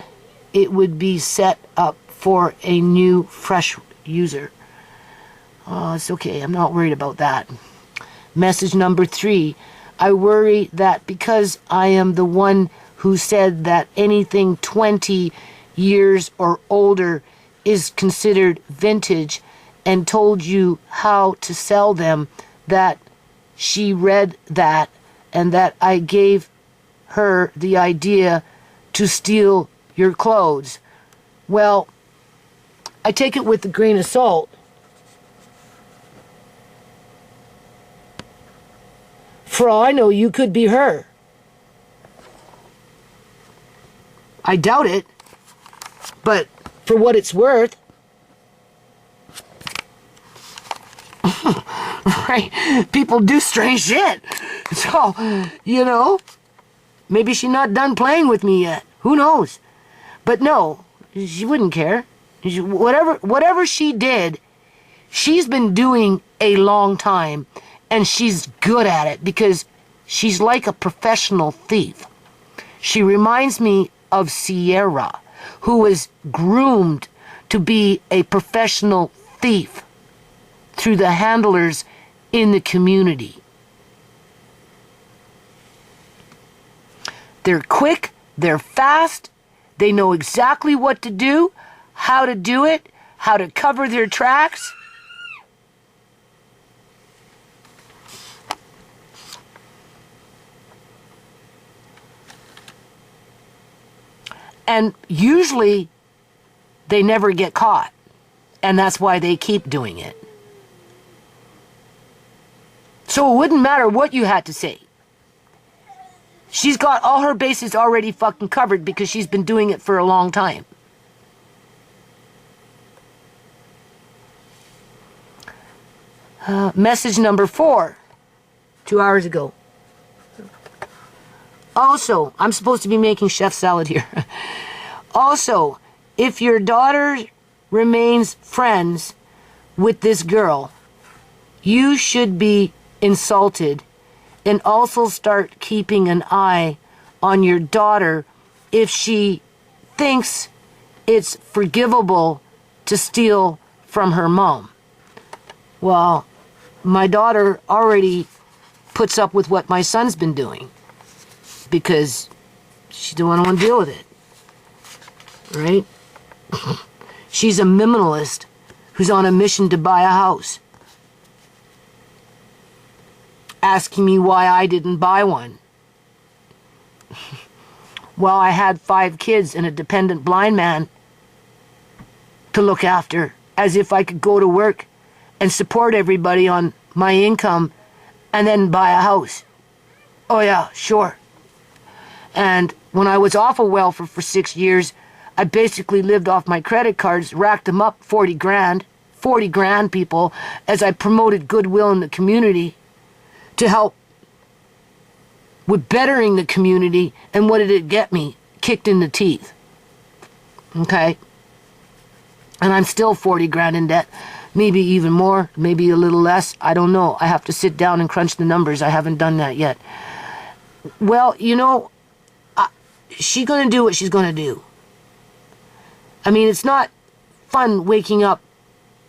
It would be set up for a new, fresh user. Oh, it's okay. I'm not worried about that. Message number 3. I worry that because I am the one who said that anything 20 years or older is considered vintage and told you how to sell them, that she read that and that I gave her the idea to steal your clothes. Well, I take it with a grain of salt. For all I know, you could be her. I doubt it, but for what it's worth, right? People do strange shit. So, maybe she's not done playing with me yet. Who knows? But no, she wouldn't care. Whatever she did, she's been doing a long time, and she's good at it because she's like a professional thief. She reminds me of Sierra, who was groomed to be a professional thief through the handlers in the community. They're quick, they're fast, They know exactly what to do, how to do it, how to cover their tracks. And usually they never get caught. And that's why they keep doing it. So it wouldn't matter what you had to say. She's got all her bases already fucking covered because she's been doing it for a long time. Message number 4, 2 hours ago. Also, I'm supposed to be making chef salad here. Also, if your daughter remains friends with this girl, you should be insulted and also start keeping an eye on your daughter if she thinks it's forgivable to steal from her mom. Well, my daughter already puts up with what my son's been doing because she don't want to deal with it, right? She's a minimalist who's on a mission to buy a house, asking me why I didn't buy one. Well, I had 5 kids and a dependent blind man to look after, as if I could go to work and support everybody on my income and then buy a house. Oh yeah, sure. And when I was off of welfare for 6 years, I basically lived off my credit cards, racked them up 40 grand, people, as I promoted goodwill in the community to help with bettering the community. And what did it get me? Kicked in the teeth. Okay? And I'm still 40 grand in debt. Maybe even more, maybe a little less. I don't know. I have to sit down and crunch the numbers. I haven't done that yet. Well, you know, she's going to do what she's going to do. I mean, it's not fun waking up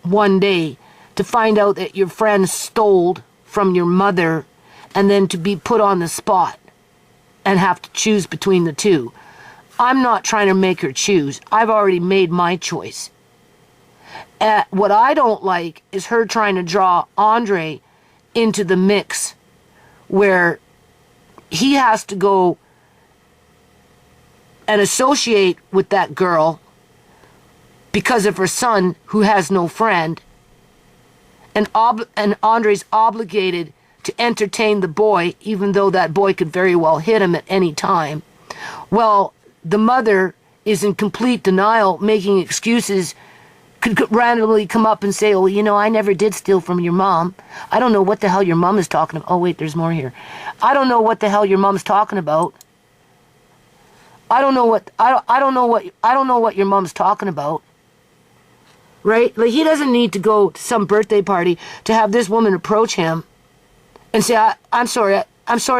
one day to find out that your friend stole from your mother and then to be put on the spot and have to choose between the two. I'm not trying to make her choose. I've already made my choice. What I don't like is her trying to draw Andre into the mix where he has to go and associate with that girl because of her son who has no friend, and Andre's obligated to entertain the boy even though that boy could very well hit him at any time. Well, the mother is in complete denial, making excuses, could randomly come up and say, oh, you know, I never did steal from your mom. I don't know what the hell your mom is talking about. Oh, wait, there's more here. I don't know what the hell your mom's talking about. I don't know what your mom's talking about. Right? Like, he doesn't need to go to some birthday party to have this woman approach him and say, I'm sorry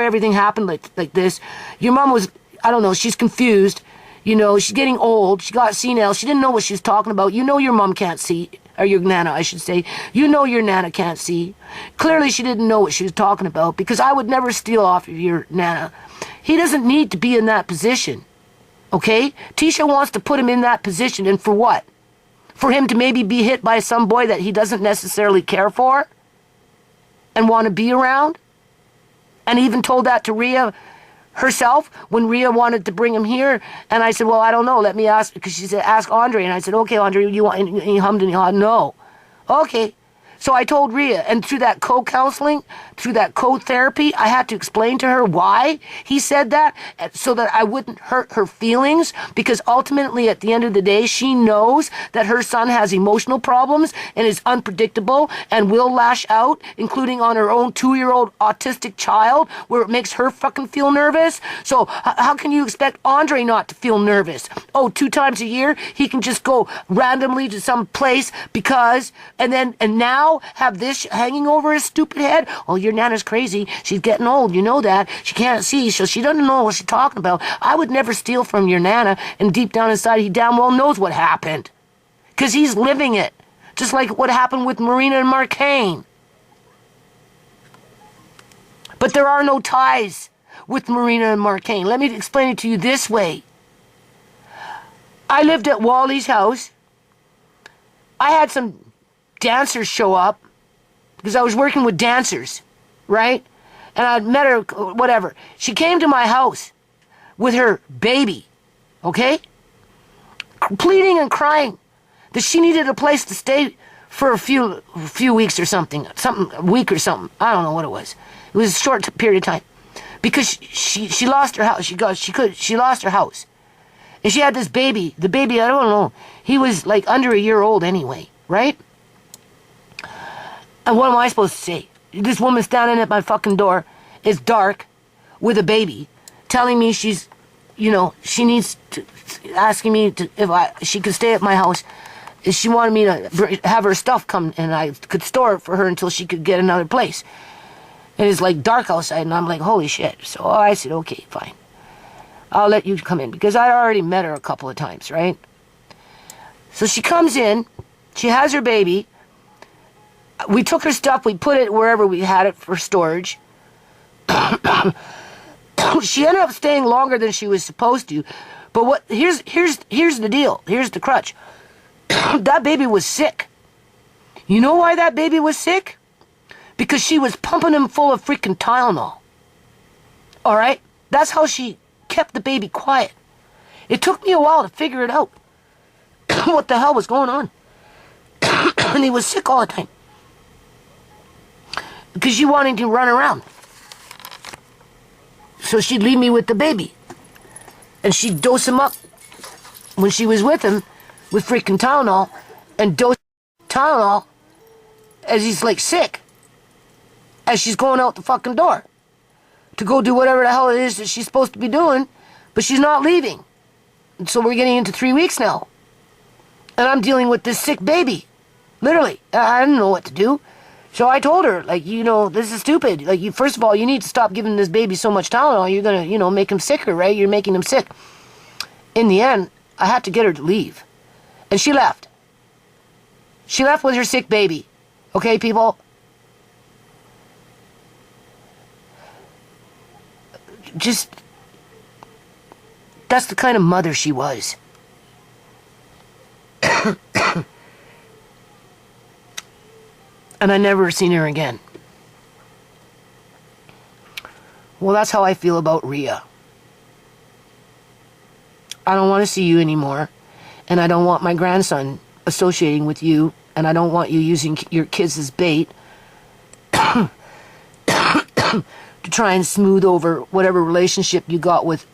everything happened like this. Your mom was, I don't know, she's confused. You know, she's getting old. She got senile. She didn't know what she was talking about. You know your mom can't see. Or your nana, I should say. You know your nana can't see. Clearly she didn't know what she was talking about, because I would never steal off of your nana. He doesn't need to be in that position. Okay? Tisha wants to put him in that position, and for what? For him to maybe be hit by some boy that he doesn't necessarily care for and want to be around? And even told that to Rhea herself when Rhea wanted to bring him here. And I said, well, I don't know. Let me ask, because she said, ask Andre. And I said, okay, Andre, you want, and he hummed and he hawed, no. Okay. So I told Rhea, and through that co-counseling, through that co-therapy, I had to explain to her why he said that, so that I wouldn't hurt her feelings, because ultimately, at the end of the day, she knows that her son has emotional problems and is unpredictable and will lash out, including on her own 2-year-old autistic child, where it makes her fucking feel nervous. So how can you expect Andre not to feel nervous? Oh, 2 times a year, he can just go randomly to some place because, and now have this hanging over his stupid head. Oh, your nana's crazy. She's getting old. You know that. She can't see, so she doesn't know what she's talking about. I would never steal from your nana, and deep down inside, he damn well knows what happened. Because he's living it. Just like what happened with Marina and Marcaine. But there are no ties with Marina and Marcaine. Let me explain it to you this way. I lived at Wally's house. I had some dancers show up because I was working with dancers, right? And I'd met her, whatever. She came to my house with her baby, okay? Pleading and crying that she needed a place to stay for a few weeks or something, a week or something. I don't know what it was. It was a short period of time because she lost her house. She lost her house, and she had this baby. The baby, I don't know. He was like under a year old anyway, right? And what am I supposed to say? This woman standing at my fucking door, it's dark, with a baby, telling me she's, she needs to, asking me if she could stay at my house. She wanted me to have her stuff come and I could store it for her until she could get another place. And it's like dark outside and I'm like, holy shit. So I said, okay, fine. I'll let you come in because I'd already met her a couple of times, right? So she comes in, she has her baby. We took her stuff, we put it wherever we had it for storage. She ended up staying longer than she was supposed to. But here's the deal. Here's the crutch. That baby was sick. You know why that baby was sick? Because she was pumping him full of freaking Tylenol. All right? That's how she kept the baby quiet. It took me a while to figure it out. What the hell was going on? And he was sick all the time. Because she wanted to run around. So she'd leave me with the baby. And she'd dose him up when she was with him with freaking Tylenol and dose Tylenol as he's like sick. As she's going out the fucking door to go do whatever the hell it is that she's supposed to be doing, but she's not leaving. And so we're getting into 3 weeks now. And I'm dealing with this sick baby. Literally. I didn't know what to do. So I told her, like, this is stupid. Like, first of all, you need to stop giving this baby so much Tylenol. You're going to, make him sicker, right? You're making him sick. In the end, I had to get her to leave. And she left. She left with her sick baby. Okay, people? That's the kind of mother she was. And I never seen her again. Well, that's how I feel about Rhea. I don't want to see you anymore. And I don't want my grandson associating with you. And I don't want you using your kids as bait to try and smooth over whatever relationship you got with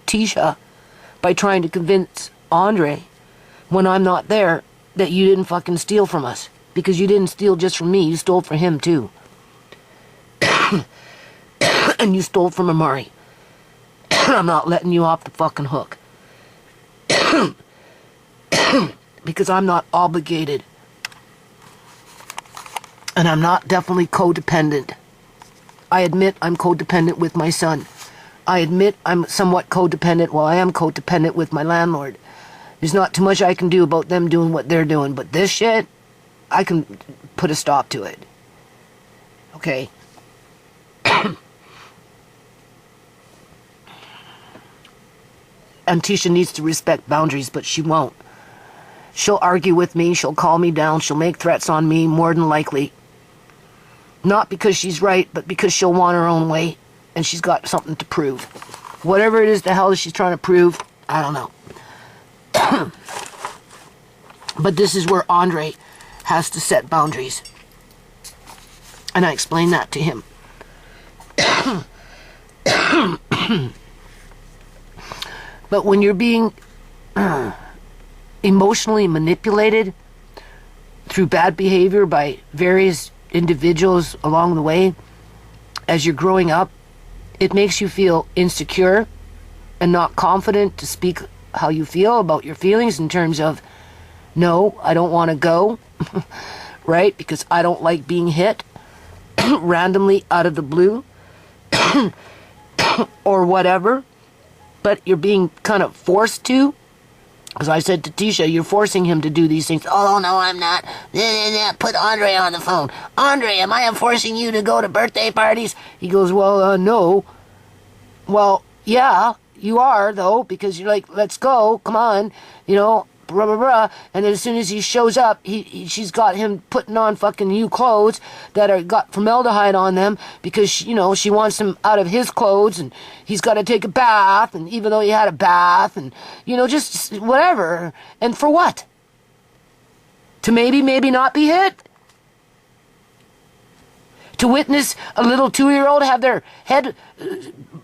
Tisha by trying to convince Andre, when I'm not there, that you didn't fucking steal from us. Because you didn't steal just from me, you stole from him too. And you stole from Amari. I'm not letting you off the fucking hook. Because I'm not obligated. And I'm not definitely codependent. I admit I'm codependent with my son. I admit I'm somewhat codependent, well, I am codependent with my landlord. There's not too much I can do about them doing what they're doing, but this shit, I can put a stop to it. Okay? And Tisha needs to respect boundaries, but she won't. She'll argue with me, she'll call me down, she'll make threats on me, more than likely. Not because she's right, but because she'll want her own way, and she's got something to prove. Whatever it is the hell she's trying to prove, I don't know. But this is where Andre has to set boundaries. And I explained that to him. But when you're being emotionally manipulated through bad behavior by various individuals along the way, as you're growing up, it makes you feel insecure and not confident to speak how you feel about your feelings in terms of, no, I don't want to go, right? Because I don't like being hit randomly out of the blue or whatever, but you're being kind of forced to. As I said to Tisha, you're forcing him to do these things. Oh, no, I'm not. Put Andre on the phone. Andre, am I forcing you to go to birthday parties? He goes, well, no. Well, yeah, you are, though, because you're like, let's go, come on, you know, blah, blah, blah. And then as soon as he shows up, she's got him putting on fucking new clothes that are got formaldehyde on them because, you know, she wants him out of his clothes and he's got to take a bath. And even though he had a bath and, you know, just whatever. And for what? To maybe not be hit? To witness a little 2-year-old have their head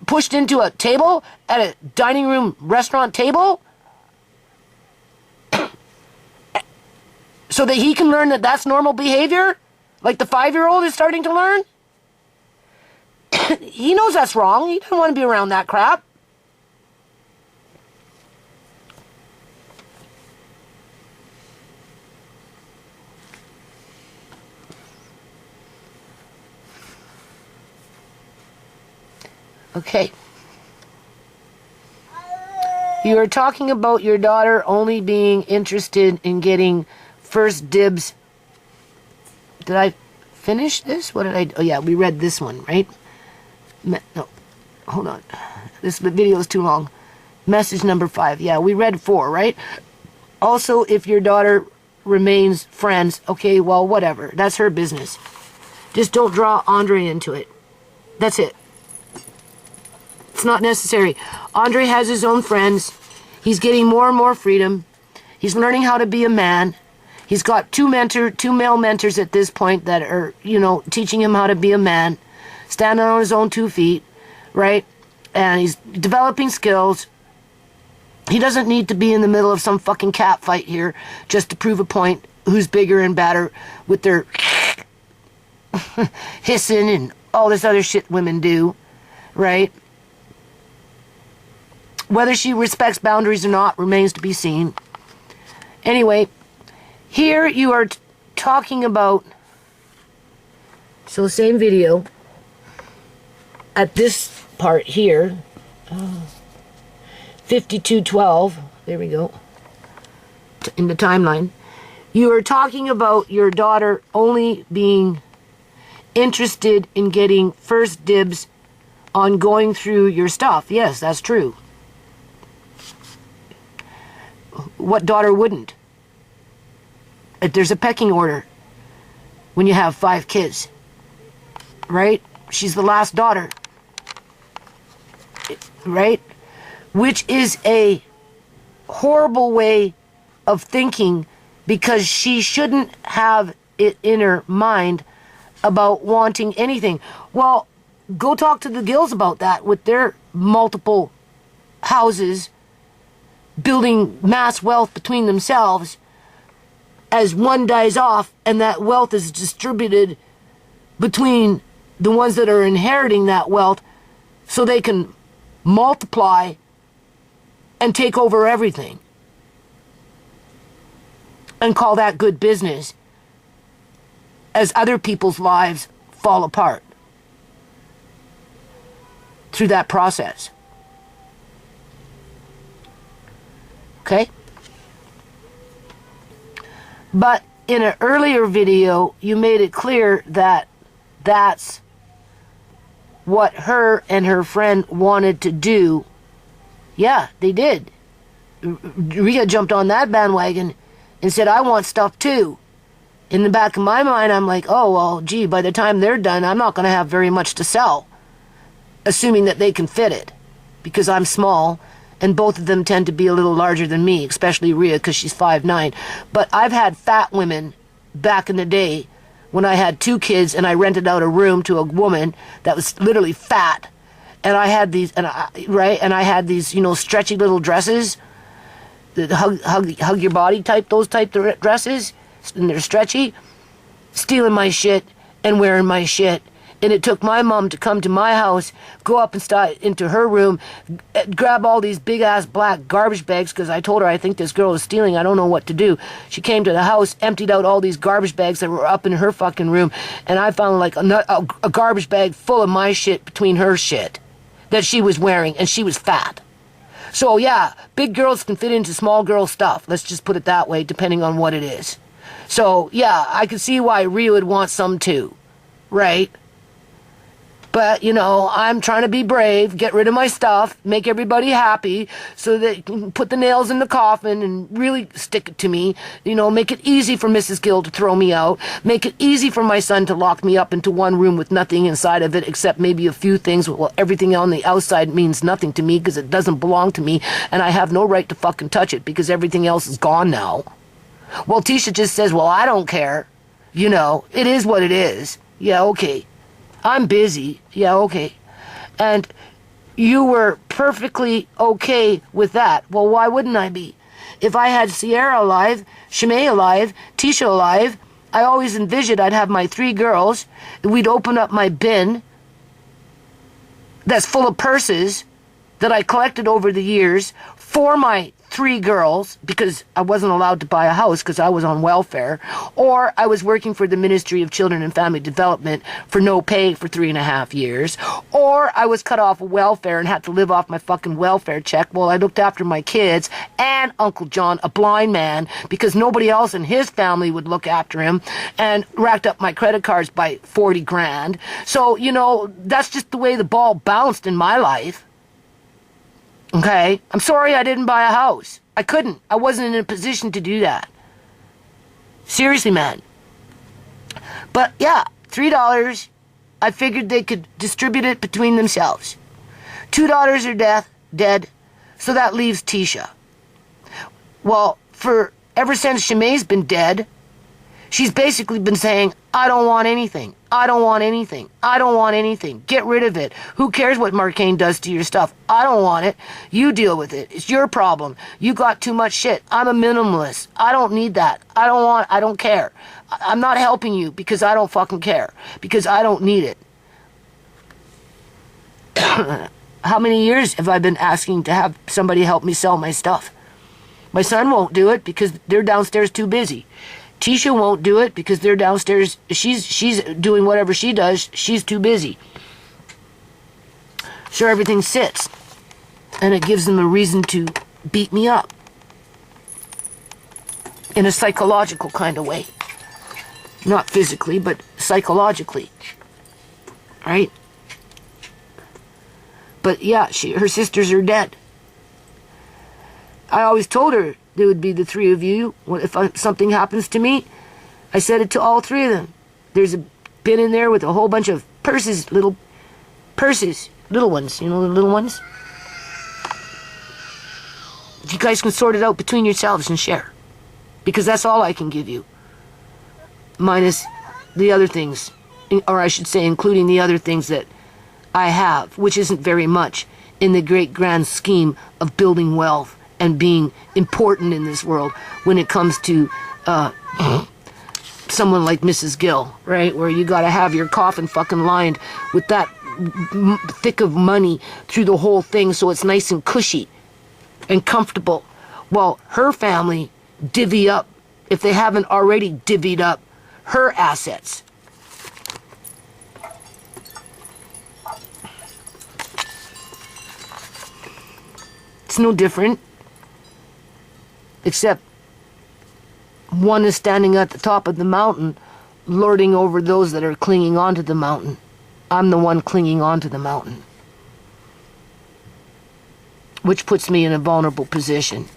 pushed into a table at a dining room restaurant table? So that he can learn that that's normal behavior? Like the 5-year-old is starting to learn? He knows that's wrong. He doesn't want to be around that crap. Okay. You are talking about your daughter only being interested in getting first dibs. Did I finish this? What did I... Oh, yeah, we read this one, right? No, hold on. This video is too long. Message number 5. Yeah, we read 4, right? Also, if your daughter remains friends, okay, well, whatever. That's her business. Just don't draw Andre into it. That's it. It's not necessary. Andre has his own friends. He's getting more and more freedom. He's learning how to be a man. He's got two male mentors at this point that are, you know, teaching him how to be a man, standing on his own 2 feet, right? And he's developing skills. He doesn't need to be in the middle of some fucking cat fight here just to prove a point who's bigger and badder with their hissing and all this other shit women do, right? Whether she respects boundaries or not remains to be seen. Anyway, here you are talking about, so same video, at this part here, 5212, there we go, in the timeline, you are talking about your daughter only being interested in getting first dibs on going through your stuff. Yes, that's true. What daughter wouldn't? If there's a pecking order when you have 5 kids, right? She's the last daughter, right? Which is a horrible way of thinking because she shouldn't have it in her mind about wanting anything. Well, go talk to the Gills about that with their multiple houses, building mass wealth between themselves as one dies off and that wealth is distributed between the ones that are inheriting that wealth so they can multiply and take over everything and call that good business as other people's lives fall apart through that process. Okay? But in an earlier video, you made it clear that that's what her and her friend wanted to do. Yeah, they did. Rhea jumped on that bandwagon and said, I want stuff too. In the back of my mind, I'm like, oh, well, gee, by the time they're done, I'm not going to have very much to sell. Assuming that they can fit it. Because I'm small. And both of them tend to be a little larger than me, especially Rhea because she's 5'9". But I've had fat women back in the day when I had 2 kids and I rented out a room to a woman that was literally fat. And I had these, and I had these, you know, stretchy little dresses, the hug your body type, those type of dresses, and they're stretchy, stealing my shit and wearing my shit. And it took my mom to come to my house, go up and start into her room, grab all these big-ass black garbage bags, because I told her I think this girl is stealing. I don't know what to do. She came to the house, emptied out all these garbage bags that were up in her fucking room, and I found like a garbage bag full of my shit between her shit that she was wearing, and she was fat. So, yeah, big girls can fit into small girl stuff. Let's just put it that way, depending on what it is. So, yeah, I can see why Rhea would want some too, right? But, you know, I'm trying to be brave, get rid of my stuff, make everybody happy so that you can put the nails in the coffin and really stick it to me. You know, make it easy for Mrs. Gill to throw me out. Make it easy for my son to lock me up into one room with nothing inside of it except maybe a few things. Well, everything on the outside means nothing to me because it doesn't belong to me and I have no right to fucking touch it because everything else is gone now. Well, Tisha just says, well, I don't care. You know, it is what it is. Yeah, okay. I'm busy. Yeah, okay. And you were perfectly okay with that. Well, why wouldn't I be? If I had Sierra alive, Shimei alive, Tisha alive, I always envisioned I'd have my 3 girls. We'd open up my bin that's full of purses that I collected over the years for my 3 girls because I wasn't allowed to buy a house because I was on welfare, or I was working for the Ministry of Children and Family Development for no pay for 3.5 years, or I was cut off of welfare and had to live off my fucking welfare check while I looked after my kids and Uncle John, a blind man, because nobody else in his family would look after him, and racked up my credit cards by 40 grand. So, you know, that's just the way the ball bounced in my life. Okay? I'm sorry I didn't buy a house. I couldn't. I wasn't in a position to do that. Seriously, man. But yeah, $3. I figured they could distribute it between themselves. $2 are dead. So that leaves Tisha. Well, ever since Shimei's been dead, she's basically been saying, I don't want anything. I don't want anything. I don't want anything. Get rid of it. Who cares what Marcane does to your stuff? I don't want it. You deal with it. It's your problem. You got too much shit. I'm a minimalist. I don't need that. I don't care. I'm not helping you because I don't fucking care. Because I don't need it. How many years have I been asking to have somebody help me sell my stuff? My son won't do it because they're downstairs too busy. Tisha won't do it because they're downstairs. She's doing whatever she does. She's too busy. So everything sits. And it gives them a reason to beat me up. In a psychological kind of way. Not physically, but psychologically. Right? But yeah, her sisters are dead. I always told her there would be the 3 of you. If something happens to me, I said it to all 3 of them. There's a bin in there with a whole bunch of purses, little ones, you know, the little ones. You guys can sort it out between yourselves and share. Because that's all I can give you. Minus the other things, or I should say including the other things that I have, which isn't very much in the great grand scheme of building wealth and being important in this world when it comes to someone like Mrs. Gill, right? Where you gotta have your coffin fucking lined with that thick of money through the whole thing so it's nice and cushy and comfortable. Well, her family divvy up, if they haven't already divvied up, her assets. It's no different. Except one is standing at the top of the mountain, lording over those that are clinging onto the mountain. I'm the one clinging onto the mountain. Which puts me in a vulnerable position.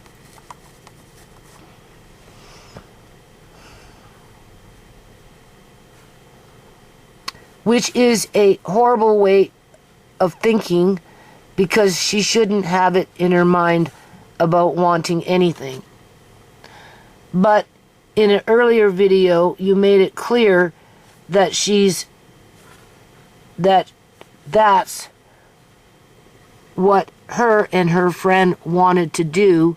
Which is a horrible way of thinking because she shouldn't have it in her mind about wanting anything. But in an earlier video, you made it clear that that's what her and her friend wanted to do,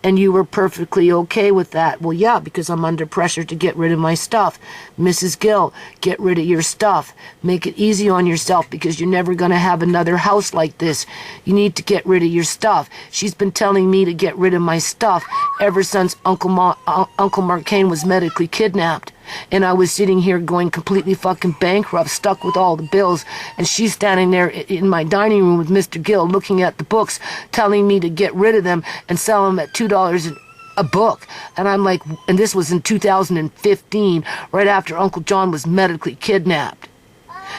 and you were perfectly okay with that. Well, yeah, because I'm under pressure to get rid of my stuff. Mrs. Gill, get rid of your stuff. Make it easy on yourself because you're never going to have another house like this. You need to get rid of your stuff. She's been telling me to get rid of my stuff ever since Uncle Marcane was medically kidnapped. And I was sitting here going completely fucking bankrupt, stuck with all the bills, and she's standing there in my dining room with Mr. Gill looking at the books, telling me to get rid of them and sell them at $2 a book. And I'm like, and this was in 2015, right after Uncle John was medically kidnapped.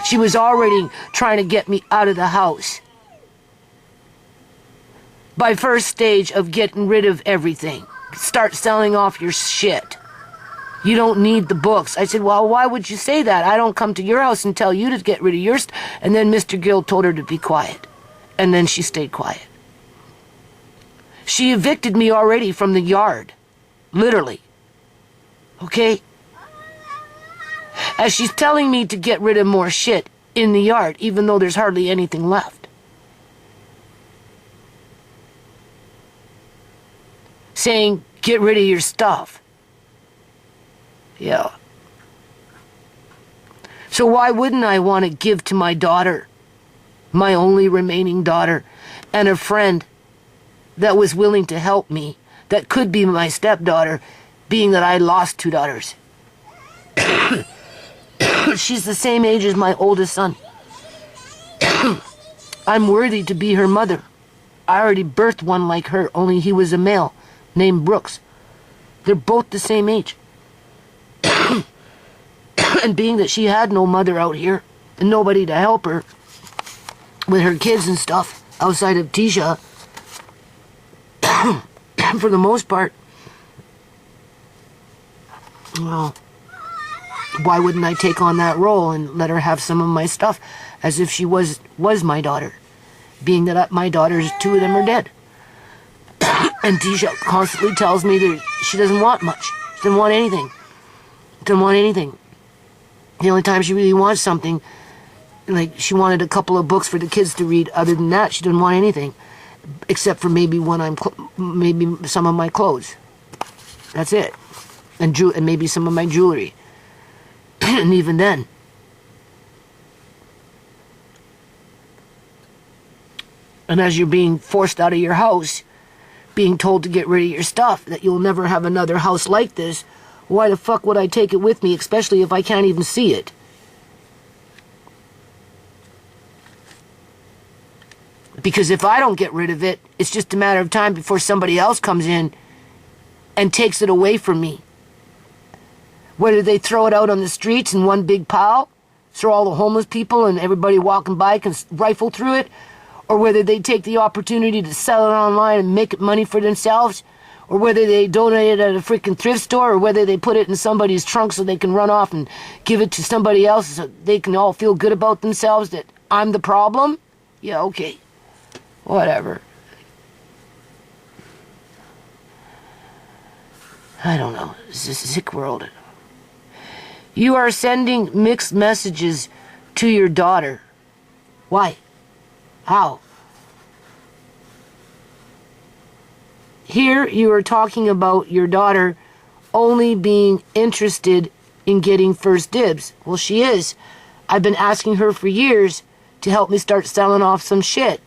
She was already trying to get me out of the house. By first stage of getting rid of everything. Start selling off your shit. You don't need the books. I said, well, why would you say that? I don't come to your house and tell you to get rid of yours. And then Mr. Gill told her to be quiet. And then she stayed quiet. She evicted me already from the yard. Literally. Okay? As she's telling me to get rid of more shit in the yard, even though there's hardly anything left. Saying, get rid of your stuff. Yeah. So why wouldn't I want to give to my daughter, my only remaining daughter, and a friend that was willing to help me, that could be my stepdaughter, being that I lost 2 daughters. She's the same age as my oldest son. I'm worthy to be her mother. I already birthed one like her, only he was a male, named Brooks. They're both the same age. And being that she had no mother out here, and nobody to help her with her kids and stuff, outside of Tisha, for the most part, well, why wouldn't I take on that role and let her have some of my stuff as if she was my daughter? Being that my daughters, 2 of them are dead. And Tisha constantly tells me that she doesn't want much. She doesn't want anything. Doesn't want anything. The only time she really wants something, like she wanted a couple of books for the kids to read. Other than that, she didn't want anything, except for maybe maybe some of my clothes. That's it, and maybe some of my jewelry. And even then, and as you're being forced out of your house, being told to get rid of your stuff, that you'll never have another house like this. Why the fuck would I take it with me, especially if I can't even see it? Because if I don't get rid of it, it's just a matter of time before somebody else comes in and takes it away from me. Whether they throw it out on the streets in one big pile, so all the homeless people and everybody walking by can rifle through it, or whether they take the opportunity to sell it online and make money for themselves, or whether they donate it at a freaking thrift store, or whether they put it in somebody's trunk so they can run off and give it to somebody else so they can all feel good about themselves that I'm the problem. Yeah, okay. Whatever. I don't know. It's a sick world. You are sending mixed messages to your daughter. Why? How? Here you are talking about your daughter only being interested in getting first dibs. Well, she is. I've been asking her for years to help me start selling off some shit,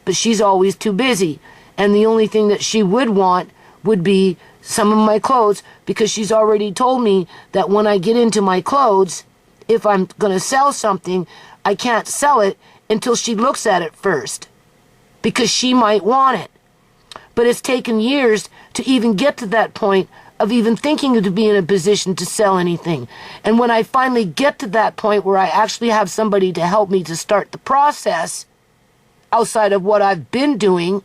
but she's always too busy. And the only thing that she would want would be some of my clothes, because she's already told me that when I get into my clothes, if I'm going to sell something, I can't sell it until she looks at it first, because she might want it. But it's taken years to even get to that point of even thinking to be in a position to sell anything. And when I finally get to that point where I actually have somebody to help me to start the process outside of what I've been doing,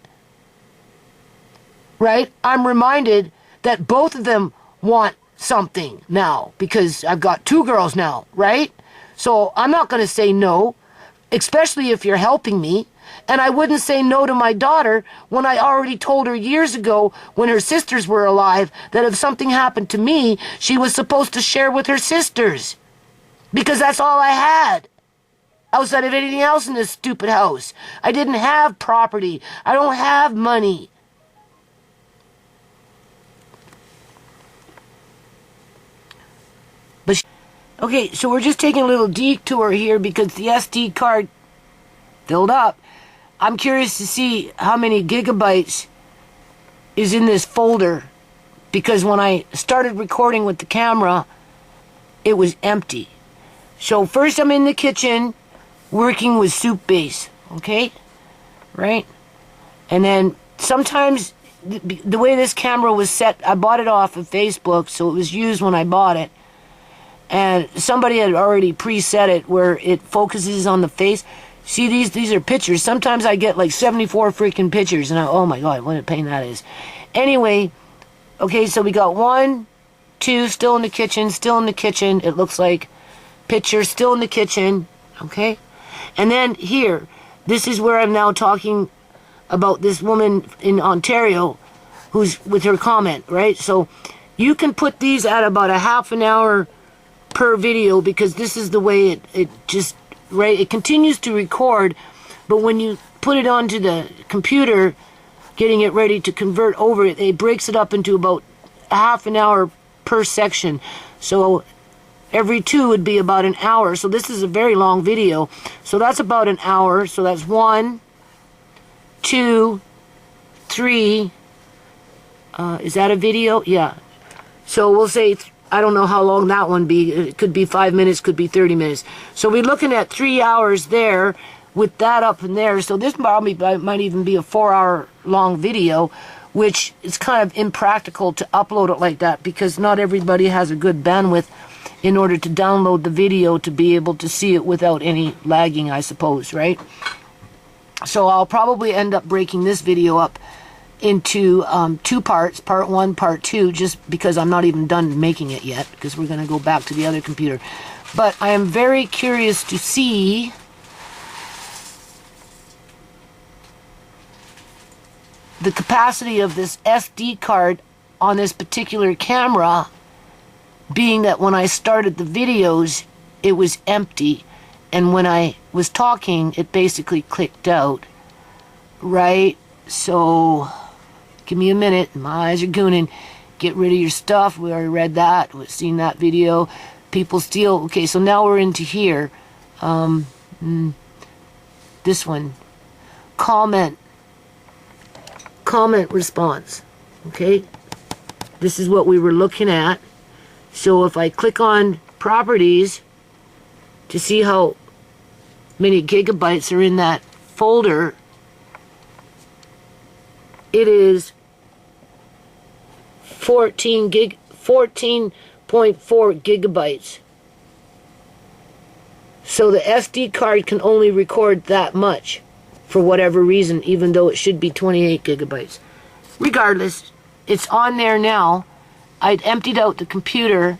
right, I'm reminded that both of them want something now, because I've got 2 girls now, right? So I'm not going to say no, especially if you're helping me. And I wouldn't say no to my daughter when I already told her years ago, when her sisters were alive, that if something happened to me, she was supposed to share with her sisters. Because that's all I had. Outside of anything else in this stupid house. I didn't have property. I don't have money. But okay, so we're just taking a little detour here because the SD card filled up. I'm curious to see how many gigabytes is in this folder, because when I started recording with the camera, it was empty. So first I'm in the kitchen working with soup base, okay? Right? And then sometimes the way this camera was set, I bought it off of Facebook, so it was used when I bought it. and somebody had already preset it where it focuses on the face. See, these are pictures. Sometimes I get like 74 freaking pictures, and oh my god, what a pain that is. Anyway, okay, so we got 1, 2, still in the kitchen, it looks like. Picture, still in the kitchen, okay? And then here, this is where I'm now talking about this woman in Ontario who's with her comment, right? So you can put these at about a half an hour per video because this is the way it just, right? It continues to record, but when you put it onto the computer, getting it ready to convert over, it breaks it up into about a half an hour per section. So every 2 would be about an hour. So this is a very long video. So that's about an hour. So that's 1, 2, 3. Is that a video? Yeah. So we'll say, I don't know how long that one be. It could be 5 minutes, could be 30 minutes. So we're looking at 3 hours there with that up in there. So this probably might even be a 4-hour long video, which is kind of impractical to upload it like that because not everybody has a good bandwidth in order to download the video to be able to see it without any lagging, I suppose, right? So I'll probably end up breaking this video up into 2 parts, part 1, part 2, just because I'm not even done making it yet, because we're going to go back to the other computer. But I am very curious to see the capacity of this SD card on this particular camera, being that when I started the videos, it was empty, and when I was talking, it basically clicked out, right? So, give me a minute, my eyes are gooning. Get rid of your stuff, we already read that, we've seen that video. People steal, okay, so now we're into here. This one, comment response, okay? This is what we were looking at. So if I click on properties to see how many gigabytes are in that folder, it is 14.4 gigabytes. So the SD card can only record that much for whatever reason, even though it should be 28 gigabytes. Regardless, it's on there now. I'd emptied out the computer.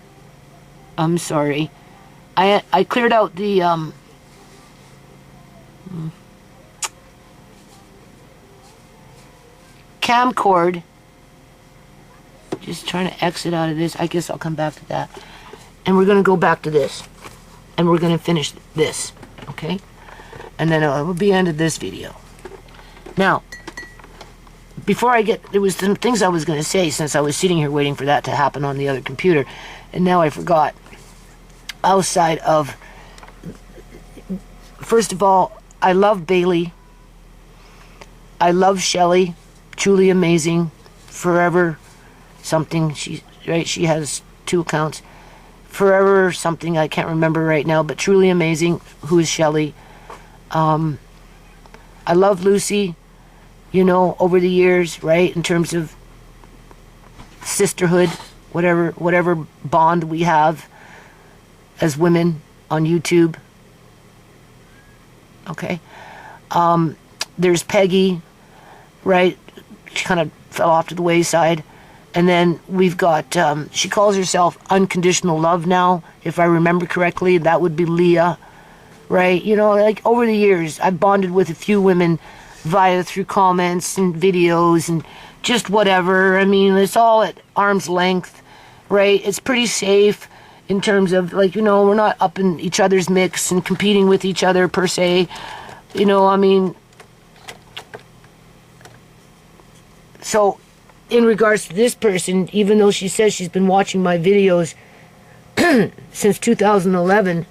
I'm sorry. I cleared out the camcord. Just trying to exit out of this. I guess I'll come back to that. And we're going to go back to this. And we're going to finish this. Okay? And then it will be the end of this video. Now, before I get, there was some things I was going to say since I was sitting here waiting for that to happen on the other computer, and now I forgot. Outside of, first of all, I love Bailey. I love Shelly. Truly amazing. Forever something. She has 2 accounts. Forever something, I can't remember right now, but truly amazing. Who is Shelly? I love Lucy. You know, over the years, right, in terms of sisterhood, whatever bond we have as women on YouTube. Okay. There's Peggy, right? She kind of fell off to the wayside. And then we've got, she calls herself Unconditional Love now, if I remember correctly. That would be Leah, right? You know, like over the years, I've bonded with a few women through comments and videos and just whatever. I mean, it's all at arm's length, right? It's pretty safe in terms of, like, you know, we're not up in each other's mix and competing with each other per se. You know, I mean, so in regards to this person, even though she says she's been watching my videos since 2011,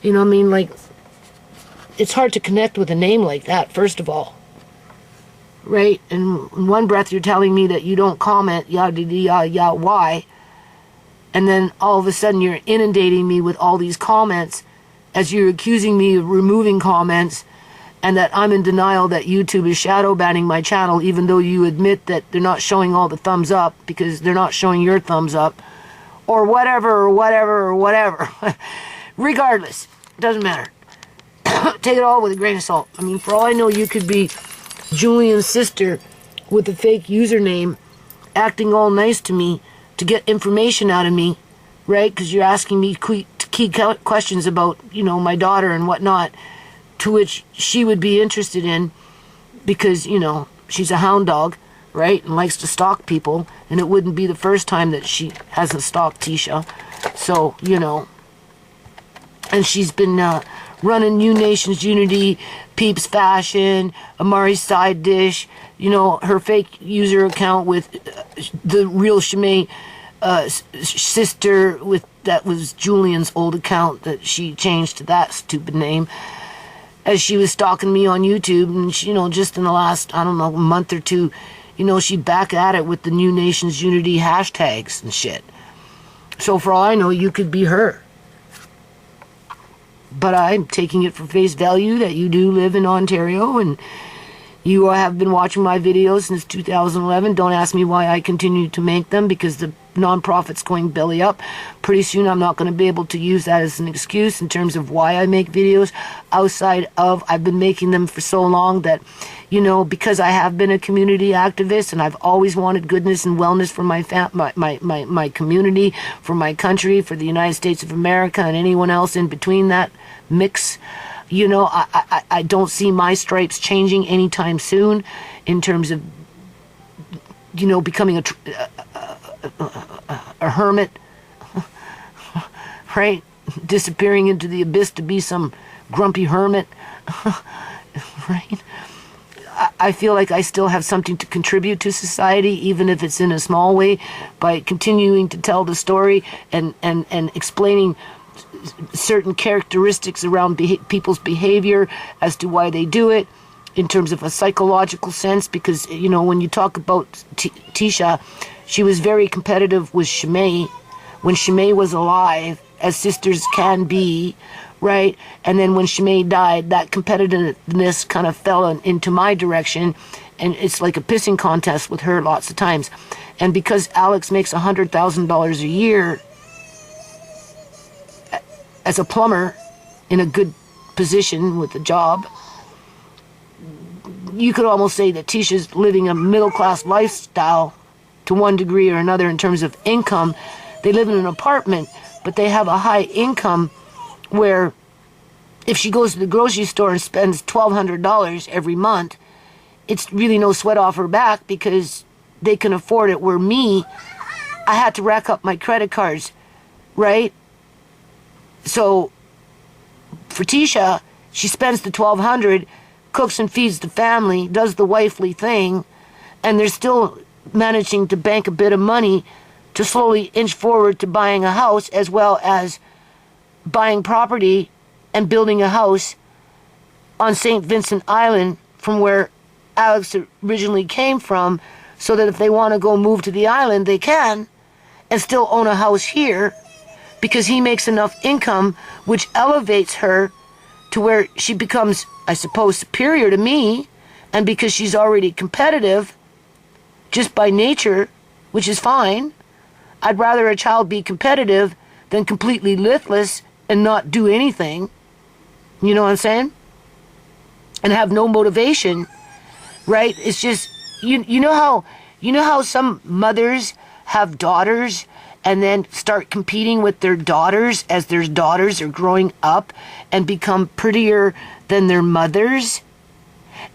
you know, I mean, like, it's hard to connect with a name like that, first of all. Right? And in one breath you're telling me that you don't comment, why? And then all of a sudden you're inundating me with all these comments as you're accusing me of removing comments, and that I'm in denial that YouTube is shadow banning my channel, even though you admit that they're not showing all the thumbs up because they're not showing your thumbs up. or whatever, or whatever, or whatever. Regardless, doesn't matter. Take it all with a grain of salt. I mean, for all I know, you could be Julian's sister with a fake username acting all nice to me to get information out of me, right? Because you're asking me key questions about, you know, my daughter and whatnot, to which she would be interested in because, you know, she's a hound dog, right? And likes to stalk people. And it wouldn't be the first time that she hasn't stalked Tisha. So, you know. And she's been running New Nations Unity, Peeps Fashion, Amari's Side Dish, you know, her fake user account with the real Shimei sister with that was Julian's old account that she changed to that stupid name as she was stalking me on YouTube. And she, you know, just in the last, I don't know, month or two, you know, she back at it with the New Nations Unity hashtags and shit. So for all I know, you could be her. But I'm taking it for face value that you do live in Ontario and you have been watching my videos since 2011. Don't ask me why I continue to make them, because the nonprofit's going belly up. Pretty soon I'm not going to be able to use that as an excuse in terms of why I make videos outside of I've been making them for so long that, you know, because I have been a community activist and I've always wanted goodness and wellness for my community, for my country, for the United States of America and anyone else in between that mix. You know, I don't see my stripes changing anytime soon in terms of, you know, becoming a hermit, right? Disappearing into the abyss to be some grumpy hermit, right? I feel like I still have something to contribute to society, even if it's in a small way, by continuing to tell the story and explaining certain characteristics around people's behavior as to why they do it in terms of a psychological sense. Because, you know, when you talk about Tisha, she was very competitive with Shimei when Shimei was alive, as sisters can be, right? And then when Shimei died, that competitiveness kind of fell into my direction, and it's like a pissing contest with her lots of times. And because Alex makes $100,000 a year as a plumber in a good position with a job, you could almost say that Tisha's living a middle-class lifestyle to one degree or another in terms of income. They live in an apartment, but they have a high income where if she goes to the grocery store and spends $1,200 every month, it's really no sweat off her back because they can afford it. Where me, I had to rack up my credit cards, right? So for Tisha, she spends the $1,200, cooks and feeds the family, does the wifely thing, and they're still managing to bank a bit of money to slowly inch forward to buying a house, as well as buying property and building a house on St. Vincent Island from where Alex originally came from, so that if they want to go move to the island, they can, and still own a house here, because he makes enough income, which elevates her to where she becomes, I suppose, superior to me, and because she's already competitive, just by nature, which is fine. I'd rather a child be competitive than completely lithless and not do anything. You know what I'm saying? And have no motivation, right? It's just, you know how some mothers have daughters and then start competing with their daughters as their daughters are growing up and become prettier than their mothers,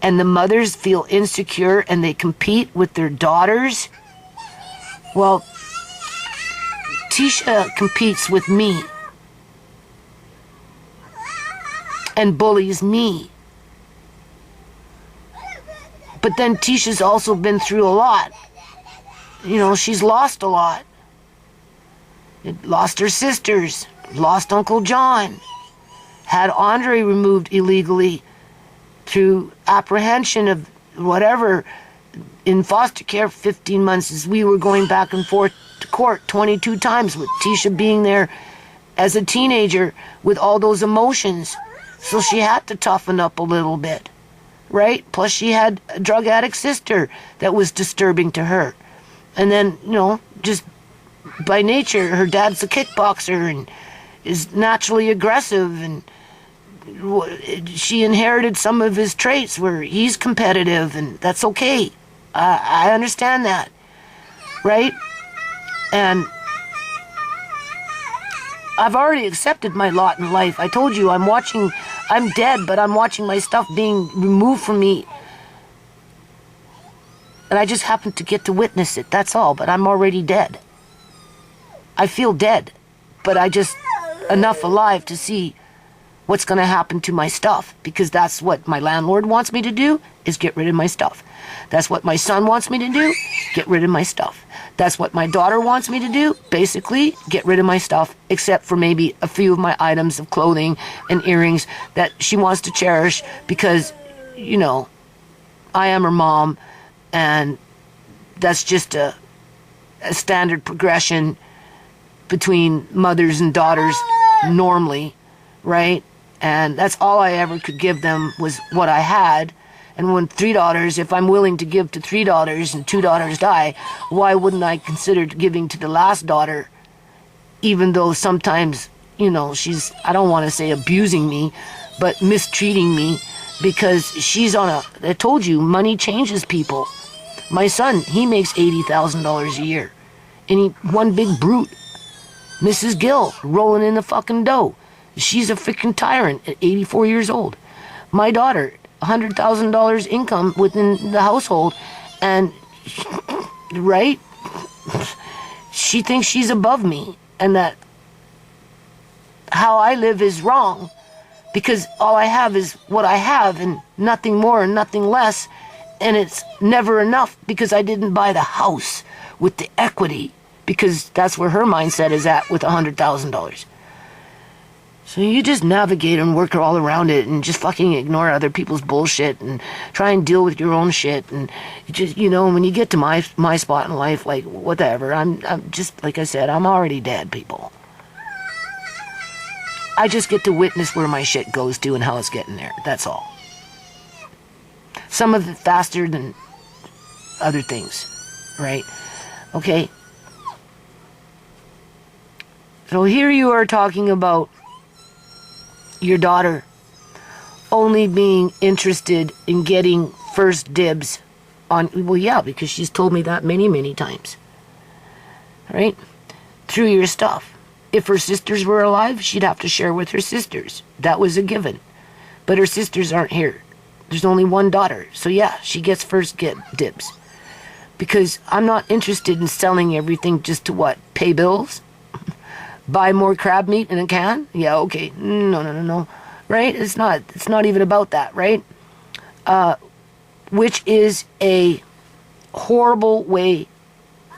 and the mothers feel insecure and they compete with their daughters? Well, Tisha competes with me and bullies me. But then Tisha's also been through a lot. You know, she's lost a lot. Lost her sisters, lost Uncle John, had Andre removed illegally through apprehension of whatever, in foster care for 15 months as we were going back and forth to court 22 times, with Tisha being there as a teenager with all those emotions. So she had to toughen up a little bit, right? Plus she had a drug addict sister that was disturbing to her. And then, you know, just by nature, her dad's a kickboxer and is naturally aggressive, and she inherited some of his traits where he's competitive, and that's okay. I understand that, right? And I've already accepted my lot in life. I told you I'm dead, but I'm watching my stuff being removed from me. And I just happen to get to witness it, that's all, but I'm already dead. I feel dead, but I just enough alive to see what's going to happen to my stuff, because that's what my landlord wants me to do, is get rid of my stuff. That's what my son wants me to do, get rid of my stuff. That's what my daughter wants me to do, basically, get rid of my stuff, except for maybe a few of my items of clothing and earrings that she wants to cherish because, you know, I am her mom, and that's just a standard progression between mothers and daughters normally, right? And that's all I ever could give them was what I had. And when 3 daughters, if I'm willing to give to 3 daughters and 2 daughters die, why wouldn't I consider giving to the last daughter, even though sometimes, you know, she's, I don't want to say abusing me, but mistreating me, because she's on a, I told you, money changes people. My son, he makes $80,000 a year. And he, one big brute. Mrs. Gill, rolling in the fucking dough. She's a freaking tyrant at 84 years old. My daughter, $100,000 income within the household, and, right? She thinks she's above me, and that how I live is wrong, because all I have is what I have, and nothing more and nothing less, and it's never enough because I didn't buy the house with the equity, because that's where her mindset is at with $100,000. So you just navigate and work all around it and just fucking ignore other people's bullshit and try and deal with your own shit. And you just, you know, when you get to my spot in life, like, whatever, I'm just, like I said, I'm already dead, people. I just get to witness where my shit goes to and how it's getting there. That's all. Some of it faster than other things, right? Okay. So here you are talking about your daughter only being interested in getting first dibs on, well, yeah, because she's told me that many, many times, right? Through your stuff. If her sisters were alive, she'd have to share with her sisters. That was a given. But her sisters aren't here. There's only one daughter. So yeah, she gets first dibs. Because I'm not interested in selling everything just to what? Pay bills? Buy more crab meat in a can? Yeah, okay. No. Right? It's not even about that, right? Which is a horrible way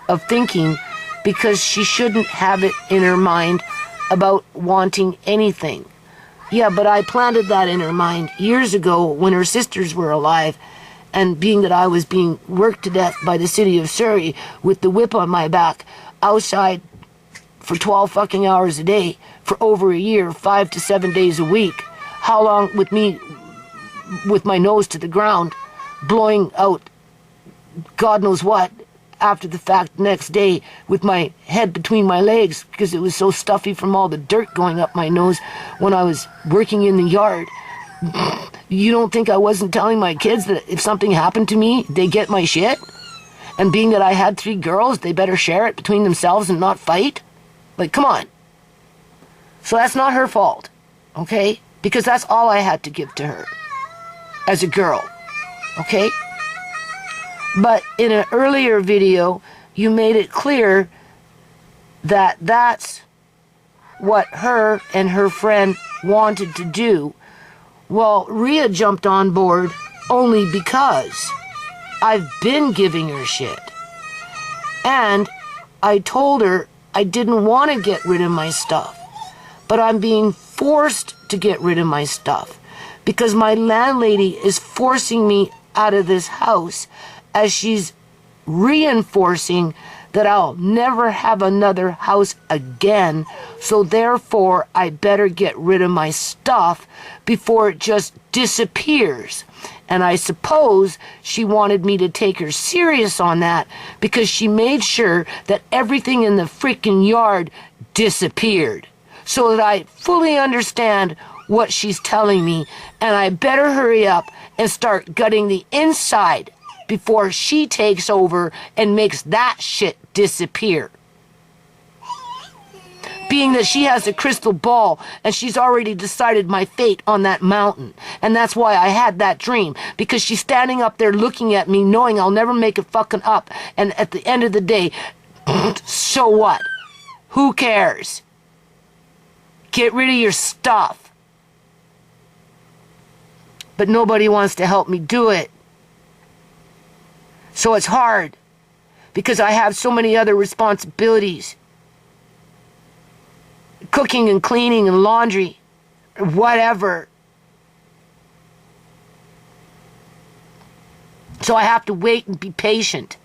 of thinking, because she shouldn't have it in her mind about wanting anything. Yeah, but I planted that in her mind years ago when her sisters were alive, and being that I was being worked to death by the city of Surrey with the whip on my back outside for 12 fucking hours a day for over a year, 5 to 7 days a week. How long with me with my nose to the ground, blowing out God knows what after the fact next day with my head between my legs because it was so stuffy from all the dirt going up my nose when I was working in the yard. You don't think I wasn't telling my kids that if something happened to me, they get my shit? And being that I had 3 girls, they better share it between themselves and not fight? Like, come on. So that's not her fault, okay? Because that's all I had to give to her as a girl, okay? But in an earlier video, you made it clear that that's what her and her friend wanted to do. Well, Rhea jumped on board only because I've been giving her shit. And I told her I didn't want to get rid of my stuff, but I'm being forced to get rid of my stuff because my landlady is forcing me out of this house, as she's reinforcing that I'll never have another house again, so therefore I better get rid of my stuff before it just disappears. And I suppose she wanted me to take her serious on that because she made sure that everything in the freaking yard disappeared. So that I fully understand what she's telling me, and I better hurry up and start gutting the inside before she takes over and makes that shit disappear. Being that she has a crystal ball and she's already decided my fate on that mountain. And that's why I had that dream. Because she's standing up there looking at me knowing I'll never make it fucking up. And at the end of the day, so what? Who cares? Get rid of your stuff. But nobody wants to help me do it. So it's hard. Because I have so many other responsibilities. Cooking and cleaning and laundry, or whatever. So I have to wait and be patient.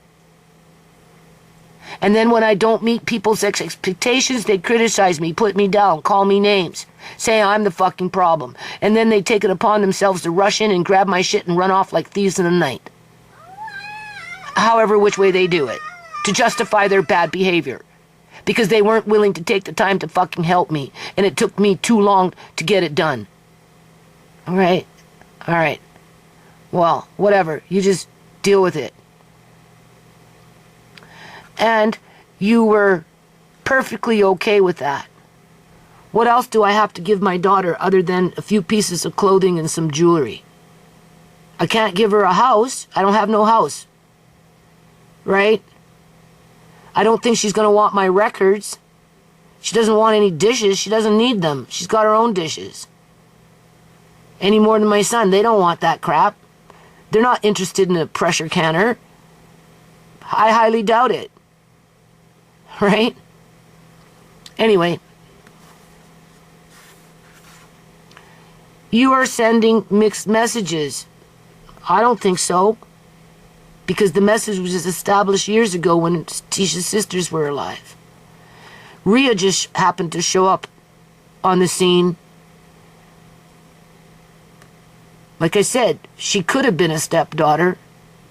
And then when I don't meet people's expectations, they criticize me, put me down, call me names, say I'm the fucking problem. And then they take it upon themselves to rush in and grab my shit and run off like thieves in the night. However which way they do it, to justify their bad behavior. Because they weren't willing to take the time to fucking help me. And it took me too long to get it done. Alright? Alright. Well, whatever. You just deal with it. And you were perfectly okay with that. What else do I have to give my daughter other than a few pieces of clothing and some jewelry? I can't give her a house. I don't have no house. Right? I don't think she's going to want my records. She doesn't want any dishes. She doesn't need them. She's got her own dishes. Any more than my son. They don't want that crap. They're not interested in a pressure canner. I highly doubt it. Right? Anyway. You are sending mixed messages. I don't think so. Because the message was established years ago when Tisha's sisters were alive. Rhea just happened to show up on the scene. Like I said, she could have been a stepdaughter,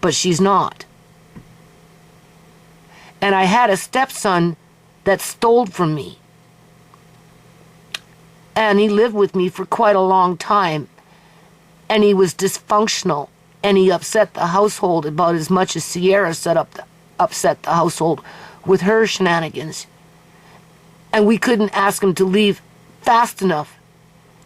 but she's not. And I had a stepson that stole from me. And he lived with me for quite a long time. And he was dysfunctional. And he upset the household about as much as Sierra upset the household with her shenanigans. And we couldn't ask him to leave fast enough.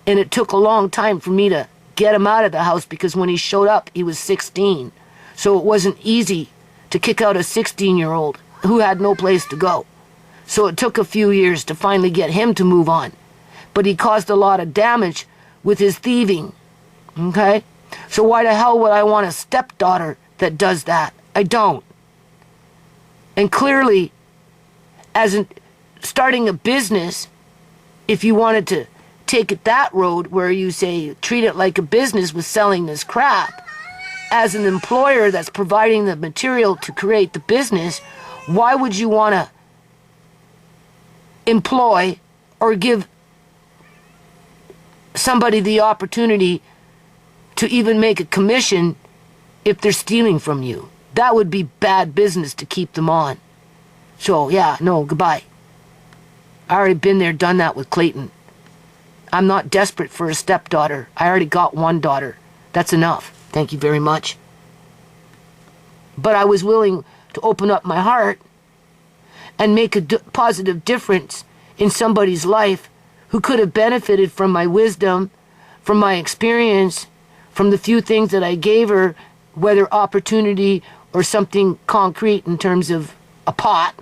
And it took a long time for me to get him out of the house because when he showed up, he was 16. So it wasn't easy to kick out a 16-year-old who had no place to go. So it took a few years to finally get him to move on. But he caused a lot of damage with his thieving. Okay? So why the hell would I want a stepdaughter that does that? I don't. And clearly, as starting a business, if you wanted to take it that road where you say treat it like a business with selling this crap, as an employer that's providing the material to create the business, why would you want to employ or give somebody the opportunity to even make a commission if they're stealing from you? That would be bad business to keep them on. So, yeah, no, goodbye. I already been there, done that with Clayton. I'm not desperate for a stepdaughter. I already got one daughter. That's enough. Thank you very much. But I was willing to open up my heart and make a positive difference in somebody's life who could have benefited from my wisdom, from my experience, from the few things that I gave her, whether opportunity or something concrete in terms of a pot,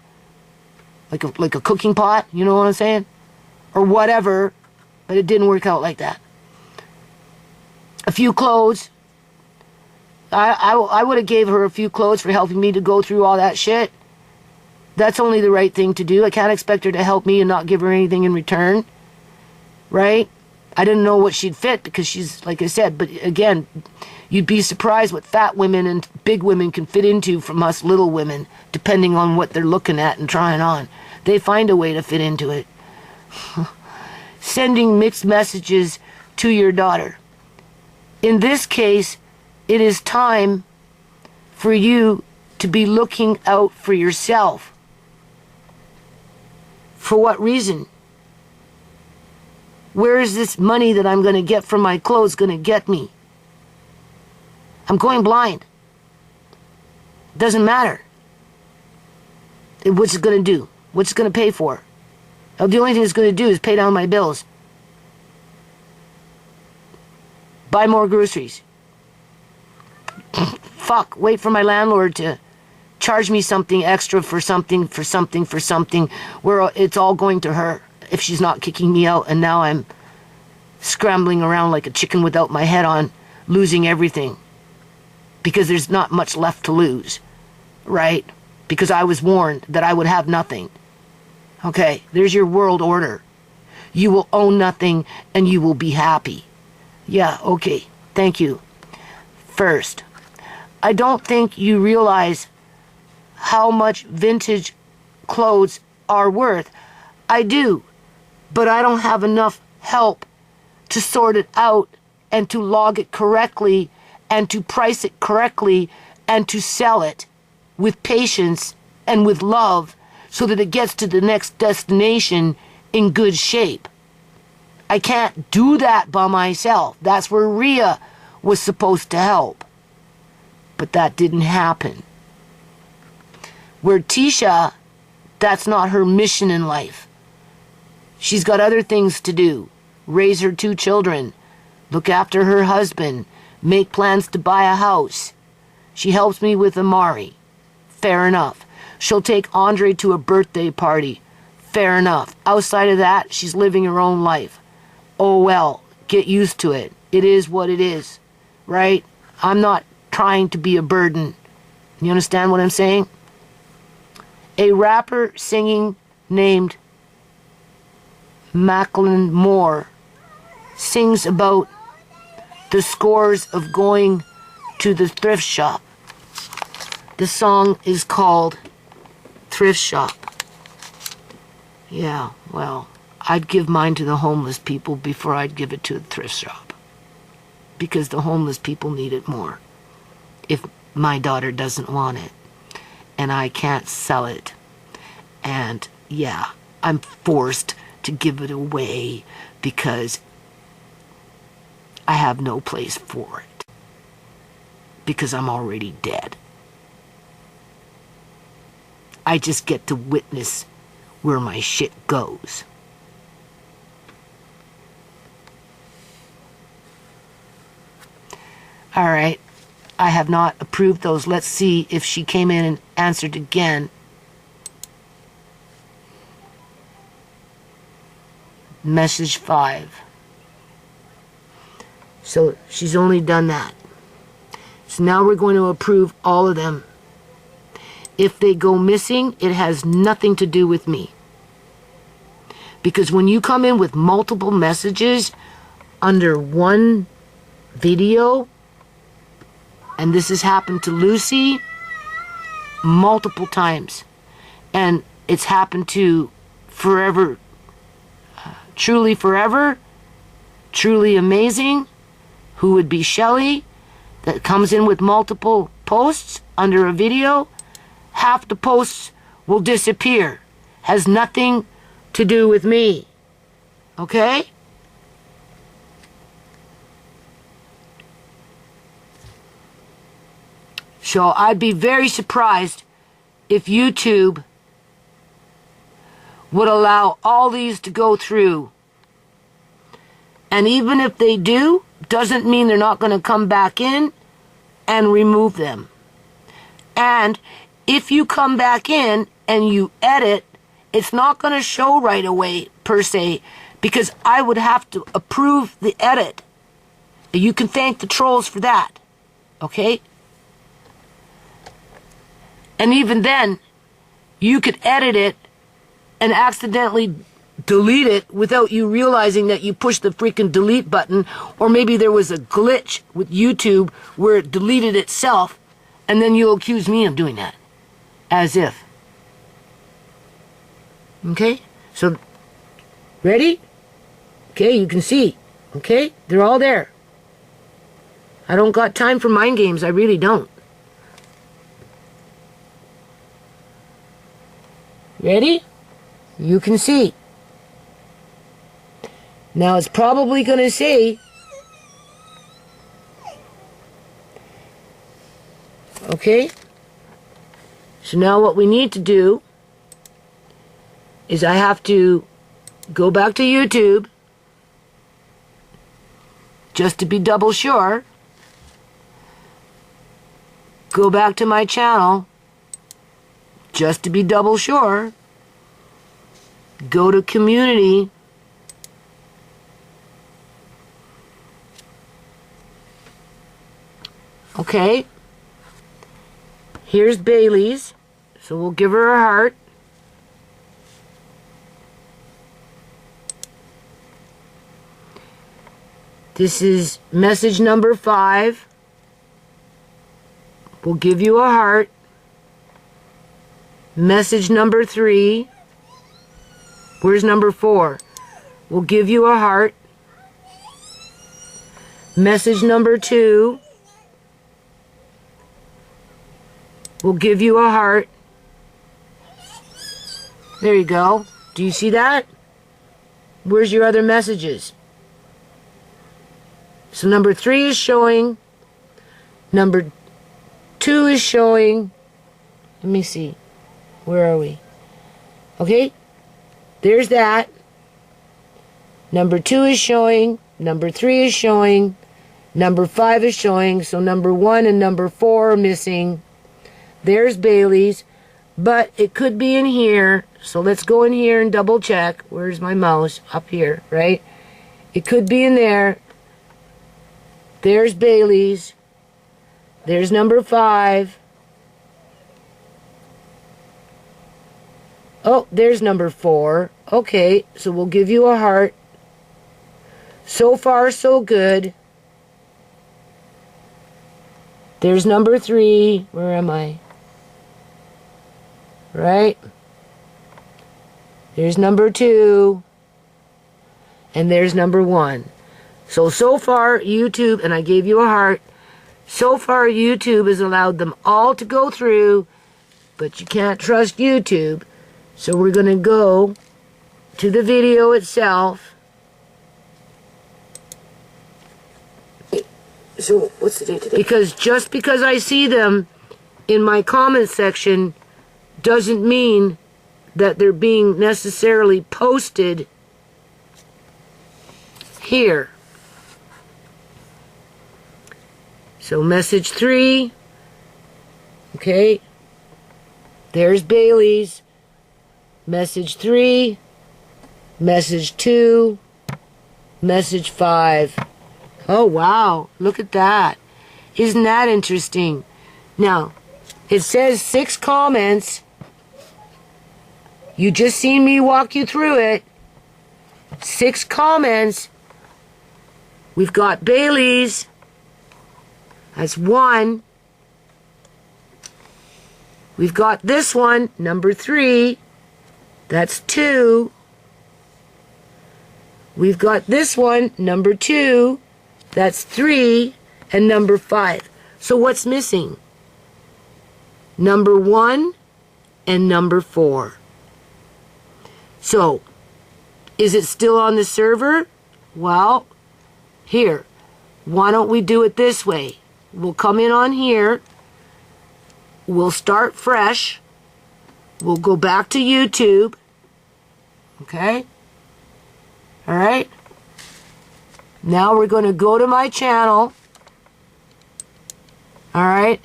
like a cooking pot, you know what I'm saying? Or whatever, but it didn't work out like that. A few clothes. I would have gave her a few clothes for helping me to go through all that shit. That's only the right thing to do. I can't expect her to help me and not give her anything in return. Right? I didn't know what she'd fit because she's, like I said, but again, you'd be surprised what fat women and big women can fit into from us little women, depending on what they're looking at and trying on. They find a way to fit into it. Sending mixed messages to your daughter. In this case, it is time for you to be looking out for yourself. For what reason? Where is this money that I'm going to get from my clothes going to get me? I'm going blind. Doesn't matter. What's it going to do? What's it going to pay for? The only thing it's going to do is pay down my bills. Buy more groceries. Fuck, wait for my landlord to charge me something extra for something, where it's all going to her if she's not kicking me out, and now I'm scrambling around like a chicken without my head on, losing everything. Because there's not much left to lose, right? Because I was warned that I would have nothing. Okay, there's your world order. You will own nothing and you will be happy. Yeah, okay, thank you. First, I don't think you realize how much vintage clothes are worth. I do, but I don't have enough help to sort it out and to log it correctly and to price it correctly and to sell it with patience and with love so that it gets to the next destination in good shape. I can't do that by myself. That's where Rhea was supposed to help. But that didn't happen. Where Tisha, that's not her mission in life. She's got other things to do. Raise her 2 children. Look after her husband. Make plans to buy a house. She helps me with Amari. Fair enough. She'll take Andre to a birthday party. Fair enough. Outside of that, she's living her own life. Oh well, get used to it. It is what it is, right? I'm not trying to be a burden. You understand what I'm saying? A rapper singing named Macklin Moore sings about the scores of going to the thrift shop. The song is called Thrift Shop. Yeah, well, I'd give mine to the homeless people before I'd give it to the thrift shop. Because the homeless people need it more. If my daughter doesn't want it, and I can't sell it, and yeah, I'm forced to give it away because I have no place for it. Because I'm already dead. I just get to witness where my shit goes. All right, I have not approved those. Let's see if she came in and answered again. Message 5. So she's only done that. So now we're going to approve all of them. If they go missing, it has nothing to do with me. Because when you come in with multiple messages under one video, and this has happened to Lucy multiple times, and it's happened to Forever, Truly Forever, Truly Amazing, who would be Shelly, that comes in with multiple posts under a video. Half the posts will disappear. Has nothing to do with me. Okay? So I'd be very surprised if YouTube would allow all these to go through. And even if they do, doesn't mean they're not going to come back in and remove them. And if you come back in and you edit, it's not going to show right away, per se, because I would have to approve the edit. You can thank the trolls for that. Okay? And even then, you could edit it and accidentally delete it without you realizing that you pushed the freaking delete button, or maybe there was a glitch with YouTube where it deleted itself, and then you'll accuse me of doing that. As if. Okay? So, ready? Okay, you can see. Okay? They're all there. I don't got time for mind games. I really don't. Ready? You can see. Now it's probably going to say, okay, so now what we need to do is I have to go back to YouTube just to be double sure. Go back to my channel just to be double sure. Go to community. Okay. Here's Bailey's. So we'll give her a heart. This is message number 5. We'll give you a heart. Message number 3. Where's number 4? We'll give you a heart. Message number 2. We'll give you a heart. There you go. Do you see that? Where's your other messages? So number 3 is showing. Number 2 is showing. Let me see. Where are we? Okay. There's that. Number 2 is showing. Number 3 is showing. Number 5 is showing. So number 1 and number 4 are missing. There's Bailey's. But it could be in here. So let's go in here and double check. Where's my mouse? Up here, right? It could be in there. There's Bailey's. There's number 5. Oh, there's number 4. Okay, so we'll give you a heart. So far, so good. There's number 3. Where am I? Right? There's number 2. And there's number 1. So far, YouTube, and I gave you a heart, so far YouTube has allowed them all to go through, but you can't trust YouTube. So we're going to go to the video itself. So what's the date today? Because just because I see them in my comment section doesn't mean that they're being necessarily posted here. So message 3, okay, there's Bailey's, message 3, message 2, message 5. Oh wow, look at that. Isn't that interesting? Now, it says 6 comments. You just seen me walk you through it. 6 comments. We've got Bailey's. That's 1. We've got this one, number 3. That's 2. We've got this one, number 2. That's 3. And number 5. So what's missing? Number 1 and number 4. So, is it still on the server? Well, here. Why don't we do it this way? We'll come in on here. We'll start fresh. We'll go back to YouTube. Okay? Alright? Now we're going to go to my channel. Alright?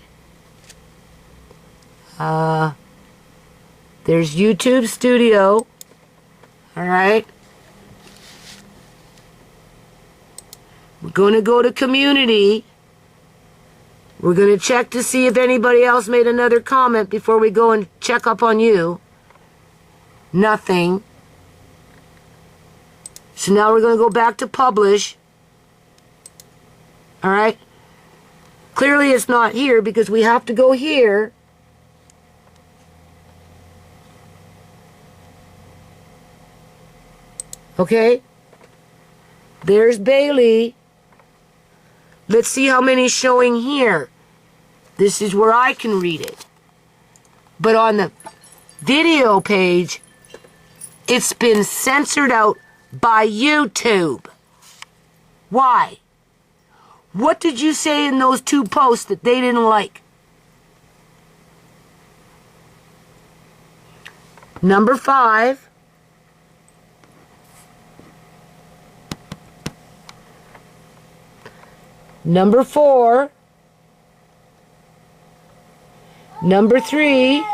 There's YouTube Studio. Alright? We're going to go to Community. We're going to check to see if anybody else made another comment before we go and check up on you. Nothing. So now we're going to go back to Publish. Alright? Clearly it's not here because we have to go here. Okay? There's Bailey. Let's see how many is showing here. This is where I can read it. But on the video page, it's been censored out by YouTube. Why? What did you say in those 2 posts that they didn't like? Number 5. Number 4. Number 3.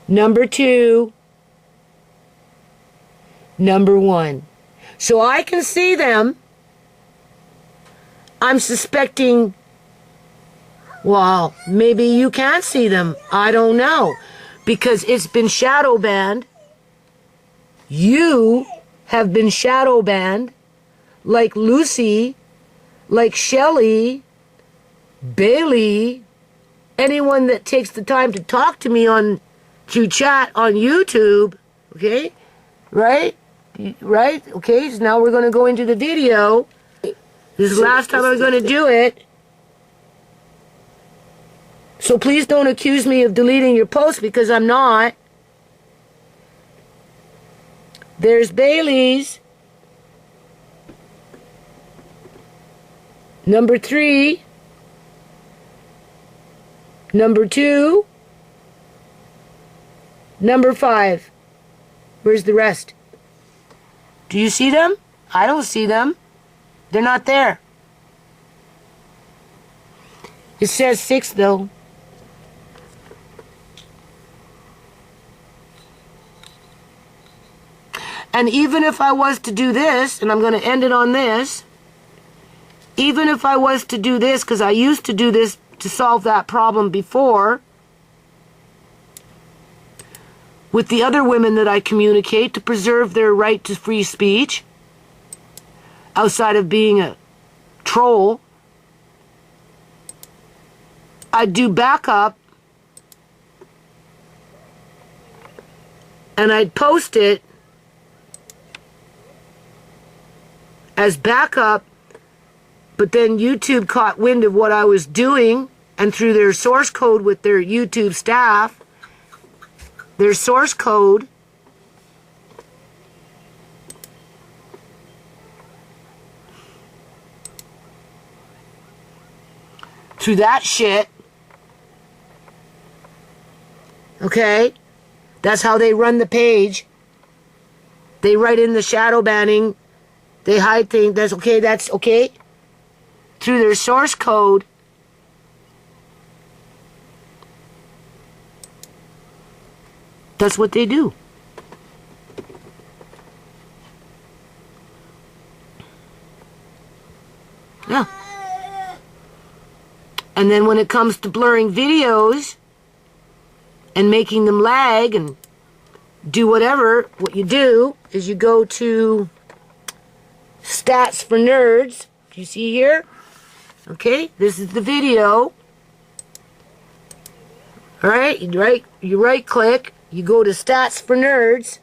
Number 2. Number 1. So I can see them. I'm suspecting, well, maybe you can't see them. I don't know. Because it's been shadow banned. You have been shadow banned. Like Lucy, like Shelley, Bailey, anyone that takes the time to talk to me to chat on YouTube, okay? Right? Right? Okay, so now we're going to go into the video. This is the last time I'm going to do it. So please don't accuse me of deleting your post because I'm not. There's Bailey's. Number 3. Number 2. Number 5. Where's the rest? Do you see them? I don't see them. They're not there. It says 6 though. And even if I was to do this, and I'm going to end it on this, even if I was to do this, because I used to do this to solve that problem before, with the other women that I communicate to preserve their right to free speech, outside of being a troll, I'd do backup, and I'd post it as backup, but then YouTube caught wind of what I was doing, and through their source code with their YouTube staff, their source code, through that shit, okay, that's how they run the page. They write in the shadow banning. They hide things. That's okay. Through their source code, that's what they do. Yeah. And then when it comes to blurring videos and making them lag and do whatever, what you do is you go to Stats for Nerds. Do you see here? Okay, this is the video. Alright, you right click, you go to Stats for Nerds.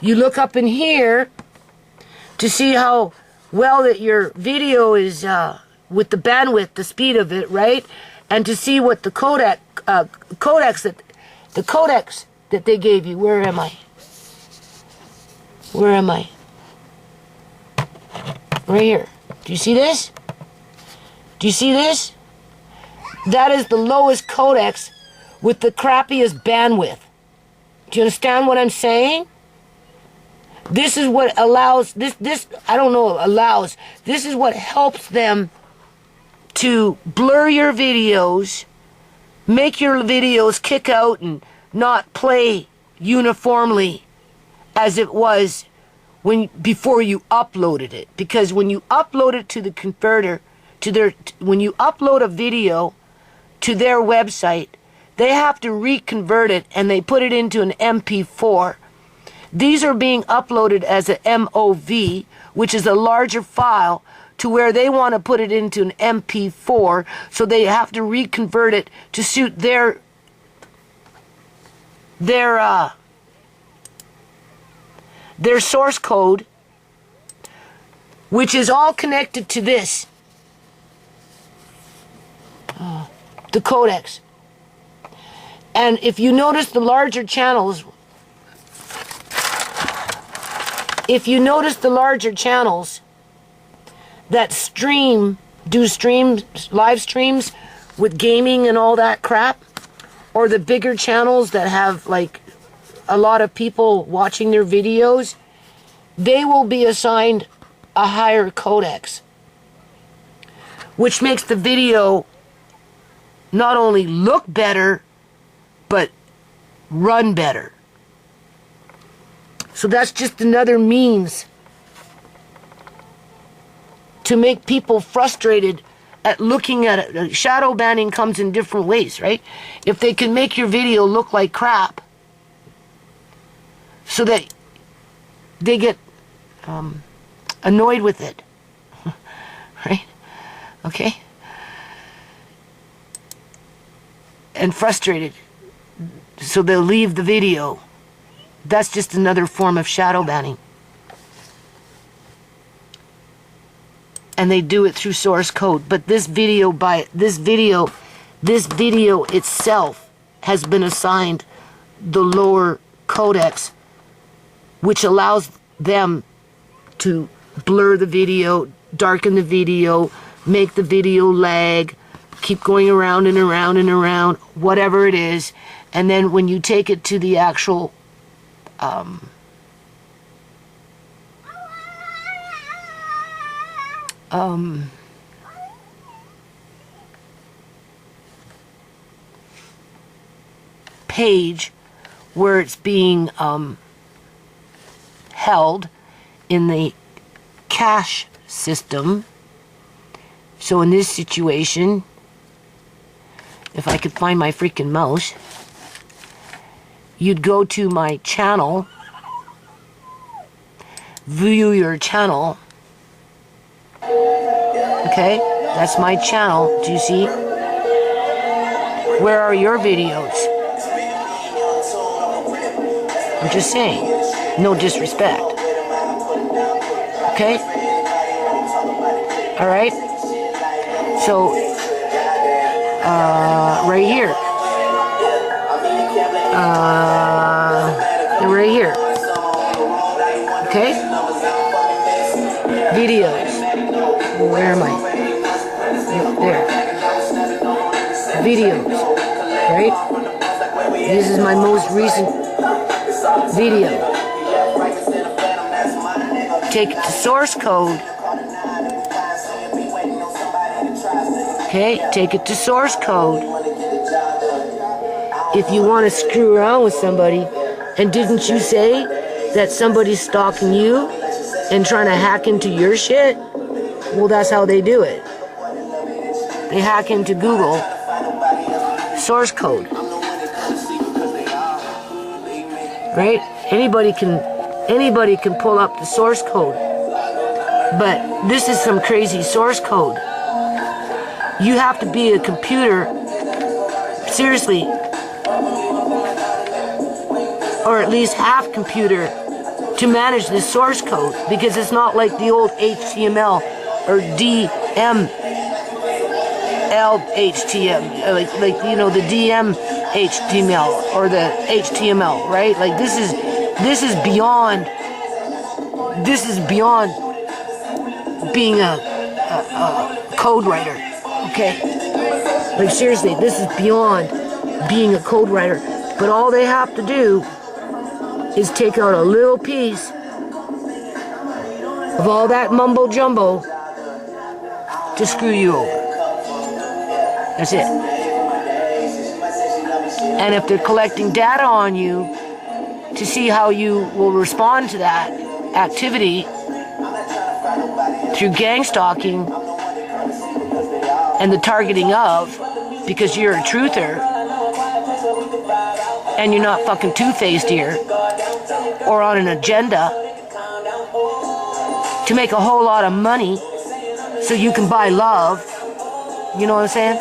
You look up in here to see how well that your video is with the bandwidth, the speed of it, right? And to see what the codecs that they gave you. Where am I? Where am I? Right here. Do you see this? Do you see this? That is the lowest codecs with the crappiest bandwidth. Do you understand what I'm saying? This is what allows, I don't know, allows, this is what helps them to blur your videos, make your videos kick out and not play uniformly as it was before you uploaded it. Because when you upload it to the converter, when you upload a video to their website, they have to reconvert it and they put it into an MP4. These are being uploaded as a MOV, which is a larger file, to where they want to put it into an MP4, so they have to reconvert it to suit their source code. which is all connected to this, the codecs. And if you notice the larger channels, that do live streams with gaming and all that crap, or the bigger channels that have like a lot of people watching their videos, they will be assigned a higher codecs, which makes the video not only look better, but run better. So that's just another means to make people frustrated at looking at it. Shadow banning comes in different ways, right? If they can make your video look like crap so that they get annoyed with it, right? Okay? And frustrated, so they'll leave the video. That's just another form of shadow banning. And they do it through source code. But this video itself has been assigned the lower codecs, which allows them to blur the video, darken the video, make the video lag, keep going around and around and around, whatever it is. And then when you take it to the actual page where it's being held in the cache system. So in this situation, if I could find my freaking mouse, you'd go to my channel, view your channel. Okay, that's my channel. Do you see? Where are your videos? I'm just saying, no disrespect. Okay? Alright? So, right here. Right here. Okay? Videos. Where am I? Yep, there. Videos. Right? This is my most recent video. Take it to source code. Okay, take it to source code. If you want to screw around with somebody, and didn't you say that somebody's stalking you and trying to hack into your shit? Well, that's how they do it. They hack into Google source code. Right? Anybody can pull up the source code. But this is some crazy source code. You have to be a computer, seriously, or at least half computer, to manage this source code, because it's not like the old HTML or DML HTML, like you know, the DM HTML or the HTML, right? Like this is beyond being a code writer. Okay, like seriously, this is beyond being a code writer. But all they have to do is take out a little piece of all that mumbo jumbo to screw you over. That's it. And if they're collecting data on you to see how you will respond to that activity through gang stalking and the targeting of, because you're a truther and you're not fucking two-faced here or on an agenda to make a whole lot of money so you can buy love, you know what I'm saying?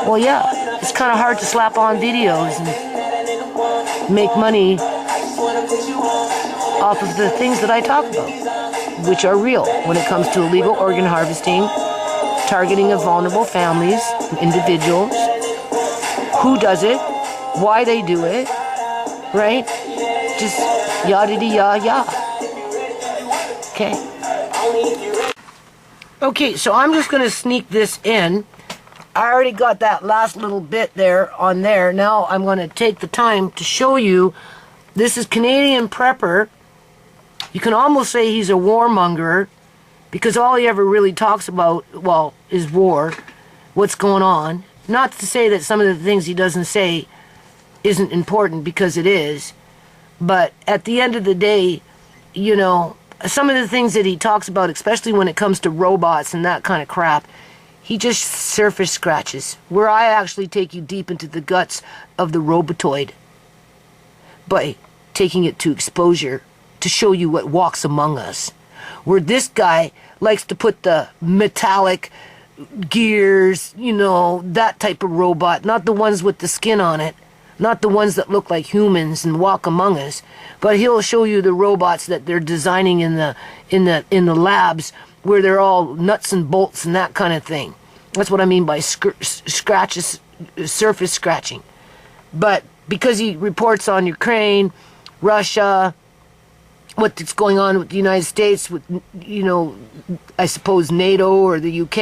Well, yeah, it's kind of hard to slap on videos and make money off of the things that I talk about. which are real when it comes to illegal organ harvesting, targeting of vulnerable families, individuals, who does it, why they do it, right? Just yada-de-ya-ya. Okay. Okay, so I'm just going to sneak this in. I already got that last little bit there on there. Now I'm going to take the time to show you. This is Canadian Prepper. You can almost say he's a warmonger, because all he ever really talks about, well, is war, what's going on. Not to say that some of the things he doesn't say isn't important, because it is. But at the end of the day, you know, some of the things that he talks about, especially when it comes to robots and that kind of crap, he just surface scratches. Where I actually take you deep into the guts of the robotoid by taking it to exposure to show you what walks among us. Where this guy likes to put the metallic gears, you know, that type of robot, not the ones with the skin on it, not the ones that look like humans and walk among us, but he'll show you the robots that they're designing in the labs, where they're all nuts and bolts and that kind of thing. That's what I mean by scratches, surface scratching. But because he reports on Ukraine, Russia, what's going on with the United States, with, you know, I suppose NATO or the UK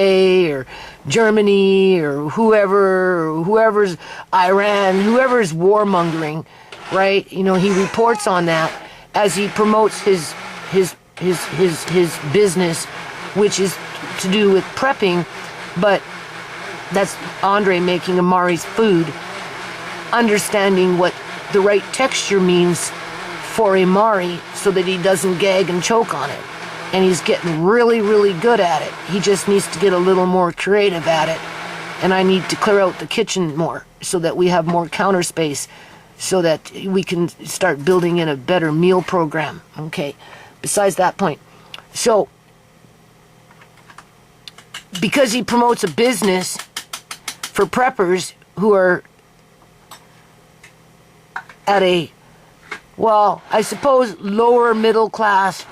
or Germany or whoever's Iran, whoever's warmongering, right? You know, he reports on that as he promotes his business, which is to do with prepping, but that's Andre making Amari's food, understanding what the right texture means for Amari so that he doesn't gag and choke on it. And he's getting really, really good at it. He just needs to get a little more creative at it. And I need to clear out the kitchen more so that we have more counter space so that we can start building in a better meal program. Okay, besides that point. So, because he promotes a business for preppers who are at a, well, I suppose lower middle class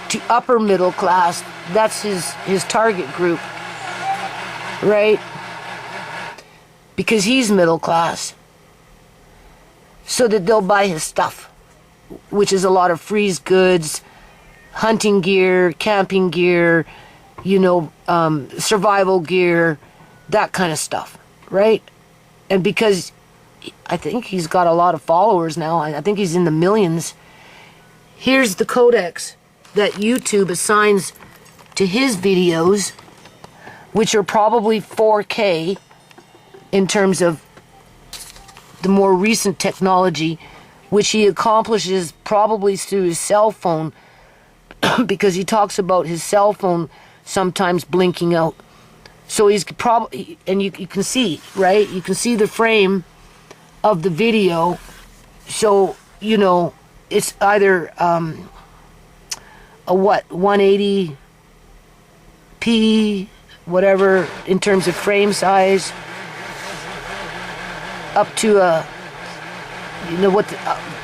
to upper middle class, that's his target group, right? Because he's middle class. So that they'll buy his stuff, which is a lot of freeze goods, hunting gear, camping gear, you know, survival gear, that kind of stuff, right? And because I think he's got a lot of followers now, I think he's in the millions. Here's the codecs that YouTube assigns to his videos, which are probably 4K in terms of the more recent technology, which he accomplishes probably through his cell phone, because he talks about his cell phone sometimes blinking out. So he's probably, and you can see, right? You can see the frame of the video. So, you know, it's either a what, 180p, whatever, in terms of frame size, up to a, you know what,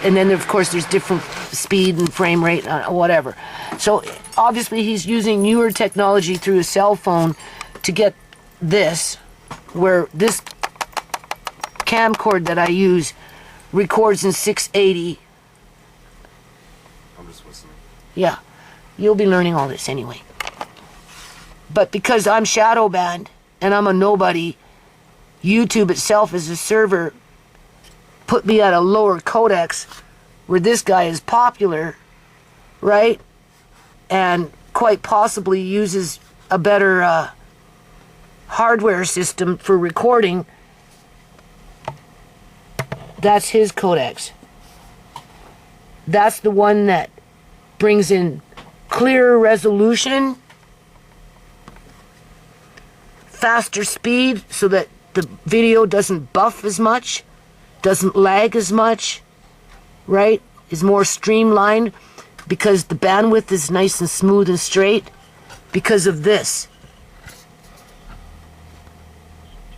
and then of course there's different speed and frame rate, whatever. So obviously he's using newer technology through his cell phone to get this, where this camcorder that I use records in 680. I'm just listening. Yeah, you'll be learning all this anyway. But because I'm shadow banned and I'm a nobody, YouTube itself as a server put me at a lower codex where this guy is popular, right? And quite possibly uses a better hardware system for recording. That's his codex. That's the one that brings in clearer resolution, faster speed so that the video doesn't buff as much, doesn't lag as much, right? Is more streamlined because the bandwidth is nice and smooth and straight because of this.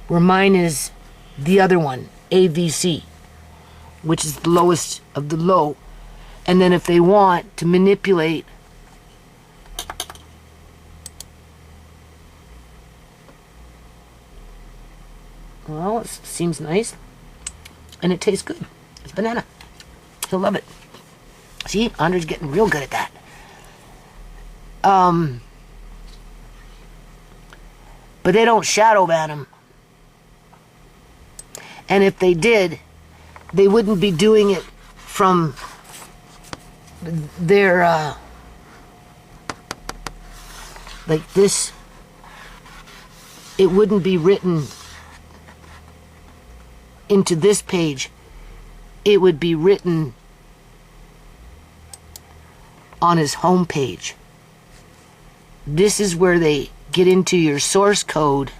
Where mine is the other one, AVC, which is the lowest of the low. And then if they want to manipulate Well, it seems nice. And it tastes good. It's banana. He'll love it. See, Andre's getting real good at that. But they don't shadow ban him. And if they did, they wouldn't be doing it from their, like this. It wouldn't be written into this page. It would be written on his home page. This is where they get into your source code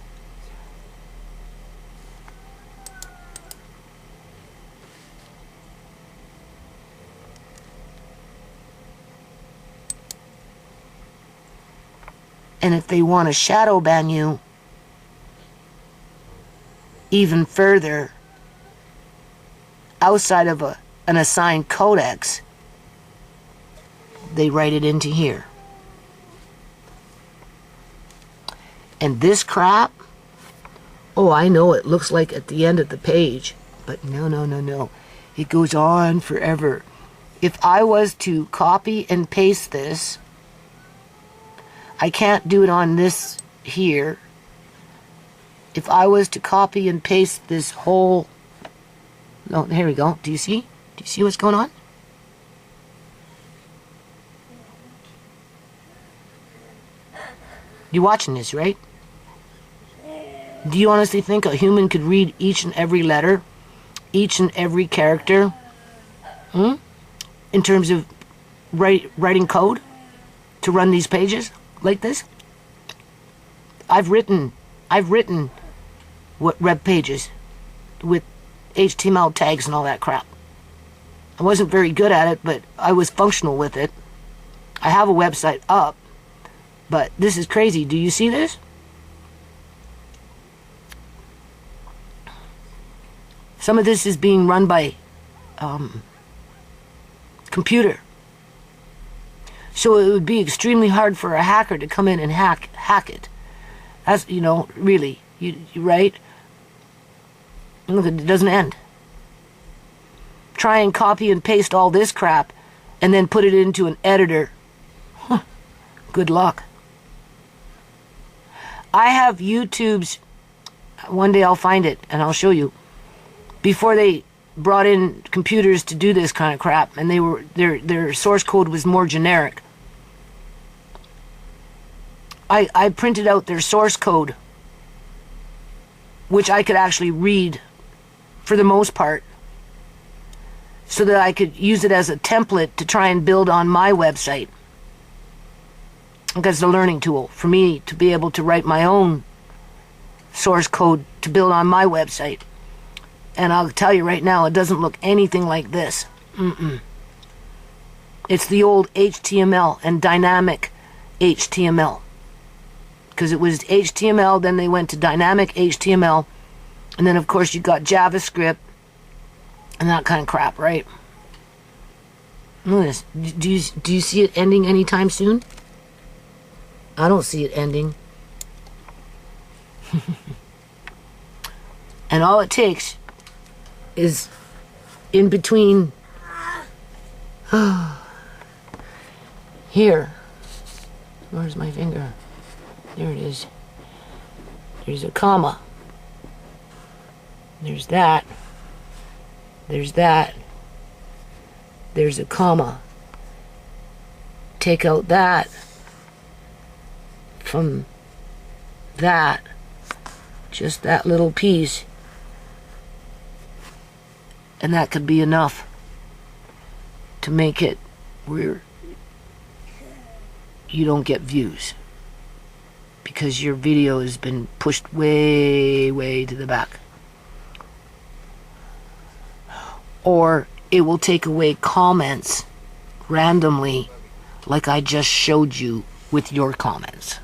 and if they want to shadow ban you even further outside of an assigned codex, they write it into here. And this crap, oh, I know it looks like at the end of the page, but no. It goes on forever. If I was to copy and paste this, I can't do it on this here. If I was to copy and paste this whole, no, here we go. Do you see? Do you see what's going on? You're watching this, right? Do you honestly think a human could read each and every letter, each and every character, in terms of writing code to run these pages like this? I've written web pages with HTML tags and all that crap. I wasn't very good at it, but I was functional with it. I have a website up, but this is crazy. Do you see this? Some of this is being run by computer. So it would be extremely hard for a hacker to come in and hack it. That's, really, you right? Look, it doesn't end. Try and copy and paste all this crap and then put it into an editor. Good luck. I have YouTube's, one day I'll find it and I'll show you. Before they brought in computers to do this kind of crap, and their source code was more generic. I printed out their source code, which I could actually read for the most part, so that I could use it as a template to try and build on my website. Because it's a learning tool for me to be able to write my own source code to build on my website. And I'll tell you right now, it doesn't look anything like this. It's the old HTML and dynamic HTML. Because it was HTML, then they went to dynamic HTML, and then of course you got JavaScript and that kind of crap, right? Look at this. Do you see it ending anytime soon? I don't see it ending. And all it takes is in between here. Where's my finger? There it is. There's a comma. There's that. There's that. There's a comma. Take out that from that. Just that little piece. And that could be enough to make it where you don't get views. Because your video has been pushed way, way to the back. Or it will take away comments randomly, like I just showed you with your comments.